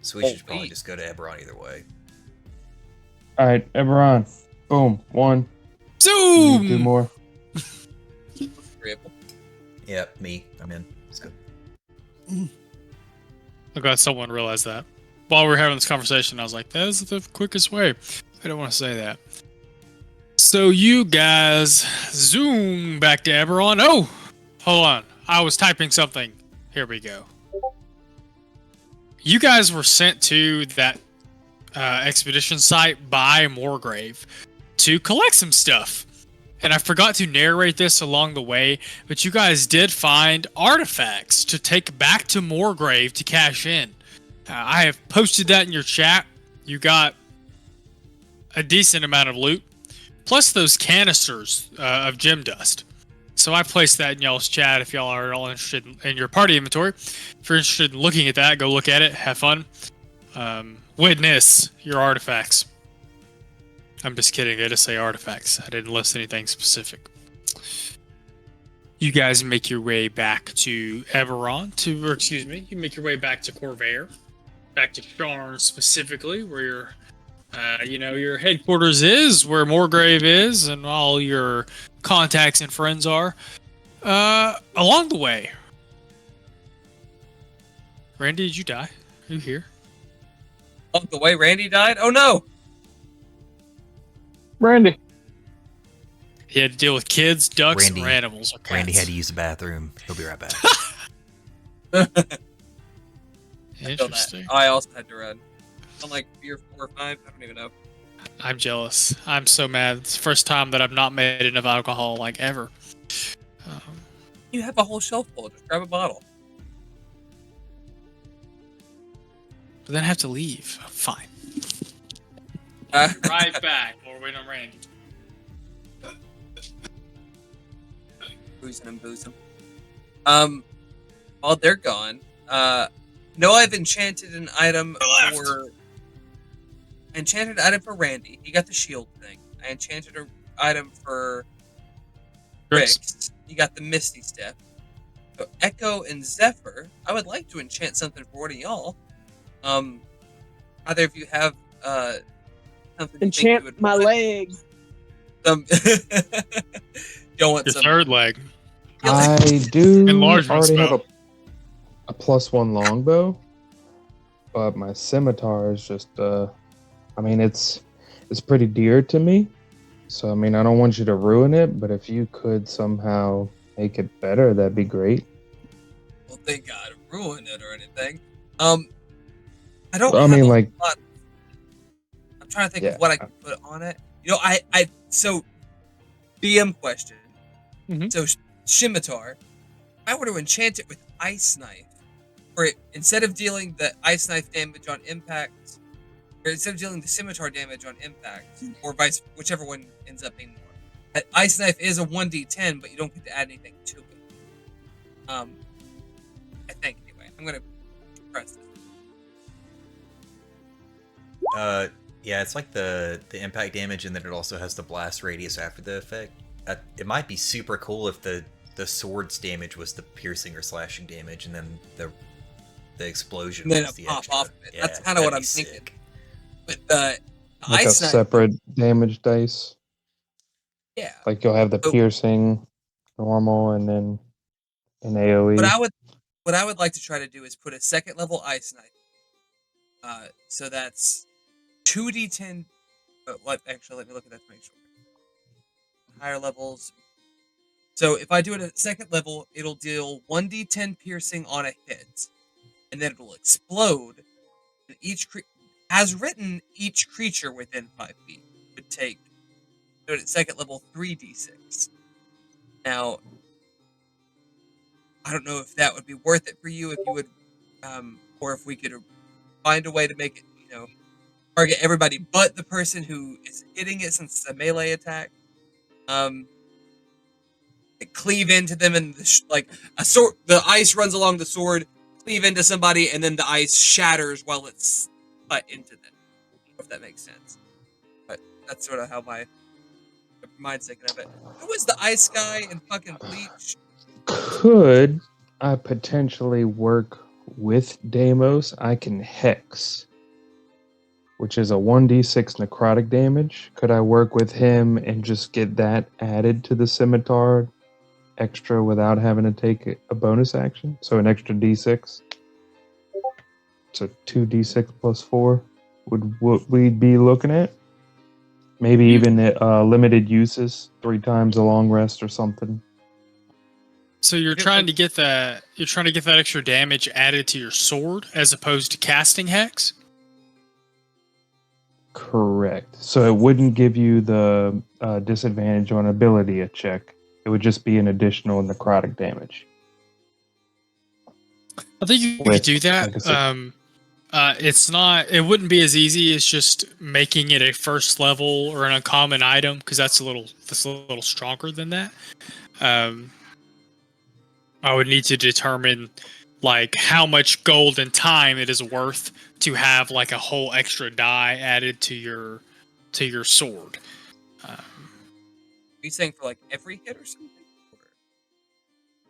So we should probably just go to Eberron either way. All right, Eberron. Boom. 1. Zoom! 2 more. Agreeable. Yep, me. I'm in. Let's go. I'm glad someone realized that. While we were having this conversation, I was like, that is the quickest way. I don't want to say that. So you guys zoom back to Eberron. Oh, hold on. I was typing something. Here we go. You guys were sent to that expedition site by Morgrave to collect some stuff. And I forgot to narrate this along the way, but you guys did find artifacts to take back to Morgrave to cash in. I have posted that in your chat. You got a decent amount of loot, plus those canisters of gem dust. So I placed that in y'all's chat if y'all are all interested in your party inventory. If you're interested in looking at that, go look at it. Have fun. Witness your artifacts. I'm just kidding. I just say artifacts. I didn't list anything specific. You guys make your way back to Eberron, you make your way back to Corvair, back to Sharn specifically, where your headquarters is, where Morgrave is, and all your contacts and friends are. Along the way, Randy, did you die? Are you here? Oh, the way Randy died? Oh no! Randy. He had to deal with kids, ducks, Randy- or animals, or cats. Randy had to use the bathroom. He'll be right back. Interesting. I also had to run. I'm like year 4 or 5. I don't even know. I'm jealous. I'm so mad. It's the first time that I've not made enough alcohol, like, ever. You have a whole shelf full. Just grab a bottle. But then I have to leave. Fine. Right back. We're waiting on Randy. Boozing. While they're gone, no, I've enchanted an item for Randy. He got the shield thing. I enchanted an item for Rix. He got the Misty Step. So Echo and Zephyr, I would like to enchant something for one of y'all. Either of you have something you think you would Enchant my want? leg. Y'all want Your some? third leg. I do Enlargement already spell. have a +1 longbow, but my scimitar is just it's pretty dear to me. So I mean, I don't want you to ruin it, but if you could somehow make it better, that'd be great. Well, thank God, ruin it or anything. I don't. I have mean, a like- lot. I'm trying to think Yeah. of what I can put on it. So BM question. Mhm. So Scimitar, if I were to enchant it with Ice Knife, or instead of dealing the Ice Knife damage on impact, or instead of dealing the Scimitar damage on impact, or whichever one ends up being more. That Ice Knife is a 1d10, but you don't get to add anything to it. I think anyway. I'm gonna press this. Yeah, it's like the impact damage, and then it also has the blast radius after the effect. It might be super cool if the sword's damage was the piercing or slashing damage, and then the explosion And then was it the pop extra. off of it. Yeah, That's kinda what that'd I'm be thinking. sick. But the Like a Ice Knife, separate damage dice. yeah. Like you'll have the So- piercing, normal, and then an AOE. What I would like to try to do is put a second level Ice Knife. So that's 2d10. Actually, let me look at that to make sure. Higher levels. So if I do it at second level, it'll deal 1d10 piercing on a hit, and then it'll explode. And as written, each creature within 5 feet would take do it at second level 3d6. Now, I don't know if that would be worth it for you, if you would, or if we could find a way to make it, target everybody but the person who is hitting it, since it's a melee attack. Cleave into them, and a sword. The ice runs along the sword, cleave into somebody, and then the ice shatters while it's cut into them. If that makes sense, but that's sort of how my mind's thinking of it. Who was the ice guy in fucking Bleach? Could I potentially work with Deimos? I can Hex, which is a 1d6 necrotic damage. Could I work with him and just get that added to the scimitar extra without having to take a bonus action? So an extra d6. So 2d6 plus 4 would what we'd be looking at. Maybe even limited uses, 3 times a long rest or something. So you're trying to get that extra damage added to your sword as opposed to casting Hex? Correct. So it wouldn't give you the disadvantage on ability check. It would just be an additional necrotic damage. I think you could do that. It wouldn't be as easy as just making it a first level or an uncommon item, because that's a little stronger than that. I would need to determine like how much gold and time it is worth to have like a whole extra die added to your sword. Are you saying for like every hit or something?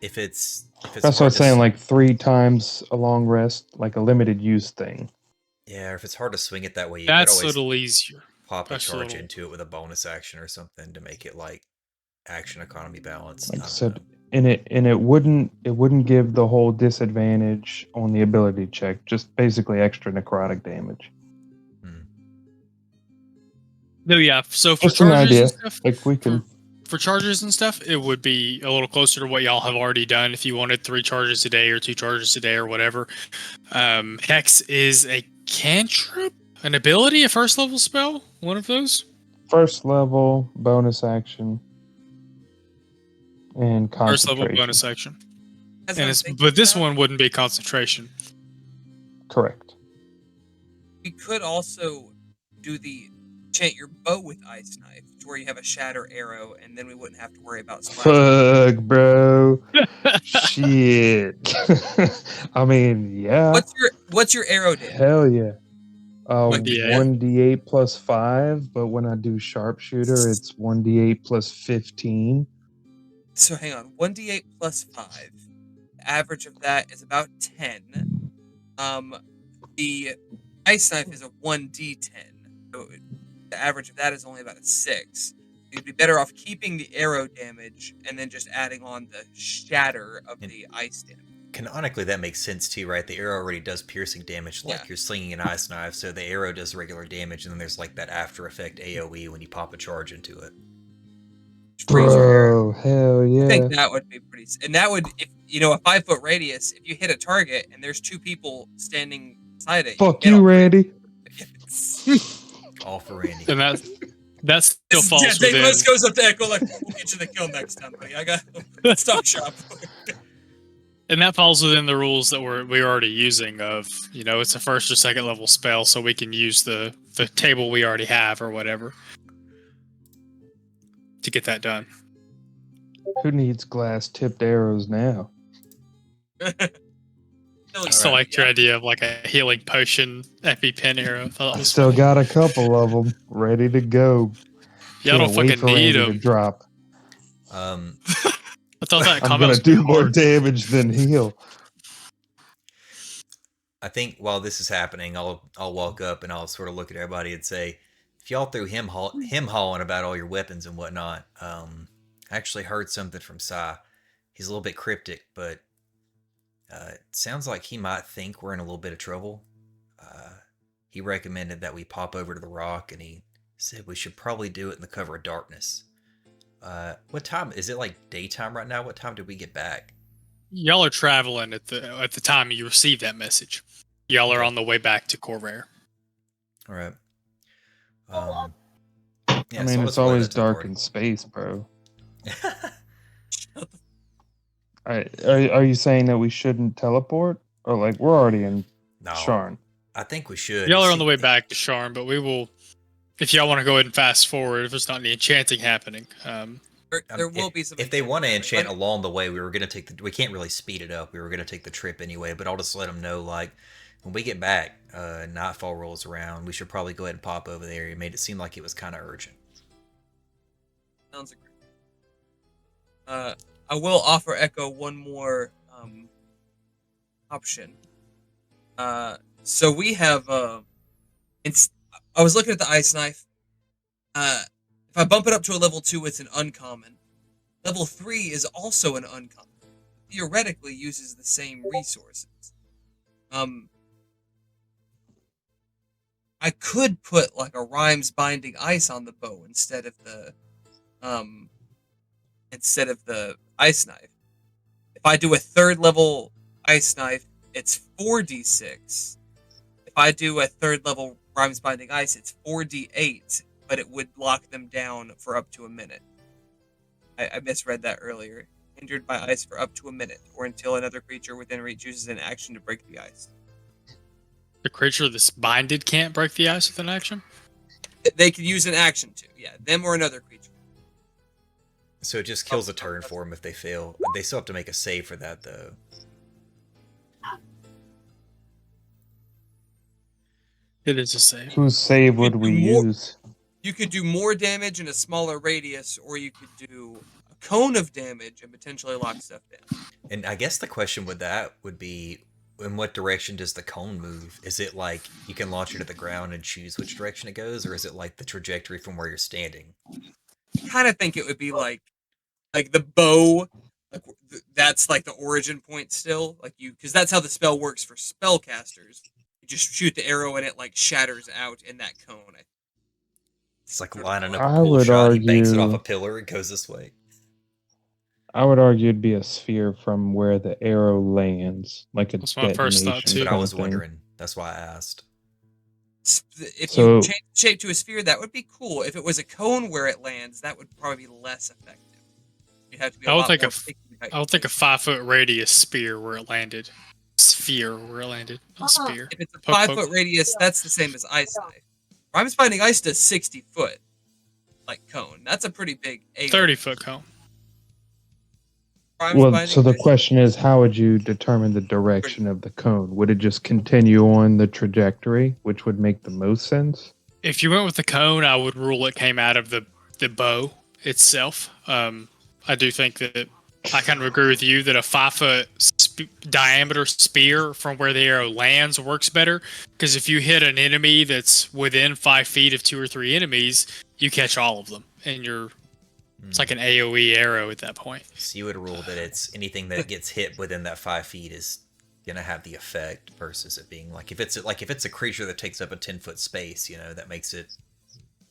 If it's that's what I was saying, like 3 times a long rest, like a limited use thing. Yeah, or if it's hard to swing it that way, you That's could always a little easier. pop a charge into it with a bonus action or something to make it like action economy balance. Like I said, and it wouldn't give the whole disadvantage on the ability check, just basically extra necrotic damage. No, yeah. So for just an charges idea. and stuff, Like we can. For charges and stuff, it would be a little closer to what y'all have already done. If you wanted 3 charges a day or 2 charges a day or whatever, Hex is a cantrip, an ability, a first level spell, one of those. First level bonus action and concentration. First level bonus action. But this one wouldn't be concentration. Correct. We could also do the enchant your bow with ice knife, to where you have a shatter arrow, and then we wouldn't have to worry about splashing. Fuck, bro. Shit. I mean, yeah. What's your arrow damage? Hell yeah. Yeah. 1d8 plus 5, but when I do sharpshooter, it's 1d8 plus 15. So hang on, 1d8 plus 5. The average of that is about 10. The ice knife is a 1d10. So the average of that is only about a 6. You'd be better off keeping the arrow damage and then just adding on the shatter of the ice damage. Canonically, that makes sense too, right? The arrow already does piercing damage like you're slinging an ice knife, so the arrow does regular damage, and then there's like that after effect AoE when you pop a charge into it. Bro, hell yeah. I think that would be pretty... And that would, if a 5-foot radius, if you hit a target and there's 2 people standing beside it... Fuck you, Randy. All for Randy. And that still falls within... Deimos goes up to Echo like, we'll get you the kill next time, buddy. I got stock shop. And that falls within the rules that we're already using of, it's a first or second level spell, so we can use the table we already have or whatever to get that done. Who needs glass tipped arrows now? I still like your idea of like a healing potion EpiPen arrow. I still got a couple of them ready to go. Yeah, I don't fucking need them. To drop. I thought that I'm gonna do more damage than heal. I think while this is happening, I'll walk up and I'll sort of look at everybody and say, if y'all threw him hauling about all your weapons and whatnot, I actually heard something from Sai. He's a little bit cryptic, but it sounds like he might think we're in a little bit of trouble. He recommended that we pop over to the rock, and he said we should probably do it in the cover of darkness. What time is it? Like daytime right now? What time did we get back? Y'all are traveling at the time you received that message. Y'all are on the way back to Corvair. All right. Yeah, I so mean, I'll it's just blow always that to the dark party. in space, bro. Shut the Are you saying that we shouldn't teleport? Or like we're already in No, Sharn? I think we should. Y'all You are on the see- way back to Sharn, but we will. If y'all want to go ahead and fast forward, if there's not any enchanting happening, There will be some. If they want to enchant happening. along the way, we were gonna take the. We can't really speed it up. We were gonna take the trip anyway, but I'll just let them know like when we get back, nightfall rolls around. We should probably go ahead and pop over there. It made it seem like it was kind of urgent. Sounds great. I will offer Echo one more option. So we have. I was looking at the ice knife. If I bump it up to a level 2, it's an uncommon. Level 3 is also an uncommon. Theoretically, uses the same resources. I could put like a Rhymes binding ice on the bow instead of the ice knife. If I do a 3rd level ice knife, it's 4d6. If I do a 3rd level Rhymes binding ice, it's 4d8, but it would lock them down for up to a minute. I misread that earlier. Hindered by ice for up to a minute, or until another creature within reach uses an action to break the ice. the creature that's binded can't break the ice with an action. They could use an action to, yeah, them or another creature. So it just kills a turn for them if they fail. They still have to make a save for that though. It is a save. Whose save would we use? You could do more damage in a smaller radius, or you could do a cone of damage and potentially lock stuff down. And I guess the question with that would be, in what direction does the cone move? Is it like you can launch it at the ground and choose which direction it goes, or is it like the trajectory from where you're standing? I kind of think it would be like the bow. Like that's like the origin point still, like because that's how the spell works for spellcasters. You just shoot the arrow and it like shatters out in that cone. It's like lining up I a pull would shot. He banks it off argue- a pillar and goes this way. I would argue it'd be a sphere from where the arrow lands, like a That's my first thought, detonation too. But I kind was of thing. wondering. That's why I asked. If So- you change the shape to a sphere, that would be cool. If it was a cone where it lands, that would probably be less effective. You'd have to be a I would lot think more of- picky about I would think a 5-foot radius spear where it landed. Sphere where it landed. Not spear. If it's a Poke, 5-foot poke. radius, that's the same as ice knife. Rhymes binding ice does 60 foot, like cone. That's a pretty big. 30-foot cone. Rhymes Well, binding so the ice- question is, how would you determine the direction of the cone? Would it just continue on the trajectory, which would make the most sense? If you went with the cone, I would rule it came out of the bow itself. I do think that I kind of agree with you that a 5-foot diameter spear from where the arrow lands works better. Because if you hit an enemy that's within 5 feet of 2 or 3 enemies, you catch all of them, and it's like an AOE arrow at that point. So you would rule that it's anything that gets hit within that 5 feet is gonna have the effect versus it being like if it's a creature that takes up a 10-foot space, that makes it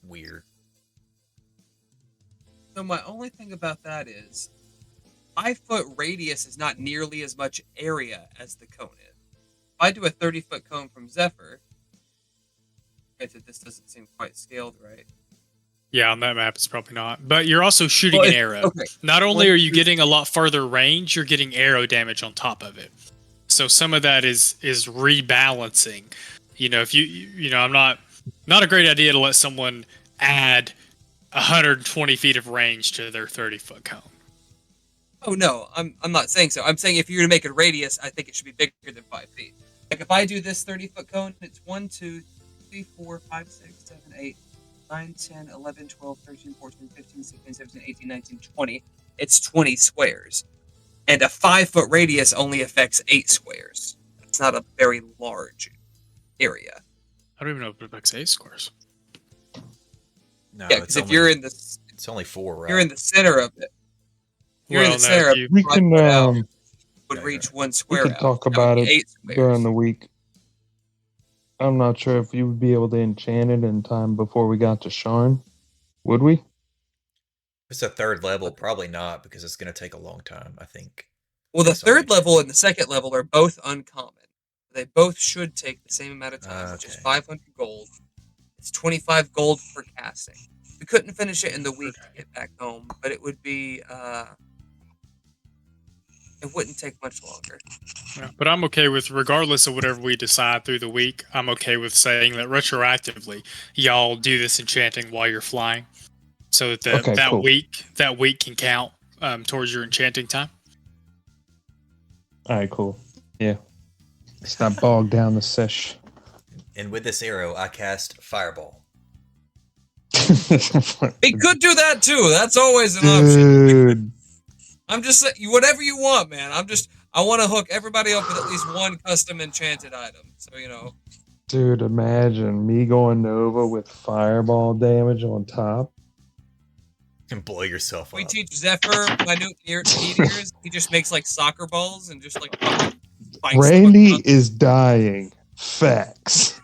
weird. So my only thing about that is 5-foot radius is not nearly as much area as the cone is. If I do a 30-foot cone from Zephyr, granted this doesn't seem quite scaled right. Yeah, on that map it's probably not. But you're also shooting Well, an it- arrow. okay. Not only Well, are you getting a lot farther range, you're getting arrow damage on top of it. So some of that is rebalancing. If I'm not a great idea to let someone add 120 feet of range to their 30-foot cone. Oh no, I'm not saying so. I'm saying if you're gonna make a radius, I think it should be bigger than 5 feet. Like if I do this 30-foot cone, it's 1, 2, 3, 4, 5, 6, 7, 8, 9, 10, 11, 12, 13, 14, 15, 16, 17, 18, 19, 20. It's 20 squares. And a 5-foot radius only affects 8 squares. It's not a very large area. I don't even know if it affects 8 squares. No, Yeah, because if you're in the it's only 4, right? you're in the center of it. You're in Well, the no, center of you- it. We 5 can foot out um, would Yeah, reach yeah. 1 we square. could out. talk That would about be it 8 squares. during the week. I'm not sure if you would be able to enchant it in time before we got to Sharn. Would we? If it's a 3rd level, probably not, because it's going to take a long time, I think. Well, the That's all 3rd right. level and the 2nd level are both uncommon. They both should take the same amount of time, which is Okay. 500 gold. It's 25 gold for casting. We couldn't finish it in the week to get back home, but it would be it wouldn't take much longer. Yeah, but I'm okay with, regardless of whatever we decide through the week, I'm okay with saying that retroactively, y'all do this enchanting while you're flying, so that Okay, cool. that week can count towards your enchanting time. All right, cool. Yeah. It's not bogged down the sesh. And with this arrow, I cast Fireball. We could do that too. That's always an option. Dude. I'm just saying, whatever you want, man. I want to hook everybody up with at least one custom enchanted item. So, Dude, imagine me going Nova with fireball damage on top. And blow yourself we up. teach Zephyr minute meteors. He just makes like soccer balls and just like fucking bites Randy them. is dying. Facts.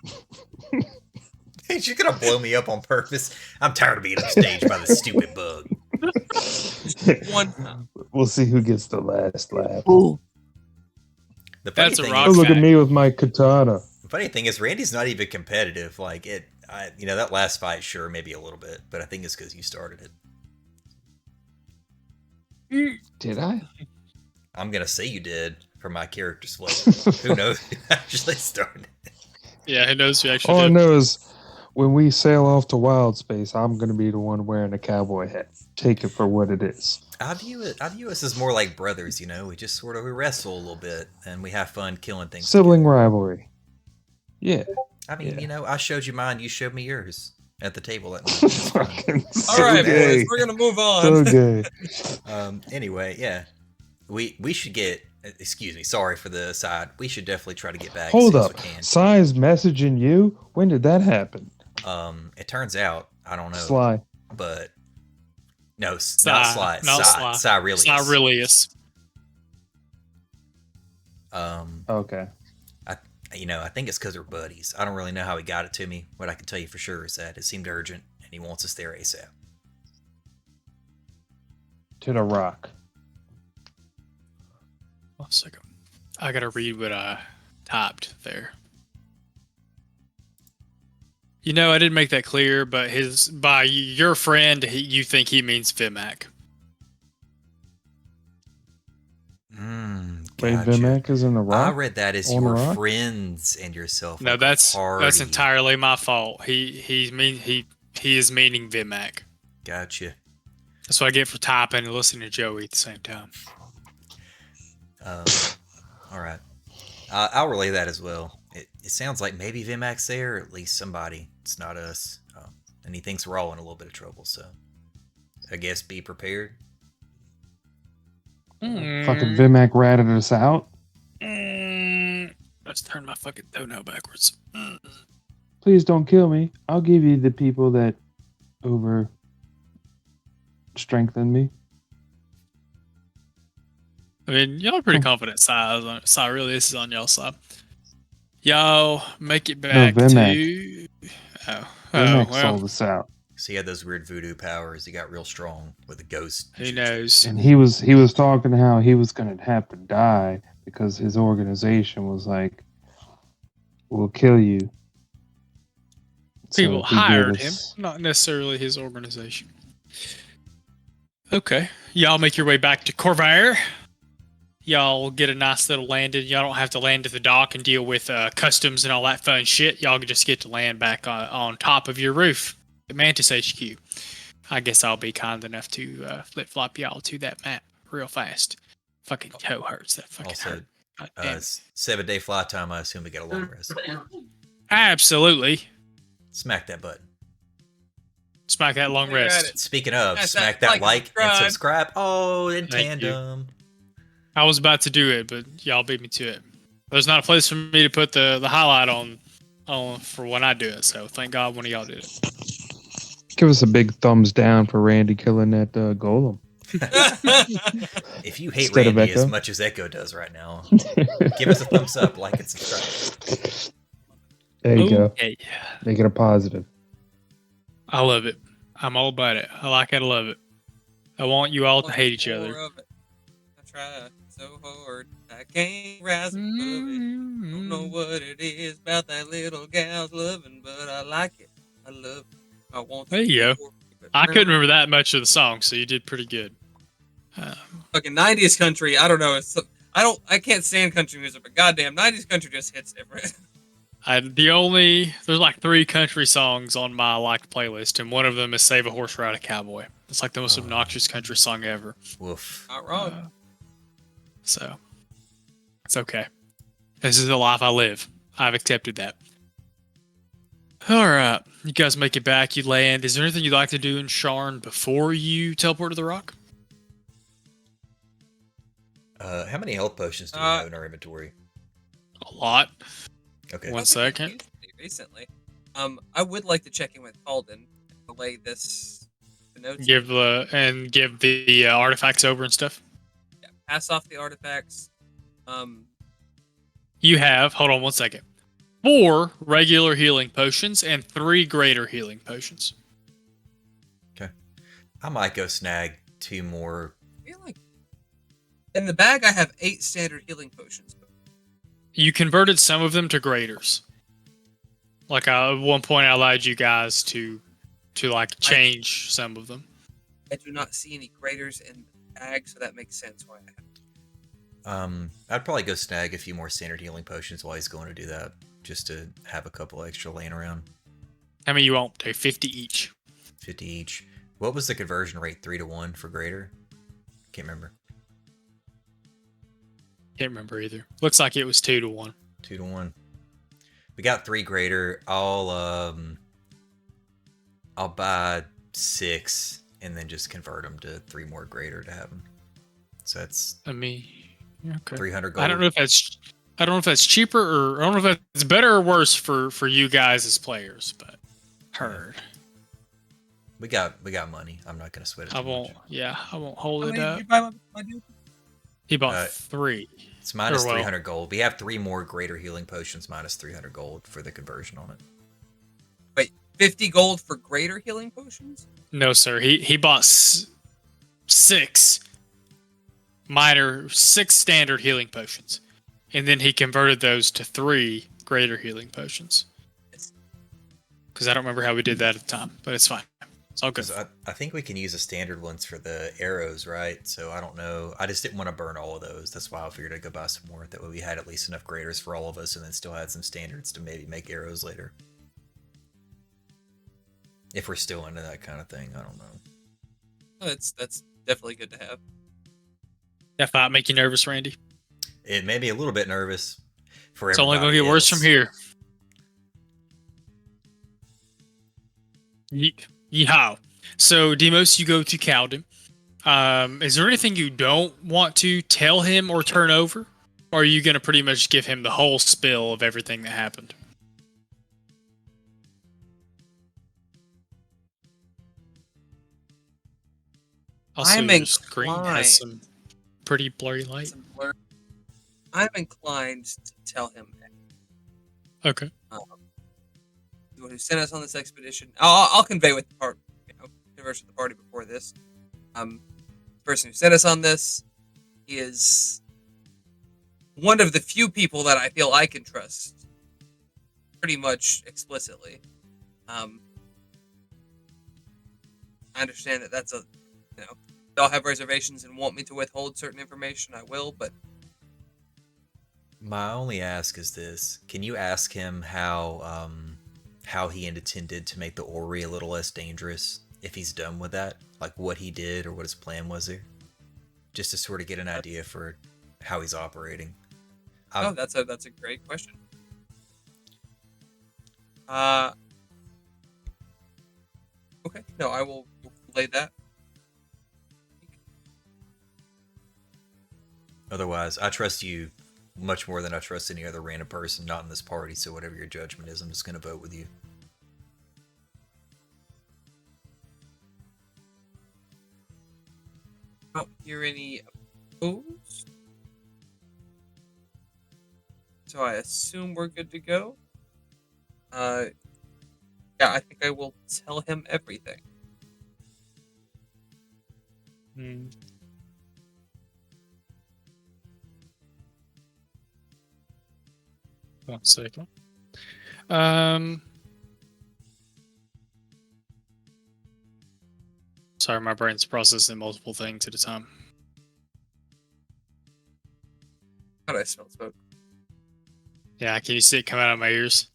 Hey, you're gonna blow me up on purpose. I'm tired of being upstaged by this stupid bug. One time. We'll see who gets the last laugh. Ooh. The funny That's a thing rock Oh, is, look at fact. me with my katana. the funny thing is, Randy's not even competitive. Like that last fight, sure, maybe a little bit, but I think it's because you started it. Did I? I'm gonna say you did for my character's flavor. Who knows who actually started it? Yeah, who knows who actually All I did. know is when we sail off to Wild Space, I'm going to be the one wearing a cowboy hat. Take it for what it is. I view us as more like brothers. We just we wrestle a little bit and we have fun killing things. Sibling together. rivalry. Yeah. I mean, Yeah. I showed you mine, you showed me yours at the table that night. Fucking All right, gay. boys, we're gonna move on. So good. Anyway, yeah, we should get. Excuse me, sorry for the aside. We should definitely try to get back. Hold as up. soon as we can. Sai's messaging you? When did that happen? It turns out I don't know, Sly. but no, not Sly, Sly. not Sly. Sly really. It's not really is. Okay. I think it's because we're buddies. I don't really know how he got it to me. What I can tell you for sure is that it seemed urgent, and he wants us there ASAP. To the rock. One second. I gotta read what I typed there. I didn't make that clear, but by your friend, you think he means Vimac. Wait, Gotcha. Vimac is in the I rock? read that as On the your rock? friends and yourself. No, like a that's party. entirely my fault. He is meaning Vimac. Gotcha. That's what I get for typing and listening to Joey at the same time. All right. I'll relay that as well. It sounds like maybe Vimac's there, or at least somebody. It's not us. And he thinks we're all in a little bit of trouble, so I guess be prepared. Fucking Vimac ratted us out. Let's turn my fucking toenail backwards. Please don't kill me. I'll give you the people that over strengthen me. I mean, y'all are pretty confident Sai really is on y'all's side. Y'all make it back Vimac. to... Oh, Vimac well, sold us out. So he had those weird voodoo powers. He got real strong with a ghost. who knows? And he was talking how he was gonna have to die because his organization was like, we'll kill you. So People he gave hired him, us- not necessarily his organization. Okay. Y'all make your way back to Corvair. Y'all get a nice little landing. Y'all don't have to land at the dock and deal with customs and all that fun shit. Y'all can just get to land back on top of your roof at Mantis HQ. I guess I'll be kind enough to flip-flop y'all to that map real fast. Fucking toe hurts. That fucking Also, hurt. God damn it. 7-day flight time. I assume we get a long rest. Absolutely. Smack that button. Smack that long You're at rest. it. Speaking of, Smash smack that that like and subscribe. subscribe. Oh, in Thank you. tandem. I was about to do it, but y'all beat me to it. There's not a place for me to put the highlight on for when I do it, so thank God one of y'all did it. Give us a big thumbs down for Randy killing that golem. If you hate Instead of Randy as Echo. much as Echo does right now, give us a thumbs up, like and subscribe. There you go. Okay. Make it a positive. I love it. I'm all about it. I like it. I love it. I want you all to hate each More other. of it. I tried so hard, I can't rise above it. Don't know what it is about that little gal's loving, but I like it. I love it. I want There you go. more, I couldn't remember that much of the song, so you did pretty good. Fucking 90s country. I don't know. I can't stand country music, but goddamn, 90s country just hits different. There's like 3 country songs on my liked playlist, and one of them is "Save a Horse, Ride a Cowboy." It's like the most obnoxious country song ever. Woof. Not wrong. So it's okay. This is the life I live. I've accepted that. All right, you guys make it back. You land. Is there anything you'd like to do in Sharn before you teleport to the rock? How many health potions do we have in our inventory? A lot. Okay. One second. Recently, I would like to check in with Calden and relay this the notes. Give the artifacts over and stuff. Yeah, pass off the artifacts. You have, hold on one second, 4 regular healing potions and 3 greater healing potions. Okay. I might go snag 2 more. I feel like in the bag I have 8 standard healing potions. You converted some of them to graders. Like at one point I allowed you guys to like change some of them. I do not see any graders in the bag, so that makes sense why I have. I'd probably go snag a few more standard healing potions while he's going to do that, just to have a couple extra laying around. How many you want? Take 50 each. 50 each. What was the conversion rate? 3 to 1 for greater? Can't remember. Can't remember either. Looks like it was 2 to 1. 2 to 1. We got 3 greater. I'll buy 6 and then just convert them to 3 more greater to have them. So that's Okay. 300 gold. I don't know if that's cheaper or I don't know if that's better or worse for you guys as players, but heard. We got money. I'm not gonna sweat it. I won't hold How it many did up. you buy my dude? He bought 3. It's minus Or well. 300 gold. We have 3 more greater healing potions minus 300 gold for the conversion on it. Wait, 50 gold for greater healing potions? No, sir. He bought 6 standard healing potions, and then he converted those to 3 greater healing potions. Because I don't remember how we did that at the time, but it's fine. It's all good. 'Cause I think we can use the standard ones for the arrows, right? So I don't know. I just didn't want to burn all of those. That's why I figured I'd go buy some more. That way we had at least enough graders for all of us, and then still had some standards to maybe make arrows later. If we're still into that kind of thing, I don't know. Oh, that's definitely good to have. That fight make you nervous, Randy? It made me a little bit nervous. For It's only going to get worse from here. Yeehaw. So, Demos, you go to Calden. Is there anything you don't want to tell him or turn over? Or are you going to pretty much give him the whole spill of everything that happened? Also, I'm your screen inclined- has some pretty blurry light. Some blur. I'm inclined to tell him Okay. who sent us on this expedition. I'll convey with the part, converse with the party before this. The person who sent us on this is one of the few people that I feel I can trust, pretty much explicitly. I understand that that's if y'all have reservations and want me to withhold certain information, I will. But My only ask is this: can you ask him how he intended to make the orrery a little less dangerous if he's done with that, like what he did or what his plan was there, just to sort of get an idea for how he's operating? that's a great question. Okay, no, I will relay that. Otherwise, I trust you much more than I trust any other random person not in this party, so whatever your judgment is, I'm just going to vote with you. I don't hear any opposed. So I assume we're good to go. Yeah, I think I will tell him everything. One second. Sorry, my brain's processing multiple things at a time. How do I smell smoke? Yeah, can you see it come out of my ears?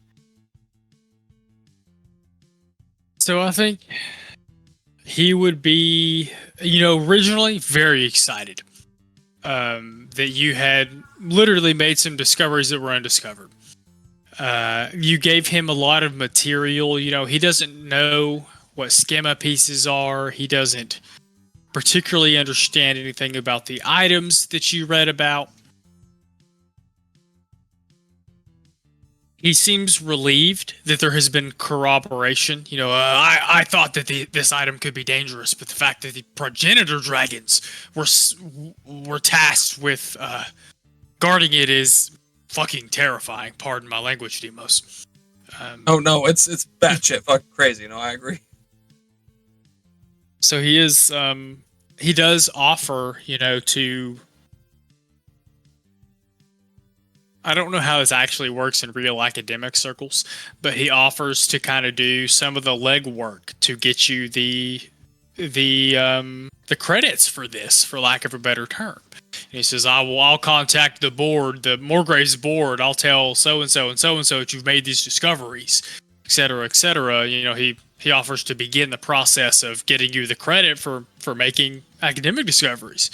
So I think he would be, originally very excited that you had literally made some discoveries that were undiscovered. You gave him a lot of material. He doesn't know what schema pieces are. He doesn't particularly understand anything about the items that you read about. He seems relieved that there has been corroboration. I thought that this item could be dangerous, but the fact that the progenitor dragons were tasked with guarding it is fucking terrifying. Pardon my language, Demos. Oh no, it's batshit fucking crazy. No, I agree. So he is. He does offer, to. I don't know how this actually works in real academic circles, but he offers to kind of do some of the legwork to get you the credits for this, for lack of a better term. And he says, I'll contact the board, the Morgraves board. I'll tell so and so that you've made these discoveries, et cetera, et cetera. He offers to begin the process of getting you the credit for making academic discoveries.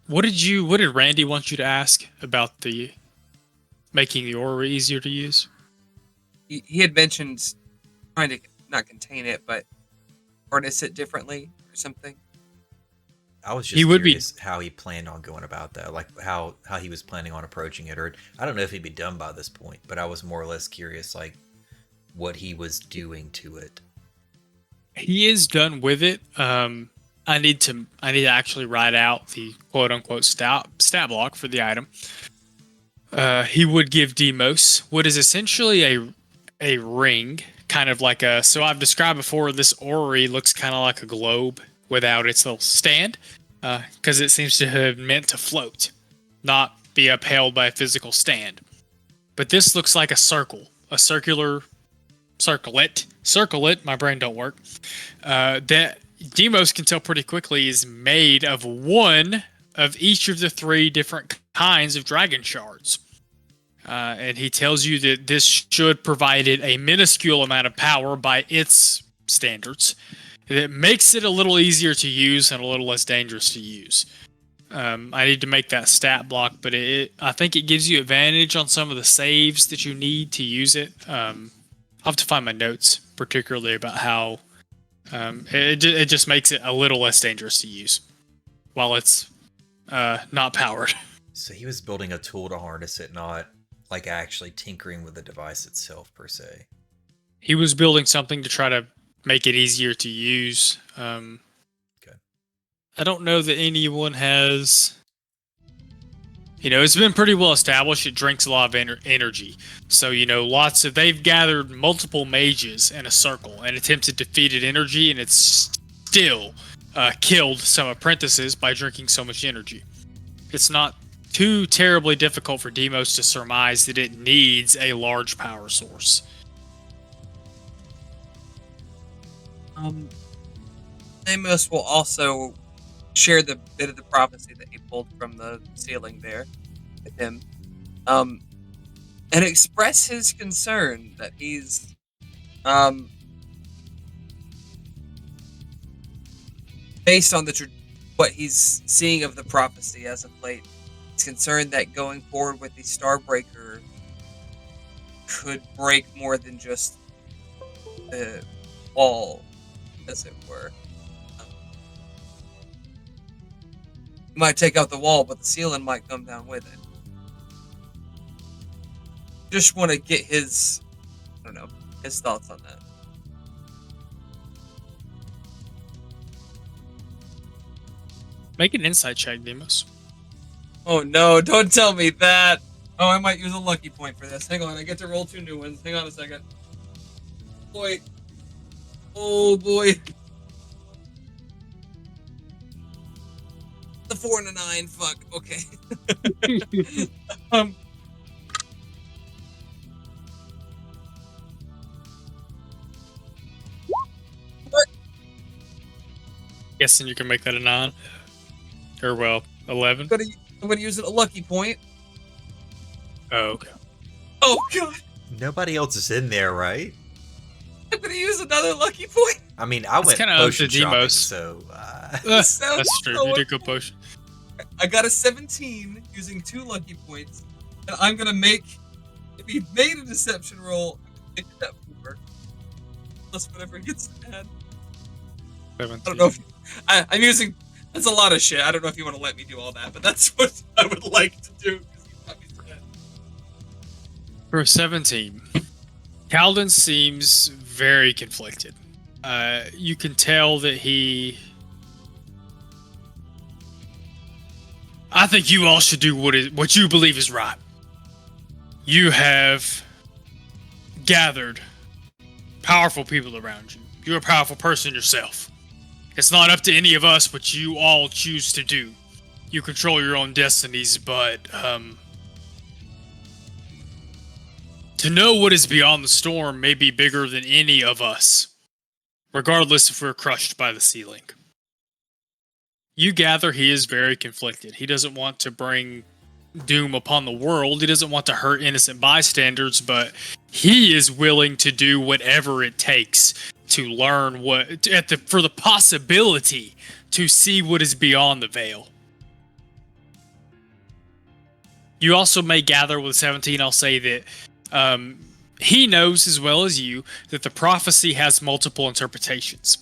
What did Randy want you to ask about the making the aura easier to use? He had mentioned trying to not contain it, but harness it differently or something. I was just curious how he planned on going about that, like how he was planning on approaching it, or I don't know if he'd be done by this point, but I was more or less curious, like what he was doing to it. He is done with it. I need to actually write out the quote unquote stat block for the item. He would give Demos what is essentially a ring, kind of like so I've described before, this orrery looks kind of like a globe without its little stand, because it seems to have meant to float, not be upheld by a physical stand. But this looks like a circle, a circular circlet, my brain don't work, that Demos can tell pretty quickly is made of one of each of the 3 different kinds of dragon shards. And he tells you that this should provide it a minuscule amount of power by its standards. It makes it a little easier to use and a little less dangerous to use. I need to make that stat block, but I think it gives you advantage on some of the saves that you need to use it. I'll have to find my notes, particularly about how it just makes it a little less dangerous to use while it's not powered. So he was building a tool to harness it, not like actually tinkering with the device itself per se. He was building something to try to make it easier to use. Okay. I don't know that anyone has. It's been pretty well established. It drinks a lot of energy. So, they've gathered multiple mages in a circle and attempted to feed it energy, and it's still killed some apprentices by drinking so much energy. It's not too terribly difficult for Demos to surmise that it needs a large power source. Amos will also share the bit of the prophecy that he pulled from the ceiling there with him, and express his concern that he's based on what he's seeing of the prophecy as of late. He's concerned that going forward with the Starbreaker could break more than just the wall, as it were. Might take out the wall, but the ceiling might come down with it. Just want to get his thoughts on that. Make an insight check, Demos. Oh no, don't tell me that! Oh, I might use a lucky point for this. Hang on, I get to roll 2 new ones. Hang on a second. Boy. Oh boy. The 4 and a 9. Fuck. Okay. guessing you can make that a 9. Or, well, 11. I'm gonna use it a lucky point. Oh, okay. Oh god! Nobody else is in there, right? I'm gonna use another lucky point. I mean, I went kinda up potion to shopping, Demos. so Sounds That's true. so You did go potion. I got a 17 using 2 lucky points, and I'm gonna make. If he made a deception roll, I'm gonna make that 4 plus whatever gets to add. 17. I don't know if I'm using. That's a lot of shit. I don't know if you want to let me do all that, but that's what I would like to do. 'Cause he got me to that. For a 17, Calden seems very conflicted. You can tell that I think you all should do what you believe is right. You have gathered powerful people around you. You're a powerful person yourself. It's not up to any of us what you all choose to do. You control your own destinies, but to know what is beyond the storm may be bigger than any of us, regardless if we're crushed by the ceiling. You gather he is very conflicted. He doesn't want to bring doom upon the world. He doesn't want to hurt innocent bystanders, but he is willing to do whatever it takes to learn for the possibility to see what is beyond the veil. You also may gather with 17, I'll say that he knows as well as you that the prophecy has multiple interpretations.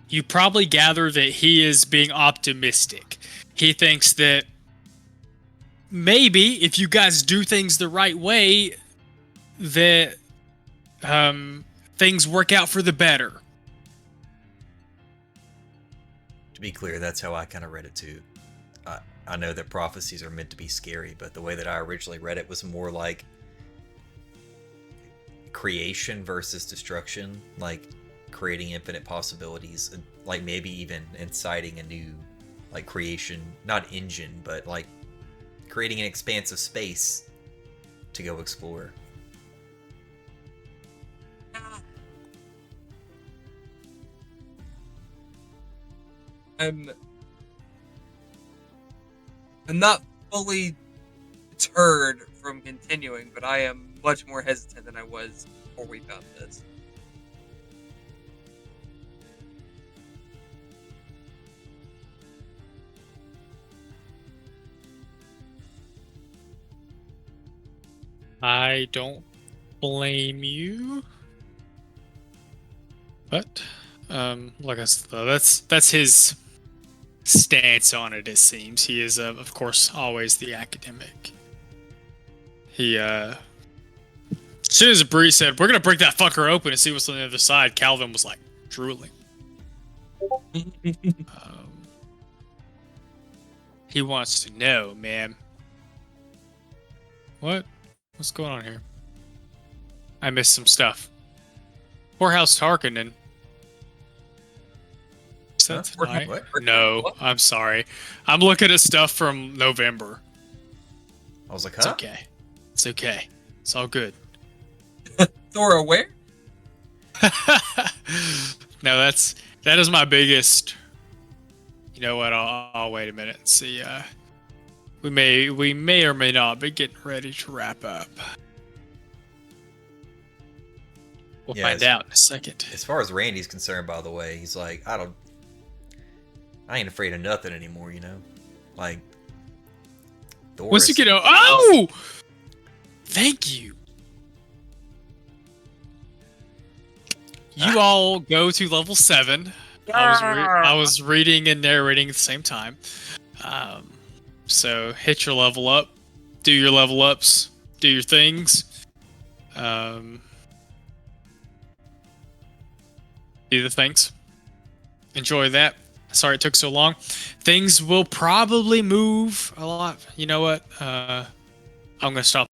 You probably gather that he is being optimistic. He thinks that maybe if you guys do things the right way, that things work out for the better. to be clear, that's how I kind of read it too. I know that prophecies are meant to be scary, but the way that I originally read it was more like creation versus destruction, like creating infinite possibilities, and like maybe even inciting a new like creation, not engine, but like creating an expanse of space to go explore. I'm not fully deterred from continuing, but I am much more hesitant than I was before we found this. I don't blame you. But, like I said, though, that's his stance on it, it seems. He is, of course, always the academic. He, as soon as Bree said, we're going to break that fucker open and see what's on the other side, Calvin was like, drooling. He wants to know, man. What? What's going on here? I missed some stuff. Poorhouse Tarkinen. Is that tonight? What? No, I'm sorry. I'm looking at stuff from November. I was like, It's huh? okay. It's okay. It's all good. Thora, where? No, that is my biggest. You know what? I'll wait a minute and see. We may or may not be getting ready to wrap up. We'll Yeah, find out in a second. As far as Randy's concerned, by the way, he's like, I ain't afraid of nothing anymore, you know? Like, Once you get out, oh! Thank you. You all go to level 7. I was reading and narrating at the same time. So hit your level up, do your level ups, do your things. Do the things. Enjoy that. Sorry it took so long. Things will probably move a lot. You know what? I'm going to stop